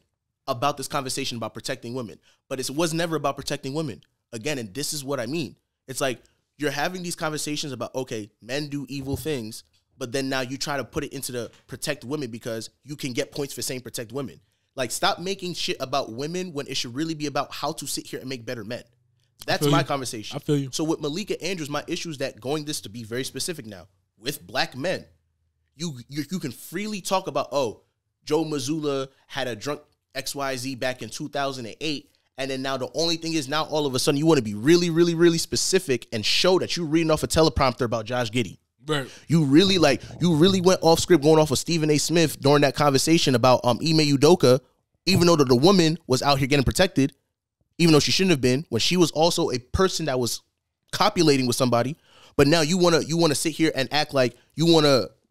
about this conversation about protecting women, but it was never about protecting women. Again, and this is what I mean. It's like you're having these conversations about, okay, men do evil things, but then now you try to put it into the protect women because you can get points for saying protect women. Like, stop making shit about women when it should really be about how to sit here and make better men. That's my conversation. I feel you. So with Malika Andrews, my issue is that going this to be very specific now, with black men, you can freely talk about, oh, Joe Mazzulla had a drunk XYZ back in 2008, and then now the only thing is now all of a sudden you want to be really, really, really specific and show that you're reading off a teleprompter about Josh Giddey. Right. You really went off script going off of Stephen A. Smith during that conversation about Ime Udoka, even though the woman was out here getting protected, even though she shouldn't have been, when she was also a person that was copulating with somebody. But now you wanna sit here and act like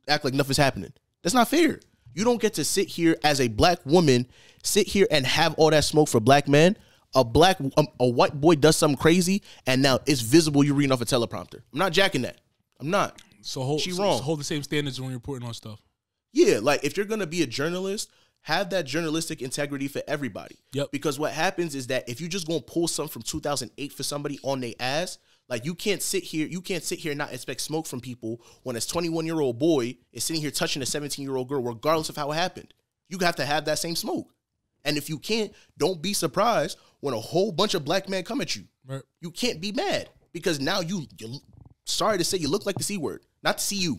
nothing's happening. That's not fair. You don't get to sit here as a black woman, sit here and have all that smoke for black men. A white boy does something crazy, and now it's visible you're reading off a teleprompter. I'm not jacking that. I'm not. So hold the same standards when you're reporting on stuff. Yeah, like if you're gonna be a journalist, have that journalistic integrity for everybody. Yep. Because what happens is that if you just gonna pull something from 2008 for somebody on their ass, like you can't sit here and not expect smoke from people when a 21-year-old boy is sitting here touching a 17-year-old girl, regardless of how it happened. You have to have that same smoke. And if you can't, don't be surprised when a whole bunch of black men come at you. Right. You can't be mad because now you sorry to say, you look like the C word. Not the CU.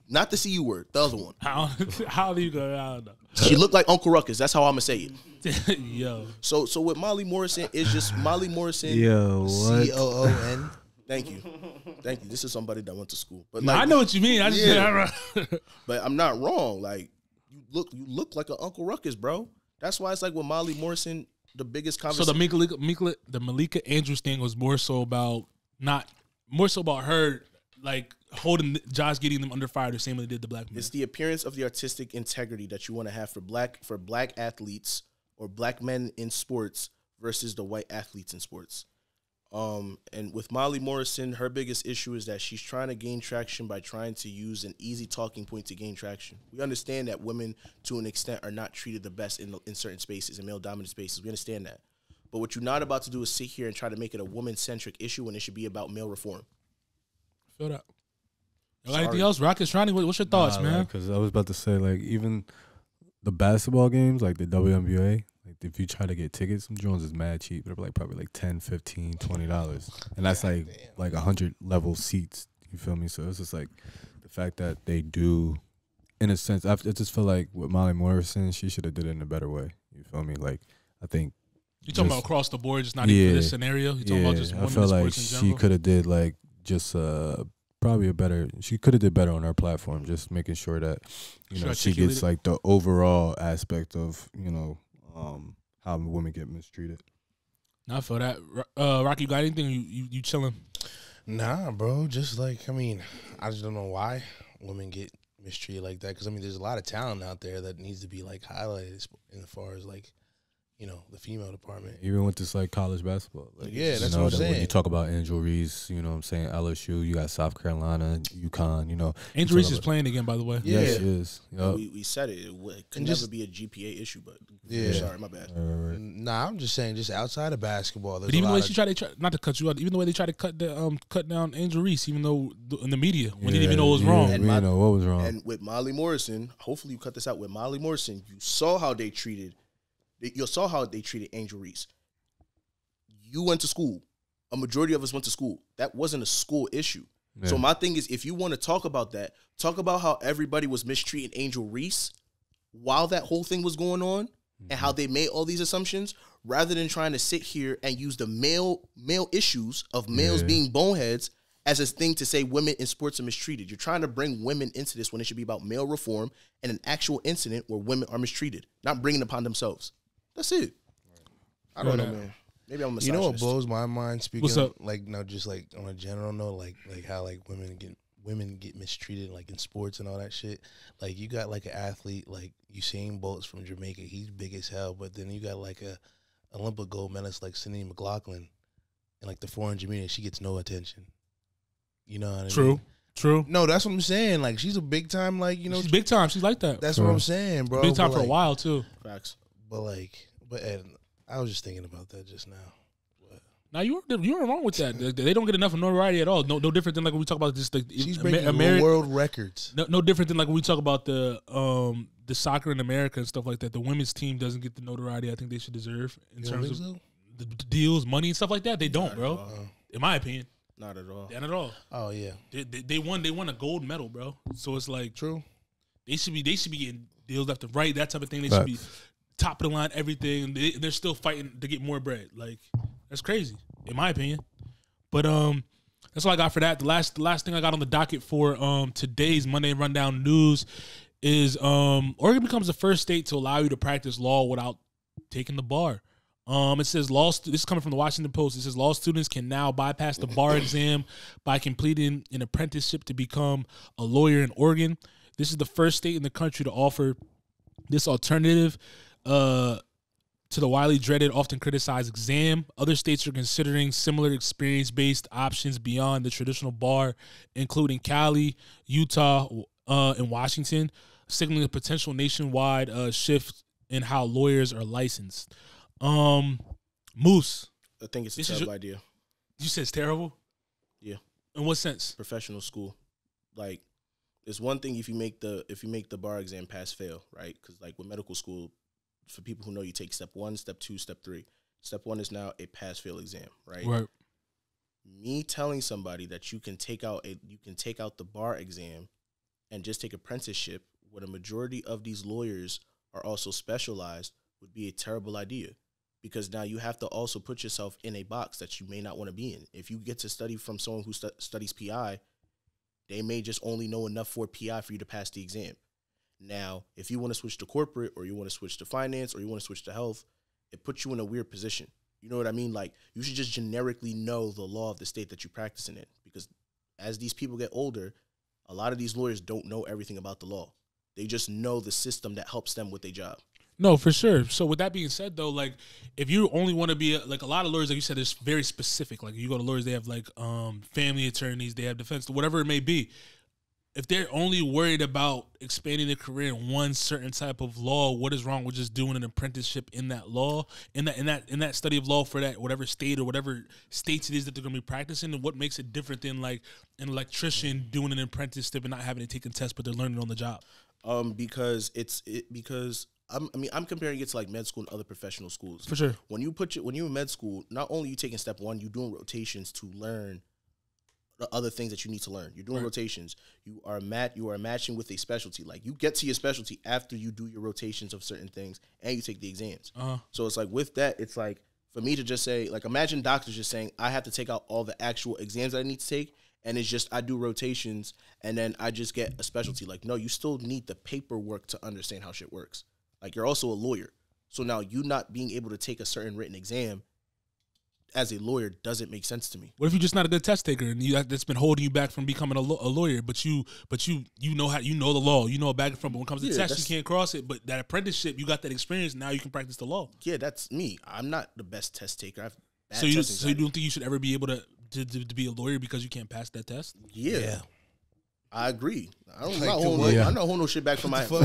Not the CU word. The other one. How do you go? I don't know. She looked like Uncle Ruckus. That's how I'm going to say it. Yo. So with Molly Morrison, it's just Molly Morrison. Yo, what? COON. Thank you. This is somebody that went to school. But I know what you mean. I just but I'm not wrong. Like, you look like an Uncle Ruckus, bro. That's why it's like with Molly Morrison, the biggest conversation. So the Malika Andrews thing was more so about her like holding Josh Giddey and them under fire the same way they did the black men. It's the appearance of the artistic integrity that you want to have for black athletes or black men in sports versus the white athletes in sports. And with Molly Morrison, her biggest issue is that she's trying to gain traction by trying to use an easy talking point to gain traction. We understand that women, to an extent, are not treated the best in certain spaces, in male-dominant spaces. We understand that. But what you're not about to do is sit here and try to make it a woman-centric issue when it should be about male reform. I feel that. Anything else? Rockets, Ronnie, what's your thoughts, man? Because I was about to say, like, even the basketball games, like the WNBA, Like if you try to get tickets, some Jones is mad cheap. They're like probably like $10, $15, $20, and that's like 100 level seats. You feel me? So it's just like the fact that they do, in a sense. I just feel like with Molly Morrison, she should have did it in a better way. You feel me? Like I think you talking about across the board, just not even for this scenario. You talking about just women I feel like sports in general? she could have did like just probably a better. She could have did better on her platform, just making sure that she gets like the overall aspect of how women get mistreated. Not for that. Rocky, you got anything? You chilling? Nah, bro. Just like, I mean, I just don't know why women get mistreated like that. Because, I mean, there's a lot of talent out there that needs to be, like, highlighted as far as, like, the female department. Even with this, like, college basketball. Like, yeah, that's what I'm saying. When you talk about Angel Reese, you know what I'm saying, LSU, you got South Carolina, UConn, Angel Reese is playing again, by the way. Yeah, she is. Yep. We said it. It could never be a GPA issue, but sorry, my bad. Right. Nah, I'm just saying, just outside of basketball. But even the way she tried not to cut you out, even the way they tried to cut down Angel Reese, even though in the media, we didn't even know what was wrong. We didn't know what was wrong. And with Molly Morrison, hopefully you cut this out. With Molly Morrison, you saw how they treated Angel Reese. You went to school. A majority of us went to school. That wasn't a school issue. Yeah. So my thing is, if you want to talk about that, talk about how everybody was mistreating Angel Reese while that whole thing was going on, and how they made all these assumptions, rather than trying to sit here and use the male issues of males being boneheads as a thing to say women in sports are mistreated. You're trying to bring women into this when it should be about male reform and an actual incident where women are mistreated, not bringing it upon themselves. That's it. I don't know, man. Maybe I'm a misogynist. You know what blows my mind? Speaking, what's up? Like, no, just like on a general note, like how like women get mistreated like in sports and all that shit. Like you got like an athlete like Usain Bolt's from Jamaica. He's big as hell, but then you got like a Olympic gold medalist like Cindy McLaughlin in like the 400 meters. She gets no attention. You know what I mean? True. No, that's what I'm saying. Like she's a big time. Like she's big time. She's like that. That's what I'm saying, bro. Big time for a while too. Facts. But I was just thinking about that just now. Now you weren't wrong with that. They don't get enough notoriety at all. No different than like when we talk about just she's breaking world records. No different than like when we talk about the soccer in America and stuff like that. The women's team doesn't get the notoriety I think they should deserve in terms of the deals, money, and stuff like that. They don't, bro. In my opinion, not at all. Not at all. Oh yeah, they won a gold medal, bro. So it's like true. They should be getting deals left and right, that type of thing. They should be top of the line, everything. They're still fighting to get more bread. Like that's crazy, in my opinion. But that's all I got for that. The last thing I got on the docket for today's Monday Rundown news is Oregon becomes the first state to allow you to practice law without taking the bar. It says this is coming from the Washington Post. It says law students can now bypass the bar exam by completing an apprenticeship to become a lawyer in Oregon. This is the first state in the country to offer this alternative to the widely dreaded, often criticized exam. Other states are considering similar experience-based options beyond the traditional bar, including Cali, Utah, and Washington, signaling a potential nationwide shift in how lawyers are licensed. Moose, I think it's a terrible idea. You said it's terrible? Yeah. In what sense? Professional school. Like, it's one thing if you make the bar exam pass fail, right? Because like with medical school, for people who know, you take step 1, step 2, step 3. Step 1 is now a pass fail exam, right? Right. Me telling somebody that you can take out the bar exam and just take apprenticeship, when a majority of these lawyers are also specialized, would be a terrible idea, because now you have to also put yourself in a box that you may not want to be in. If you get to study from someone who studies PI, they may just only know enough for PI for you to pass the exam. Now, if you want to switch to corporate, or you want to switch to finance, or you want to switch to health, it puts you in a weird position. You know what I mean? Like, you should just generically know the law of the state that you're practicing in, because as these people get older, a lot of these lawyers don't know everything about the law. They just know the system that helps them with their job. No, for sure. So with that being said, though, like if you only want to be like a lot of lawyers, like you said, is very specific. Like you go to lawyers, they have like family attorneys, they have defense, whatever it may be. If they're only worried about expanding their career in one certain type of law, what is wrong with just doing an apprenticeship in that law, in that study of law for that whatever state or whatever states it is that they're going to be practicing? And what makes it different than like an electrician doing an apprenticeship and not having to take a test, but they're learning on the job? Because I'm comparing it to like med school and other professional schools. For sure. When you're in med school, not only you taking step one, you're doing rotations to learn the other things that you need to learn. You're doing rotations. You are matching with a specialty. Like you get to your specialty after you do your rotations of certain things and you take the exams. So it's like with that, it's like for me to just say, like imagine doctors just saying, I have to take out all the actual exams that I need to take, and it's just I do rotations and then I just get a specialty. Like, no, you still need the paperwork to understand how shit works. Like you're also a lawyer. So now you not being able to take a certain written exam as a lawyer doesn't make sense to me. What if you're just not a good test taker and that's been holding you back from becoming a lawyer? But you know the law, you know back and front. But when it comes to tests, you can't cross it. But that apprenticeship, you got that experience. Now you can practice the law. Yeah, that's me. I'm not the best test taker. I've so you don't think you should ever be able to be a lawyer because you can't pass that test? Yeah. I agree. I'm not holding no shit back for myself.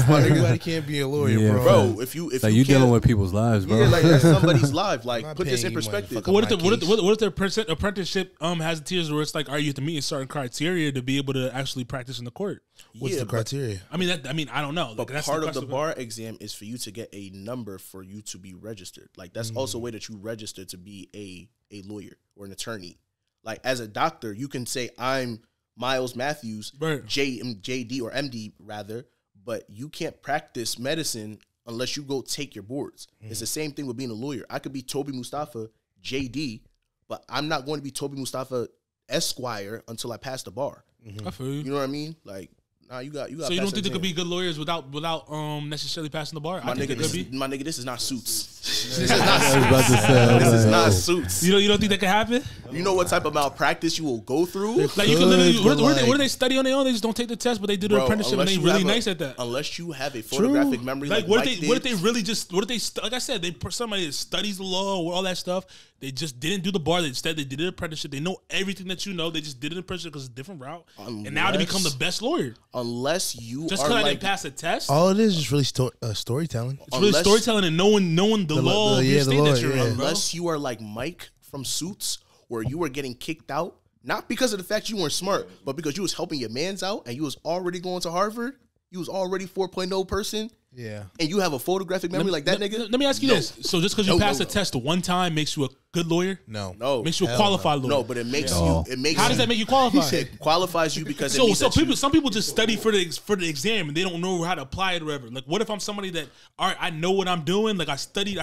Everybody can't be a lawyer, bro. If you dealing with people's lives, bro. Yeah, like that's somebody's life. Like put this in perspective. What if their apprenticeship has tiers where it's like, are you have to meet a certain criteria to be able to actually practice in the court? What's the criteria? I mean, I don't know. But part of the bar exam is for you to get a number for you to be registered. Like that's also a way that you register to be a lawyer or an attorney. Like as a doctor, you can say I'm Miles Matthews, JD or MD rather, but you can't practice medicine unless you go take your boards. It's the same thing with being a lawyer. I could be Toby Mustafa, JD, but I'm not going to be Toby Mustafa Esquire until I pass the bar. I feel you. You know what I mean? Like, nah, you got. So you don't think there could be good lawyers without necessarily passing the bar? My nigga, this is not Suits. This is not Suits. You don't think that could happen? You know what type of malpractice you will go through? Like you can literally, what do they study on their own? They just don't take the test, but they do the apprenticeship and they really nice at that. Unless you have a photographic memory, like what if they really just like I said, somebody that studies the law or all that stuff, they just didn't do the bar. Instead, they did an apprenticeship. They know everything that you know. They just did an apprenticeship because it's a different route, and now they become the best lawyer. Unless you just because I didn't pass a test, all it is really storytelling. It's really storytelling and knowing the law of your state that you're in. Unless you are like Mike from Suits, where you were getting kicked out, not because of the fact you weren't smart, but because you was helping your mans out and you was already going to Harvard. You was already 4.0 person. Yeah. And you have a photographic memory like that nigga? Let me ask you this. So just because you pass a test one time makes you a good lawyer? No. Makes you a qualified lawyer? No, but it makes you. How does that make you qualified? It qualifies you because some people just study for the exam and they don't know how to apply it or whatever. Like, what if I'm somebody that, all right, I know what I'm doing. Like, I study,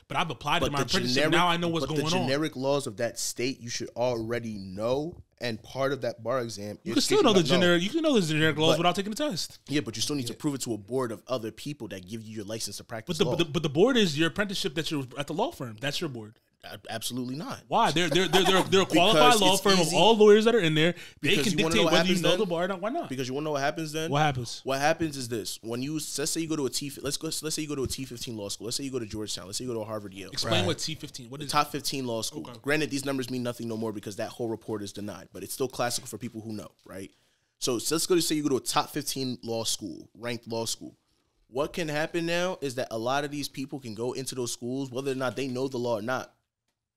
but I've applied it to my apprenticeship. Now I know what's going on. But the generic laws of that state, you should already know. And part of that bar exam, you can still know the generic. You can know the generic laws without taking the test. Yeah, but you still need to prove it to a board of other people that give you your license to practice law. But the board is your apprenticeship that you're at the law firm. That's your board. Absolutely not. Why? They're a qualified law firm of all lawyers that are in there. They can dictate whether you know the bar or not. Why not? Because you want to know what happens then? What happens? What happens is this: when you let's say you go to a let's say you go to a T15 law school. Let's say you go to Georgetown. Let's say you go to Harvard, Yale. Explain what T15. What is top 15 law school? Okay. Granted, these numbers mean nothing no more because that whole report is denied. But it's still classical for people who know, right? So let's go to say you go to a top 15 law school, ranked law school. What can happen now is that a lot of these people can go into those schools, whether or not they know the law or not.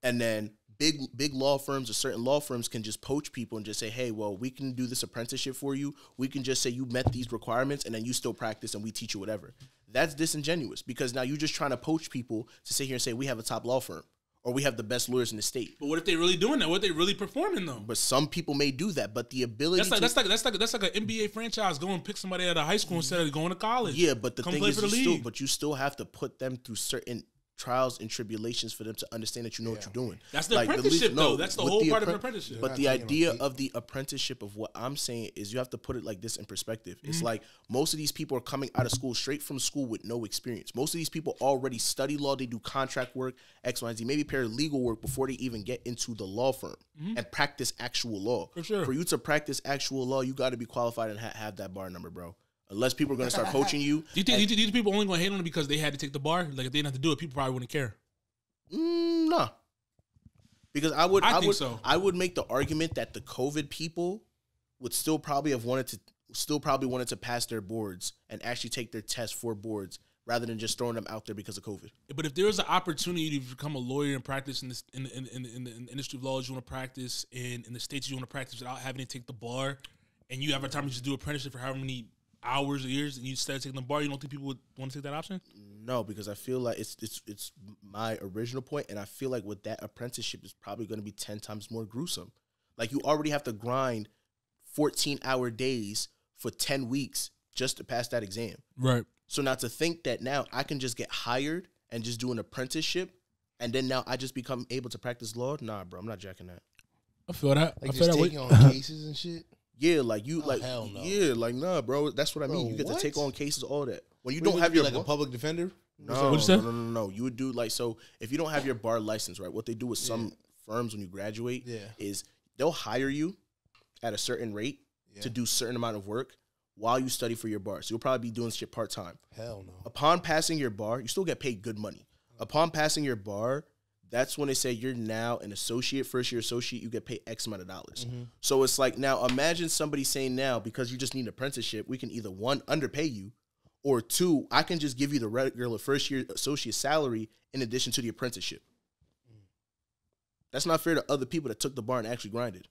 And then big law firms or certain law firms can just poach people and just say, hey, well, we can do this apprenticeship for you. We can just say you met these requirements and then you still practice and we teach you whatever. That's disingenuous because now you're just trying to poach people to sit here and say we have a top law firm or we have the best lawyers in the state. But what if they really doing that? What if they really performing though? But some people may do that. But the ability that's like an NBA franchise going and pick somebody out of high school instead of going to college. Yeah, but the thing is you still have to put them through certain trials and tribulations for them to understand that you know what you're doing. That's the apprenticeship, though. That's the whole part of an apprenticeship. But the idea of the apprenticeship of what I'm saying is you have to put it like this in perspective. It's like most of these people are coming out of school, straight from school with no experience. Most of these people already study law. They do contract work, X, Y, and Z, maybe paralegal work before they even get into the law firm and practice actual law. For sure. For you to practice actual law, you got to be qualified and have that bar number, bro. Unless people are going to start poaching you. Do you think these people only going to hate on it because they had to take the bar? Like, if they didn't have to do it, people probably wouldn't care. Nah. Because I would make the argument that the COVID people would still probably wanted to pass their boards and actually take their tests for boards rather than just throwing them out there because of COVID. But if there was an opportunity to become a lawyer and practice in the industry of laws you want to practice, in the states you want to practice without having to take the bar, and you have a time to just do apprenticeship for however many hours or years and you instead of taking the bar, you don't think people would want to take that option? No, because I feel like it's my original point, and I feel like with that apprenticeship is probably going to be 10 times more gruesome. Like you already have to grind 14-hour days for 10 weeks just to pass that exam. Right. So now to think that now I can just get hired and just do an apprenticeship, and then now I just become able to practice law. Nah, bro, I'm not jacking that. I feel that. Like I feel just that. taking on cases and shit. Yeah, like you, like hell no. yeah, like nah, bro. That's what I mean. Bro, You get what? to take on cases, all that. When you What, don't have your like a public defender. no, What'd you say? no. You would do like so if you don't have your bar license, right? What they do with some firms when you graduate is they'll hire you at a certain rate to do certain amount of work while you study for your bar. So you'll probably be doing shit part time. Hell no. Upon passing your bar, you still get paid good money. Upon passing your bar, that's when they say you're now an associate, first year associate, you get paid X amount of dollars. So it's like now imagine somebody saying now, because you just need an apprenticeship, we can either one, underpay you, or two, I can just give you the regular first year associate salary in addition to the apprenticeship. That's not fair to other people that took the bar and actually grinded.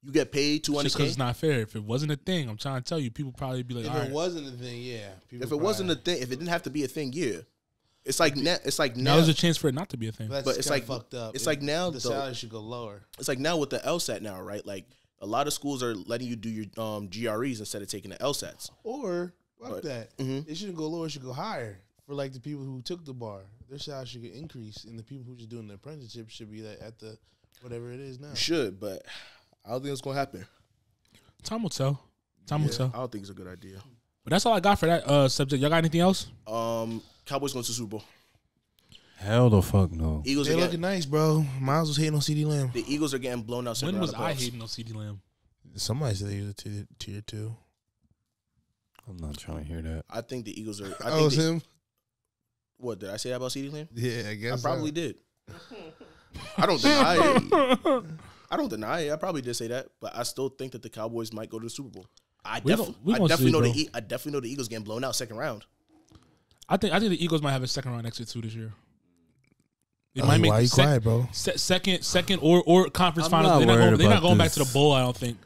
You get paid Just because $200K. it's not fair. If it wasn't a thing, I'm trying to tell you, people probably be like, If all it right. wasn't a thing, If it wasn't a thing, if it didn't have to be a thing, yeah. It's like now. Now there's a chance for it not to be a thing. But it's like fucked up. It's like now the though, salary should go lower. It's like now with the LSAT now, right? Like a lot of schools are letting you do your GREs instead of taking the LSATs. Or fuck But- that. It shouldn't go lower. It should go higher for like the people who took the bar. Their salary should get increased, and the people who just doing the apprenticeship should be like at the whatever it is now. You should, but I don't think it's gonna happen. Time will tell. Time will tell. I don't think it's a good idea. But that's all I got for that subject. Y'all got anything else? Cowboys going to the Super Bowl. Hell the fuck no. Eagles They are looking getting, nice, bro. Miles was hating on CD Lamb. the Eagles are getting blown out. second When was round of I playoffs. hating on CD Lamb? Somebody said they was a tier 2. I'm not trying to hear that. I think the Eagles are. I Oh, think it was the- him? What did I say that about CD Lamb? Yeah, I I guess probably did. I don't deny it. I don't deny it. I probably did say that, but I still think that the Cowboys might go to the Super Bowl. I We definitely gonna see, know bro. I definitely know the Eagles getting blown out second round. I think the Eagles might have a second round exit too this year. They Oh, might make why you sec- quiet, bro? second or conference I'm finals. not They're not worried going about back to the this. bowl. I don't think.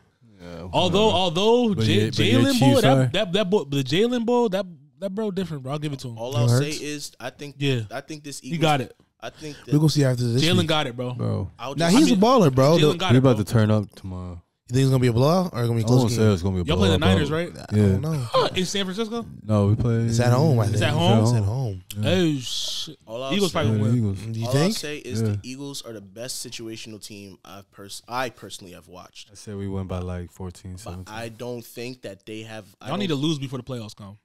Yeah, Although But yeah, Jalen boy, Chiefs are. that boy, the Jalen boy, that bro different, bro. I'll give it to him. All I'll say Hurts? is I think this Eagles. He got it. I think We're going to see after this Jalen week. got it, bro. bro. Now, he's a baller, bro. Jalen got We it, bro. about to turn up tomorrow. You think it's going to be a blowout or going to be a I close won't game? say it's gonna be a Y'all play the blowout, Niners, bro. right? I Yeah. don't know. In San Francisco? No, we play. It's at home, I think. It's at home? It's at home. Oh shit! All I'll Eagles say- probably Yeah, gonna the win. Eagles. Do you All I'll think? say is Yeah. the Eagles are the best situational team I personally have watched. I said we went by like 14, But 17. I don't think that they have. Y'all need to lose before the playoffs come.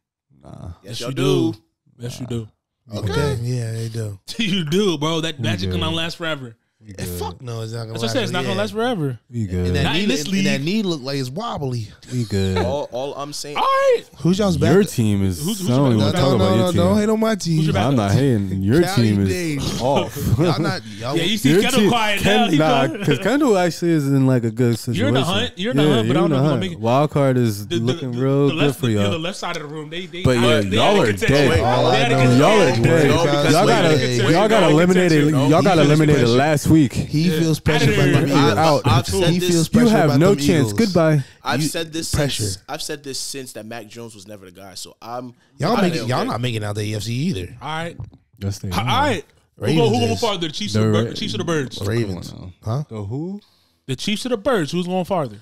Nah. Yes, you y'all do. Yes, you do. Okay. Yeah, they do. You do, bro. That magic good. cannot last forever. We Eh, good. fuck no, it's not going to That's what I said. It's not gonna last forever. We And good. that, Not in knee, this and that league. knee look like it's wobbly. We good. All I'm saying. All right. Who's y'all's back? Your team is. Who's I don't your even back- talk about your team. Don't hate on my Who's team. your back- I'm not hating. Your Cali team is Dave. off. Y'all not. Y'all, Yeah, you see Your Kendall team- quiet now. He Nah, quiet. because Kendall actually is in like a good situation. You're in the hunt. You're in the hunt, but I don't know if you're gonna make it. Wild card is looking real good for The y'all. left side of the room, they But yeah, they y'all had are a contention. dead. All They I had a know contention. Y'all are No, dead. because Y'all wait, got wait, y'all got no, eliminated. contention. Y'all got He feels eliminated pressure. last week. he feels Out pressure of by there. them Eagles. You're out. I've said He this. feels You pressure have by no them chance. Eagles. Goodbye. I've You- said this. pressure. I've said this since that Mac Jones was never the guy. So I'm. Y'all I making. don't Y'all care. not making out the AFC either. All right. Yes, they All are. right. Who Ravens going is. farther? The Chiefs The or Ra- the Chiefs or the Birds? Ravens, Come on huh? The who? The Chiefs or the Birds? Who's going farther?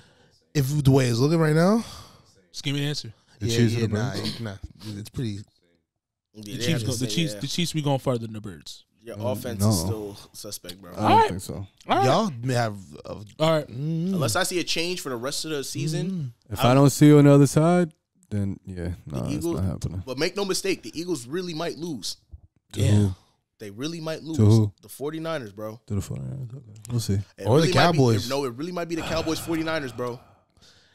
If the way it's looking right now, Just give me an answer. The Chiefs or the nah, Birds? nah, it's pretty. Yeah, The they Chiefs, have to the say, Chiefs, yeah. the Chiefs. We going farther than the Birds. Your offense no. is still suspect, bro. I All don't right. think so. All right. Y'all have. All right. Unless I see a change for the rest of the season. If I don't see you on the other side, then yeah, no, The it's Eagles, not happening. but make no mistake, the Eagles really might lose. To Yeah. who? They really might lose. who? The 49ers, bro. To the 49ers. Okay. We'll see. It Or the really might be- Cowboys. no, it really might be the Cowboys 49ers, bro.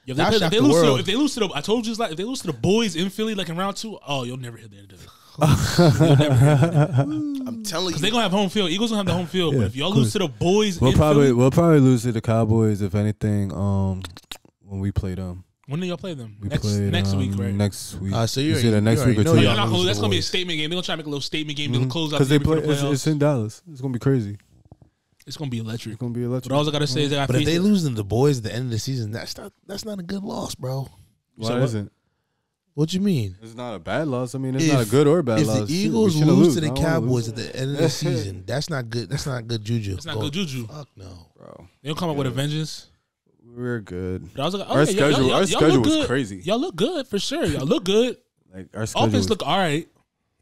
If That they, shocked if, they the lose to world. if they lose to the, I told you, it's like if they lose to the boys in Philly, like in round 2, oh, you'll never hit the end of it. I'm telling Because you. they're gonna have home field. Eagles gonna have the home field. Yeah, But if y'all of lose to the boys, We'll in probably Philly, lose to the Cowboys if anything. When we play them, when do y'all play them? we Next play week, right? Next week. So you It's either already- next you week or already know Oh, two. yeah, y'all not gonna, lose that's the gonna be a boys. statement game. They're gonna try to make a little statement game. They're gonna close out Because the they year play. before the It's playoffs. in Dallas. It's gonna be crazy. It's gonna be electric. It's gonna be electric. But all I gotta say is that But if they lose to the boys at the end of the season, that's not a good loss, bro. Why isn't? What you mean? It's not a bad loss. I mean, it's not a good or bad if loss. If the Shit, Eagles we should've lose to the I don't wanna Cowboys lose. at the end of the season, that's not good. That's not good juju. It's not good juju. Fuck no. Bro, They don't come up with a vengeance. we're good. But I was like, Our okay, schedule, y'all our look schedule was good. crazy. Y'all look good for sure. Y'all look good. Like our schedule Offense was look all right.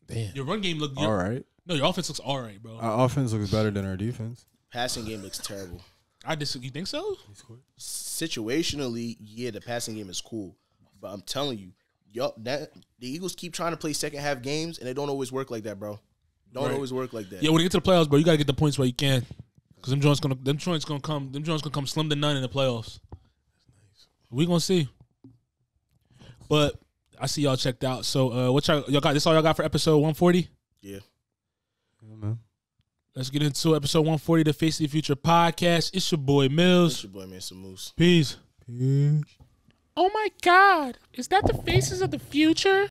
Damn. Your run game look all right. No, your offense looks all right, bro. Our offense looks better than our defense. Passing game looks terrible. I disagree. You think so? Situationally, yeah, the passing game is cool, but I'm telling you, the Eagles keep trying to play second half games, and it don't always work like that, bro. Don't always work like that. Yeah, when you get to the playoffs, bro, you gotta get the points where you can, because them joints gonna come slim to none in the playoffs. We gonna see. But I see y'all checked out. So what y'all got? This all y'all got for episode 140? Yeah. Yeah, man. Let's get into episode 140 of the Face of the Future podcast. It's your boy Mills. It's your boy, man, some moose. Peace. Peace. Oh my God. Is that the Faces of the Future?